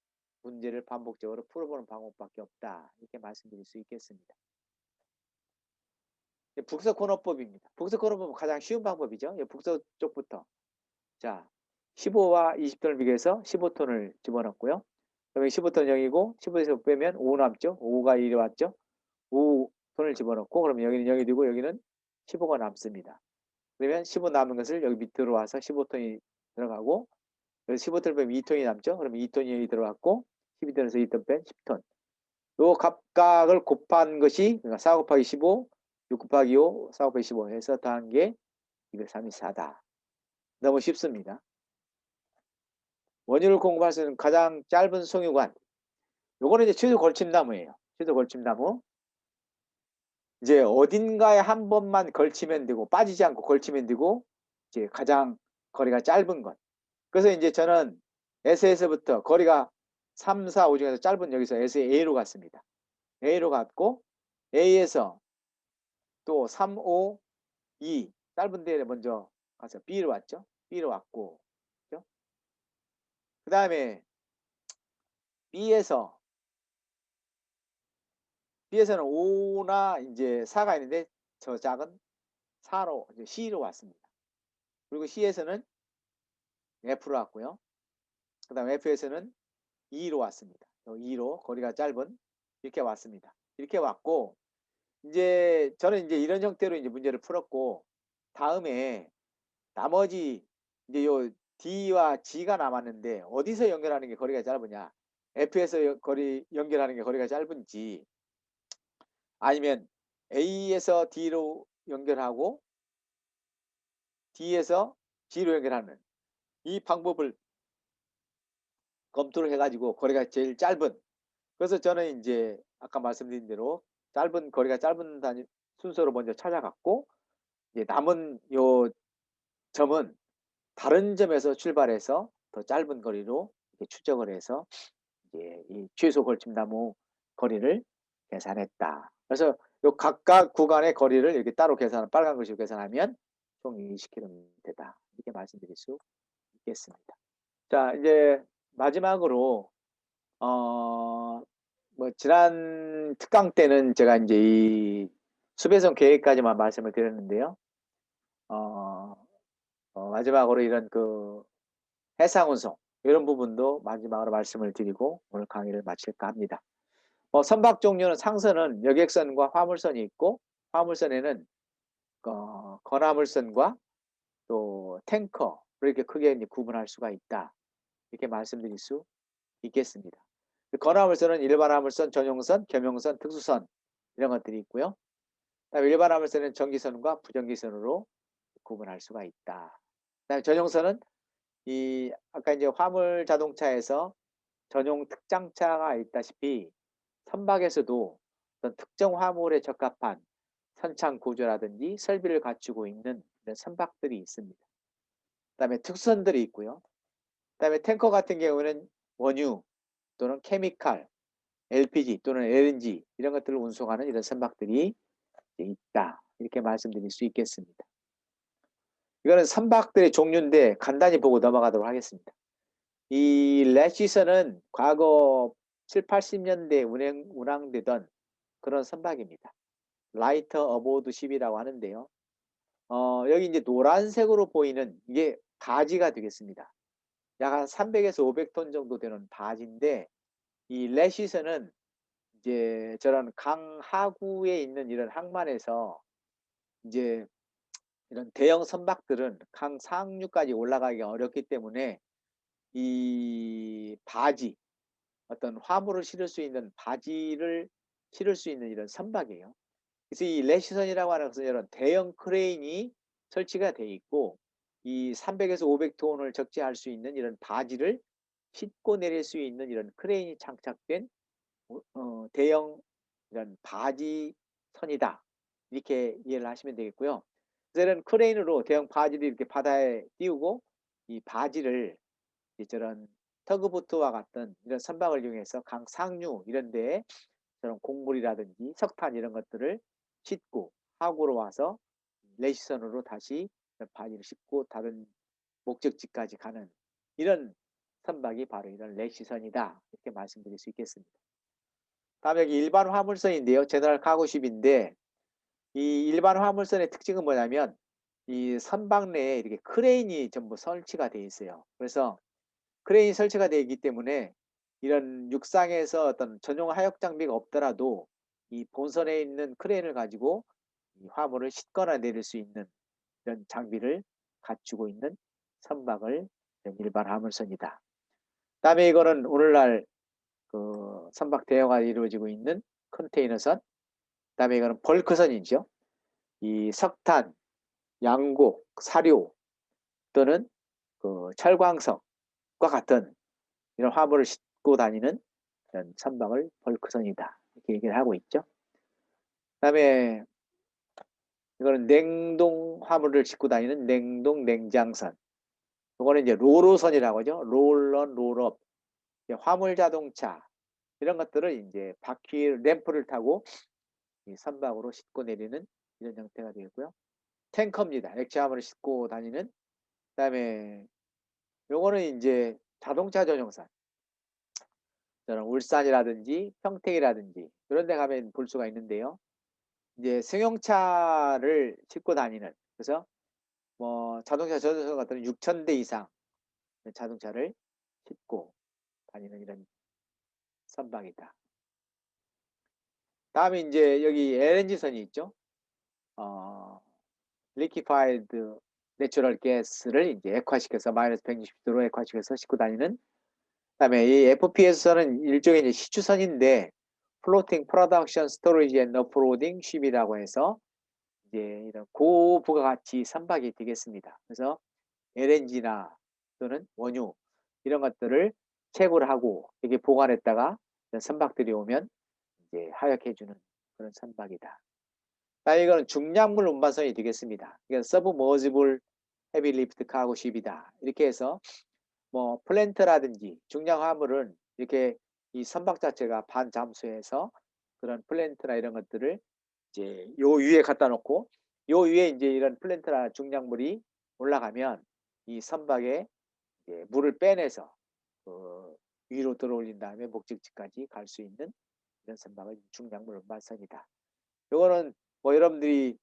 문제를 반복적으로 풀어보는 방법밖에 없다. 이렇게 말씀드릴 수 있겠습니다. 북서 코너법입니다. 북서 코너법은 가장 쉬운 방법이죠. 북서 쪽부터. 자, 15와 20톤을 비교해서 15톤을 집어넣고요. 그러면 15톤 0이고 15에서 빼면 5 남죠. 5가 1이 왔죠. 5톤을 집어넣고 그러면 여기는 0이 되고 여기는 15가 남습니다. 그러면 15 남은 것을 여기 밑으로 와서 15톤이 들어가고 여기 15톤을 빼면 2톤이 남죠. 그러면 2톤이 여기 들어갔고 12톤에서 2톤 뺀 10톤. 요 각각을 곱한 것이 그러니까 4 곱하기 15, 6 곱하기 5, 4 곱하기 15 해서 더한 게 234다. 너무 쉽습니다. 원유를 공급할 수 있는 가장 짧은 송유관. 요거는 이제 최소 걸침나무예요. 최소 걸침나무. 이제 어딘가에 한 번만 걸치면 되고 빠지지 않고 걸치면 되고 이제 가장 거리가 짧은 것. 그래서 이제 저는 S에서부터 거리가 3, 4, 5 중에서 짧은 여기서 SA로 갔습니다. A로 갔고 A에서 또 3, 5, 2 짧은 데를 먼저 가서 B로 왔죠. B로 왔고 그죠? 그다음에 B에서는 5나 이제 4가 있는데 저 작은 4로 이제 C로 왔습니다. 그리고 C에서는 F로 왔고요. 그다음에 F에서는 2로 왔습니다. 2로 거리가 짧은 이렇게 왔습니다. 이렇게 왔고 이제 저는 이제 이런 형태로 이제 문제를 풀었고 다음에 나머지 이제 요 D와 G가 남았는데 어디서 연결하는 게 거리가 짧으냐? F에서 거리 연결하는 게 거리가 짧은지 아니면 A에서 D로 연결하고 D에서 G로 연결하는 이 방법을 검토를 해가지고 거리가 제일 짧은 그래서 저는 이제 아까 말씀드린 대로 짧은 거리가 짧은 단위 순서로 먼저 찾아갔고 이제 남은 요 점은 다른 점에서 출발해서 더 짧은 거리로 이렇게 추적을 해서 이제 이 최소 걸침나무 거리를 계산했다. 그래서 요 각각 구간의 거리를 이렇게 따로 계산 빨간 글씨로 계산하면 총 20km다. 이렇게 말씀드릴 수 있겠습니다. 자, 이제 마지막으로 뭐 지난 특강 때는 제가 이제 이 수배성 계획까지만 말씀을 드렸는데요. 마지막으로 이런 그 해상 운송 이런 부분도 마지막으로 말씀을 드리고 오늘 강의를 마칠까 합니다. 선박 종류는 상선은 여객선과 화물선이 있고 화물선에는 건화물선과 또 탱커 이렇게 크게 이제 구분할 수가 있다. 이렇게 말씀드릴 수 있겠습니다. 건화물선은 일반 화물선, 전용선, 겸용선, 특수선 이런 것들이 있고요. 그다음에 일반 화물선은 전기선과 부전기선으로 구분할 수가 있다. 그다음에 전용선은 이 아까 이제 화물 자동차에서 전용 특장차가 있다시피 선박에서도 어떤 특정 화물에 적합한 선창 구조라든지 설비를 갖추고 있는 이런 선박들이 있습니다. 그다음에 특수선들이 있고요. 그다음에 탱커 같은 경우는 원유 또는 케미칼, LPG 또는 LNG 이런 것들을 운송하는 이런 선박들이 있다. 이렇게 말씀드릴 수 있겠습니다. 이거는 선박들의 종류인데 간단히 보고 넘어가도록 하겠습니다. 이 래시선은 과거 7, 80년대 운항되던 그런 선박입니다. 라이터 어보드 십이라고 하는데요. 여기 이제 노란색으로 보이는 이게 바지가 되겠습니다. 약 한 300에서 500톤 정도 되는 바지인데 이 래시선은 이제 저런 강 하구에 있는 이런 항만에서 이제 이런 대형 선박들은 강 상류까지 올라가기 어렵기 때문에 이 바지 어떤 화물을 실을 수 있는 바지를 실을 수 있는 이런 선박이에요. 그래서 이 래시선이라고 하는 것은 이런 대형 크레인이 설치가 돼 있고 이 300에서 500톤을 적재할 수 있는 이런 바지를 싣고 내릴 수 있는 이런 크레인이 장착된 대형 이런 바지선이다. 이렇게 이해를 하시면 되겠고요. 그래서 이런 크레인으로 대형 바지를 이렇게 바다에 띄우고 이 바지를 저런 터그보트와 같은 이런 선박을 이용해서 강 상류 이런 데에 저런 곡물이라든지 석탄 이런 것들을 싣고 하구로 와서 레시선으로 다시 바지를 싣고 다른 목적지까지 가는 이런 선박이 바로 이런 레시선이다. 이렇게 말씀드릴 수 있겠습니다. 다음에 여기 일반 화물선인데요. 제너럴 카고십인데 이 일반 화물선의 특징은 뭐냐면 이 선박 내에 이렇게 크레인이 전부 설치가 되어 있어요. 그래서 크레인이 설치가 되어 있기 때문에 이런 육상에서 어떤 전용 하역 장비가 없더라도 이 본선에 있는 크레인을 가지고 이 화물을 싣거나 내릴 수 있는 이런 장비를 갖추고 있는 선박을 일반 화물선이다. 그다음에 이거는 오늘날 그 선박 대여가 이루어지고 있는 컨테이너선. 그다음에 이거는 벌크선이죠. 이 석탄, 양곡, 사료 또는 그 철광석과 같은 이런 화물을 싣고 다니는 이런 선박을 벌크선이다. 이렇게 얘기를 하고 있죠. 그다음에 이거는 냉동 화물을 싣고 다니는 냉동 냉장선. 이거는 이제 로로선이라고 하죠. 롤런, 롤업. 화물 자동차 이런 것들을 이제 바퀴 램프를 타고 이 선박으로 싣고 내리는 이런 형태가 되겠고요. 탱커입니다. 액체 화물을 싣고 다니는. 그다음에 요거는 이제 자동차 전용선. 저는 울산이라든지 평택이라든지 이런 데 가면 볼 수가 있는데요. 이제 승용차를 싣고 다니는, 그래서 뭐 자동차 전용선 같은 6,000대 이상 자동차를 싣고 다니는 이런 선박이다. 다음에 이제 여기 LNG선이 있죠. liquefied natural gas를 이제 액화시켜서 마이너스 160도로 액화시켜서 싣고 다니는. 그다음에 이 FPS선은 일종의 이제 시추선인데 floating production storage and offloading ship이라고 해서 이제 이런 고부가가치 선박이 되겠습니다. 그래서 LNG나 또는 원유 이런 것들을 채굴을 하고 여기 보관했다가 선박들이 오면 이제 하역해주는 그런 선박이다. 이거는 중량물 운반선이 되겠습니다. 이건 서브머지블 헤비 리프트 카고 쉽이다. 이렇게 해서 뭐 플랜트라든지 중량 화물은 이렇게 이 선박 자체가 반잠수해서 그런 플랜트나 이런 것들을 이제 요 위에 갖다 놓고 요 위에 이제 이런 플랜트나 중량물이 올라가면 이 선박에 이제 물을 빼내서 그 위로 들어올린 다음에 목적지까지 갈 수 있는 이런 선박은 중량물 운반선이다. 요거는 뭐 여러분들이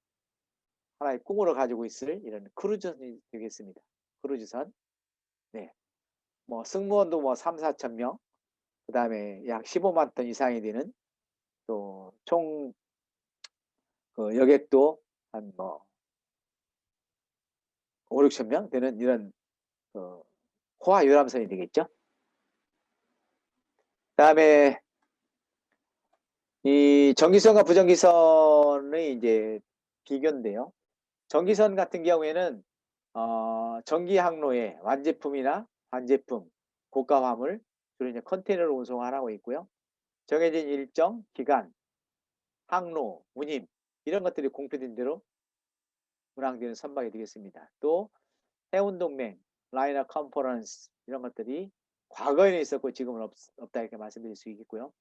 하나의 꿈으로 가지고 있을 이런 크루즈선이 되겠습니다. 크루즈선. 네. 뭐 승무원도 뭐 3-4천 명, 그다음에 약 15만 톤 이상이 되는 또 총 그 여객도 한 뭐 5-6천 명 되는 이런 그 호화 유람선이 되겠죠. 그다음에 이 전기선과 부전기선의 이제 비교인데요. 전기선 같은 경우에는 전기 항로에 완제품이나 반제품, 고가 화물, 주로 이제 컨테이너를 운송하라고 있고요. 정해진 일정, 기간, 항로, 운임 이런 것들이 공표된 대로 운항되는 선박이 되겠습니다. 또 해운동맹, 라이너 컨퍼런스 이런 것들이 과거에는 있었고 지금은 없다 이렇게 말씀드릴 수 있겠고요.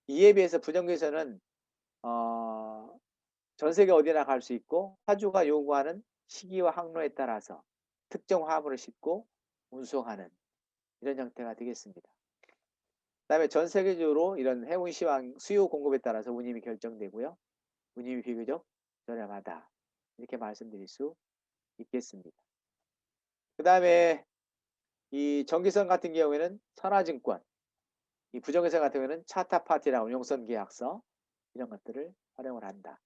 이에 비해서 부정기에서는 전 세계 어디나 갈 수 있고 화주가 요구하는 시기와 항로에 따라서 특정 화물을 싣고 운송하는 이런 형태가 되겠습니다. 그다음에 전 세계적으로 이런 해운 시황 수요 공급에 따라서 운임이 결정되고요. 운임이 비교적 저렴하다. 이렇게 말씀드릴 수 있겠습니다. 그다음에 이 전기선 같은 경우에는 선화증권, 이 부정기선 같은 경우에는 차타파티나 운용선 계약서 이런 것들을 활용을 한다.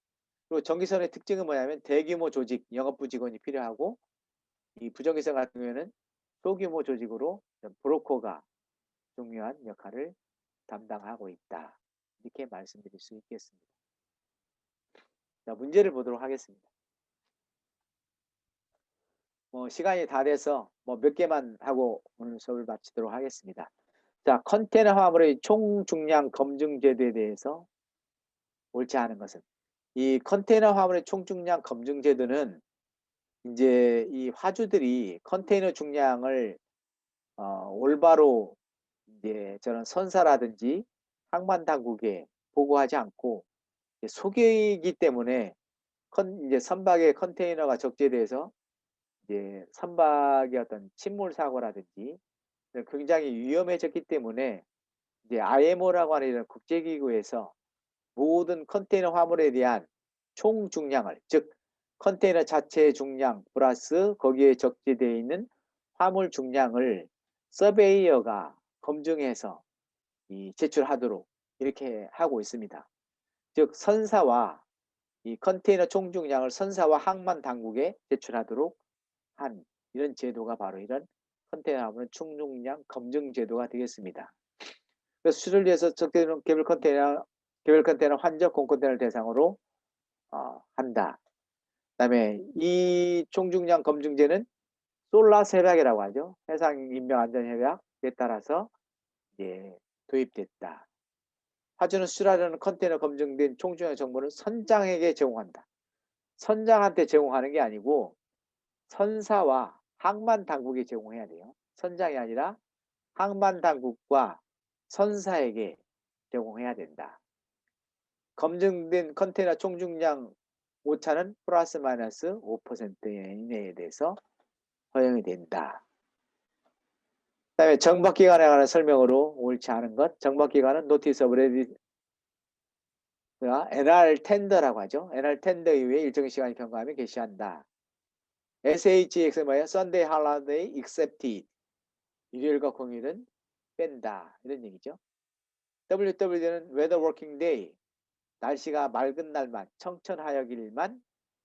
그리고 전기선의 특징은 뭐냐면 대규모 조직, 영업부 직원이 필요하고 이 부정기선 같은 경우에는 소규모 조직으로 브로커가 중요한 역할을 담당하고 있다. 이렇게 말씀드릴 수 있겠습니다. 자, 문제를 보도록 하겠습니다. 뭐 시간이 다 돼서 뭐 몇 개만 하고 오늘 수업을 마치도록 하겠습니다. 자, 컨테이너 화물의 총 중량 검증 제도에 대해서 옳지 않은 것은, 이 컨테이너 화물의 총 중량 검증 제도는 이제 이 화주들이 컨테이너 중량을 올바로 이제 저런 선사라든지 항만 당국에 보고하지 않고 속이기 때문에 이제 선박의 컨테이너가 적재돼서 이제 선박의 어떤 침몰 사고라든지 굉장히 위험해졌기 때문에 이제 IMO라고 하는 이런 국제기구에서 모든 컨테이너 화물에 대한 총 중량을, 즉 컨테이너 자체의 중량 플러스 거기에 적재되어 있는 화물 중량을 서베이어가 검증해서 제출하도록 이렇게 하고 있습니다. 즉 선사와 이 컨테이너 총 중량을 선사와 항만 당국에 제출하도록 한 이런 제도가 바로 이런 컨테이너 화물 총 중량 검증 제도가 되겠습니다. 그래서 수출을 위해서 적재되는 개별 컨테이너 환적 공컨테이너를 대상으로 한다. 그다음에 이 총중량 검증제는 솔라스 협약이라고 하죠. 해상인명안전협약에 따라서 이제 도입됐다. 화주는 수출하려는 컨테이너 검증된 총중요한 정보를 선장에게 제공한다. 선장한테 제공하는 게 아니고 선사와 항만 당국에 제공해야 돼요. 선장이 아니라 항만 당국과 선사에게 제공해야 된다. 검증된 컨테이너 총중량 오차는 플러스 마이너스 5% 이내에 대해서 허용이 된다. 그다음에 정박기간에 관한 설명으로 옳지 않은 것. 정박기간은 노티스 오브 레디 NR 텐더라고 하죠. NR 텐더 이후에 일정 시간이 경과하면 개시한다. SHX는 뭐예요? Sunday Holiday Excepted. 일요일과 공휴일은 뺀다. 이런 얘기죠. WWD는 Weather Working Day. 날씨가 맑은 날만, 청천하역일만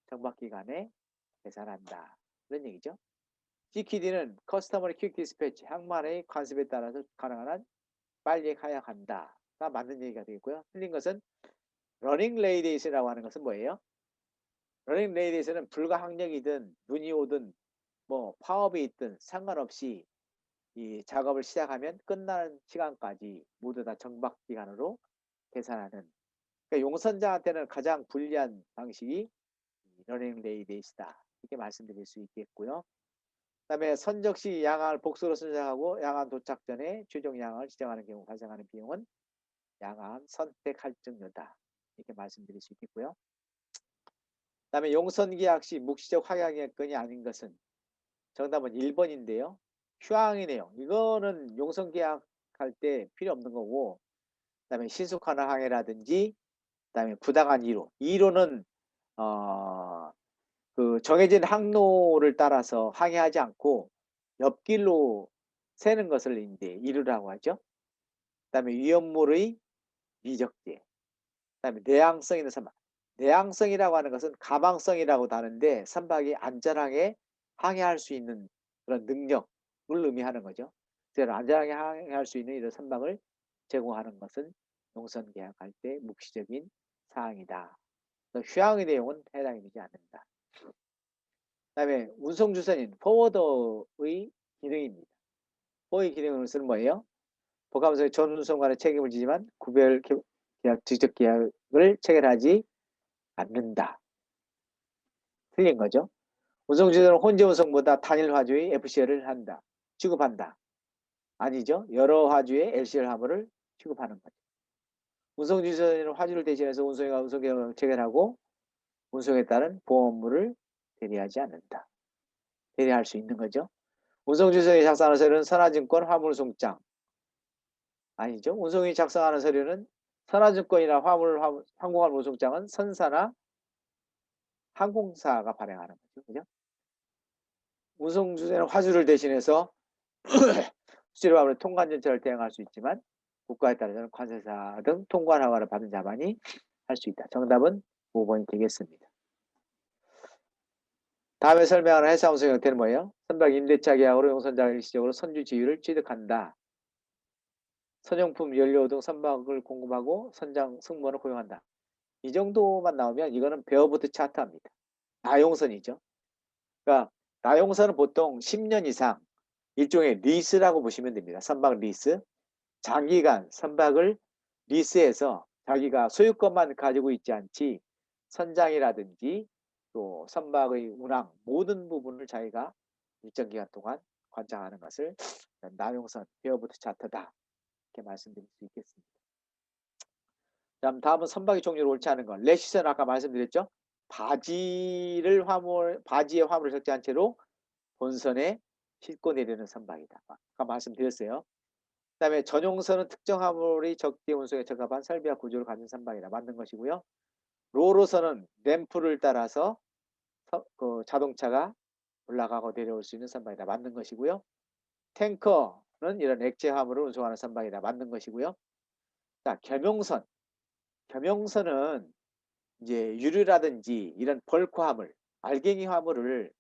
정박기간에 계산한다. 이런 얘기죠. CQD는 Customary Quick Dispatch. 항만의 관습에 따라서 가능한 한 빨리 하역한다. 가 맞는 얘기가 되겠고요. 틀린 것은 Running Radius라고 하는 것은 뭐예요? Running Radius는 불가항력이든 눈이 오든 뭐 파업이 있든 상관없이 이 작업을 시작하면 끝나는 시간까지 모두 다 정박기간으로 계산하는, 그러니까 용선자한테는 가장 불리한 방식이 러닝 레이데이스다. 이렇게 말씀드릴 수 있겠고요. 그다음에 선적 시 양항을 복수로 선정하고 양항 도착 전에 최종 양항을 지정하는 경우 발생하는 비용은 양항 선택 할증료다. 이렇게 말씀드릴 수 있겠고요. 그다음에 용선 계약 시 묵시적 확약의 건이 아닌 것은 정답은 1번인데요. 휴항이네요. 이거는 용선 계약할 때 필요 없는 거고, 그다음에 신속한 항해라든지, 그다음에 부당한 이로. 이로는 그 정해진 항로를 따라서 항해하지 않고 옆길로 새는 것을 이제 이루라고 하죠. 그다음에 위험물의 미적재. 그다음에 내항성 있는 선박. 내항성이라고 하는 것은 가망성이라고도 하는데 선박이 안전하게 항해할 수 있는 그런 능력을 의미하는 거죠. 그래서 안전하게 항해할 수 있는 이런 선박을 제공하는 것은 용선 계약할 때 묵시적인 사항이다. 휴항의 내용은 해당이 되지 않는다. 그다음에 운송주선인 포워더의 기능입니다. 포워의 기능은 뭐예요? 복합운송의 전 운송관의 책임을 지지만 구별 계약, 직접 계약을 체결하지 않는다. 틀린 거죠. 운송주선은 혼재 운송보다 단일 화주의 FCL을 한다. 취급한다. 아니죠. 여러 화주의 LCL 화물을 취급하는 거죠. 운송주선은 화주를 대신해서 운송회가 운송계약을 체결하고 운송에 따른 보험물을 대리하지 않는다. 대리할 수 있는 거죠. 운송주선이 작성하는 서류는 선화증권 화물송장. 아니죠. 운송이 작성하는 서류는 선화증권이나 항공화물 운송장은 선사나 항공사가 발행하는 거죠. 그죠? 운송주선은 화주를 대신해서 수출화물의 통관 전체를 대행할 수 있지만 국가에 따라서는 관세사 등 통관 허가를 받은 자만이 할 수 있다. 정답은 5번이 되겠습니다. 다음에 설명하는 해상운송 형태는 뭐예요? 선박 임대차 계약으로 용선자가 일시적으로 선주 지위를 취득한다. 선용품, 연료 등 선박을 공급하고 선장, 승무원을 고용한다. 이 정도만 나오면 이거는 베어보트 차트합니다. 나용선이죠. 그러니까 나용선은 보통 10년 이상 일종의 리스라고 보시면 됩니다. 선박 리스. 장기간 선박을 리스해서 자기가 소유권만 가지고 있지 않지 선장이라든지 또 선박의 운항 모든 부분을 자기가 일정 기간 동안 관장하는 것을 나용선 베어보트 차트다. 이렇게 말씀드릴 수 있겠습니다. 다음은 선박의 종류를 옳지 않은 것. 레시선 아까 말씀드렸죠. 바지에 화물을 적재한 채로 본선에 싣고 내리는 선박이다. 아까 말씀드렸어요. 그다음에 전용선은 특정 화물이 적재 운송에 적합한 설비와 구조를 가진 선박이다. 맞는 것이고요. 로로선은 램프를 따라서 그 자동차가 올라가고 내려올 수 있는 선박이다. 맞는 것이고요. 탱커는 이런 액체 화물을 운송하는 선박이다. 맞는 것이고요. 자, 겸용선은 이제 유류라든지 이런 벌크 화물, 알갱이 화물을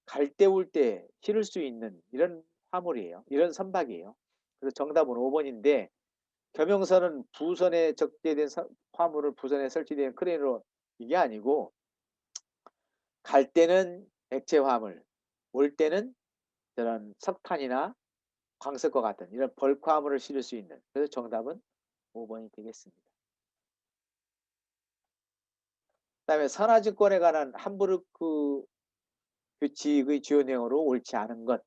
갈 때 올 때 실을 수 있는 이런 화물이에요. 이런 선박이에요. 그래서 정답은 5번인데 겸용선은 부선에 적재된 화물을 부선에 설치된 크레인으로 이게 아니고 갈 때는 액체 화물, 올 때는 저런 석탄이나 광석과 같은 이런 벌크 화물을 실을 수 있는, 그래서 정답은 5번이 되겠습니다. 그다음에 선화증권에 관한 함부르크 규칙의 주요 내용으로 옳지 않은 것.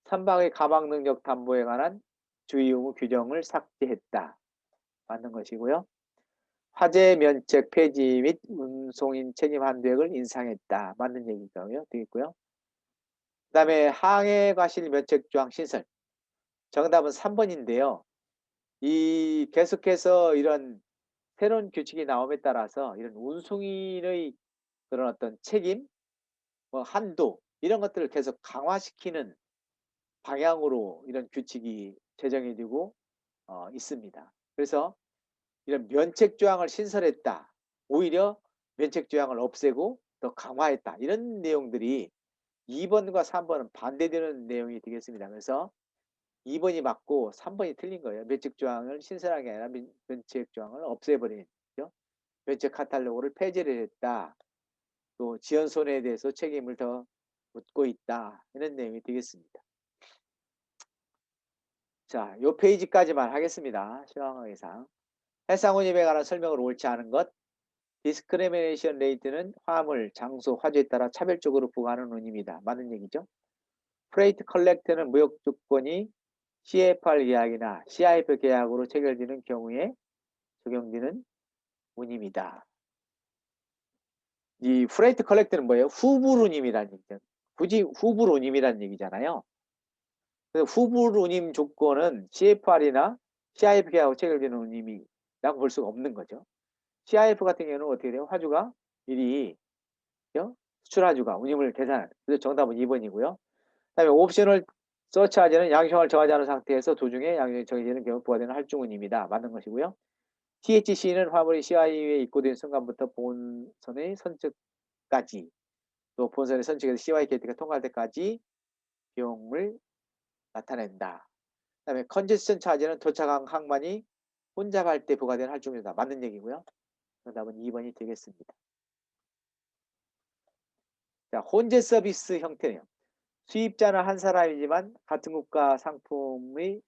선박의 가방 능력 담보에 관한 주의 의무 규정을 삭제했다. 맞는 것이고요. 화재 면책 폐지 및 운송인 책임 한도액을 인상했다. 맞는 얘기고요. 되겠고요. 그다음에 항해 과실 면책 조항 신설. 정답은 3번인데요. 이 계속해서 이런 새로운 규칙이 나옴에 따라서 이런 운송인의 그런 어떤 책임, 뭐 한도 이런 것들을 계속 강화시키는 방향으로 이런 규칙이 제정이 되고 있습니다. 그래서 이런 면책 조항을 신설했다. 오히려 면책 조항을 없애고 더 강화했다. 이런 내용들이 2번과 3번은 반대되는 내용이 되겠습니다. 그래서 2번이 맞고 3번이 틀린 거예요. 면책 조항을 신설한 게 아니라 면책 조항을 없애버린 거죠. 면책 카탈로그를 폐지를 했다. 또 지연 손해에 대해서 책임을 더 묻고 있다. 이런 내용이 되겠습니다. 자, 요 페이지까지만 하겠습니다. 시간 관계상. 해상 운임에 관한 설명을 옳지 않은 것. 디스크리미네이션 레이트는 화물, 장소, 화주에 따라 차별적으로 부과하는 운임이다. 맞는 얘기죠. 프레이트 컬렉트는 무역 조건이 CFR 계약이나 CIF 계약으로 체결되는 경우에 적용되는 운임이다. 이 프레이트 컬렉트는 뭐예요? 후불운임이라는 얘기죠. 굳이 후불운임이라는 얘기잖아요. 그래서 후불운임 조건은 CFR이나 CIF 계약으로 체결되는 운임이라고 볼 수가 없는 거죠. CIF 같은 경우는 어떻게 돼요? 화주가 미리 수출화주가 운임을 계산하는. 그래서 정답은 2번이고요. 그다음에 옵셔널 서치하지는 양형을 정하지 않은 상태에서 도중에 양형이 정해지는 경우 부과되는 할증운임이다. 맞는 것이고요. THC는 화물이 CI에 입고된 순간부터 본선의 선측까지 또 본선의 선측에서 CI 게이트가 통과할 때까지 비용을 나타낸다. 그다음에 컨제스천 차지는 도착한 항만이 혼잡할 때 부과되는 할증운임이다. 맞는 얘기고요. 정답은 2번이 되겠습니다. 자, 혼재 서비스 형태네요. 수입자는 한 사람이지만 같은 국가 상품의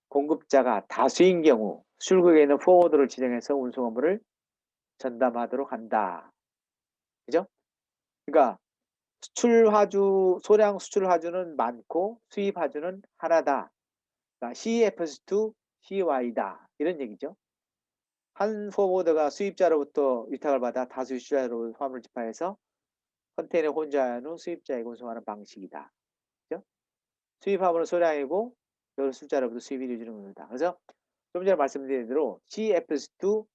공급자가 다수인 경우 수출국에 있는 포워드를 지정해서 운송 업무를 전담하도록 한다. 그죠? 그러니까 수출 화주, 소량 수출 화주는 많고 수입 화주는 하나다. 그러니까 CFS2 CY다. 이런 얘기죠. 한 포워드가 수입자로부터 위탁을 받아 다수 수출자로 화물을 집하해서 컨테이너 혼자한 후 수입자에게 운송하는 방식이다. 그죠? 수입 화물은 소량이고 여러 수입자로부터 수입이 이루어지는 것이다. 그래서 좀 전에 말씀드린 대로 CFS2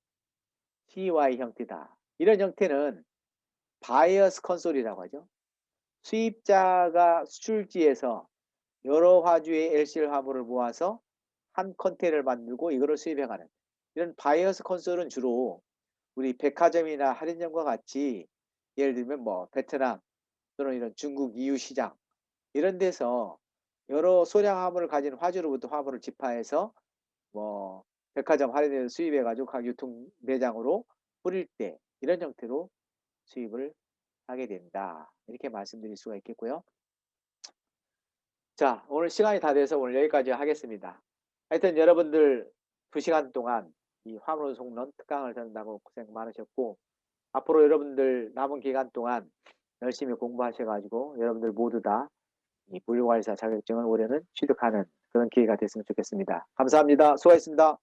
CY 형태다. 이런 형태는 바이어스 컨솔이라고 하죠. 수입자가 수출지에서 여러 화주의 LCL 화물을 모아서 한 컨테이너를 만들고 이거를 수입해가는 이런 바이어스 컨솔은 주로 우리 백화점이나 할인점과 같이 예를 들면 뭐 베트남 또는 이런 중국 EU 시장 이런 데서 여러 소량 화물을 가진 화주로부터 화물을 집하해서 뭐 백화점 할인에서 수입해 가지고 각 유통 매장으로 뿌릴 때 이런 형태로 수입을 하게 된다. 이렇게 말씀드릴 수가 있겠고요. 자, 오늘 시간이 다 돼서 오늘 여기까지 하겠습니다. 하여튼 여러분들 2시간 동안 이 화물 운송론 특강을 듣는다고 고생 많으셨고 앞으로 여러분들 남은 기간 동안 열심히 공부하셔가지고 여러분들 모두 다 이 물류관리사 자격증을 올해는 취득하는 그런 기회가 됐으면 좋겠습니다. 감사합니다. 수고하셨습니다.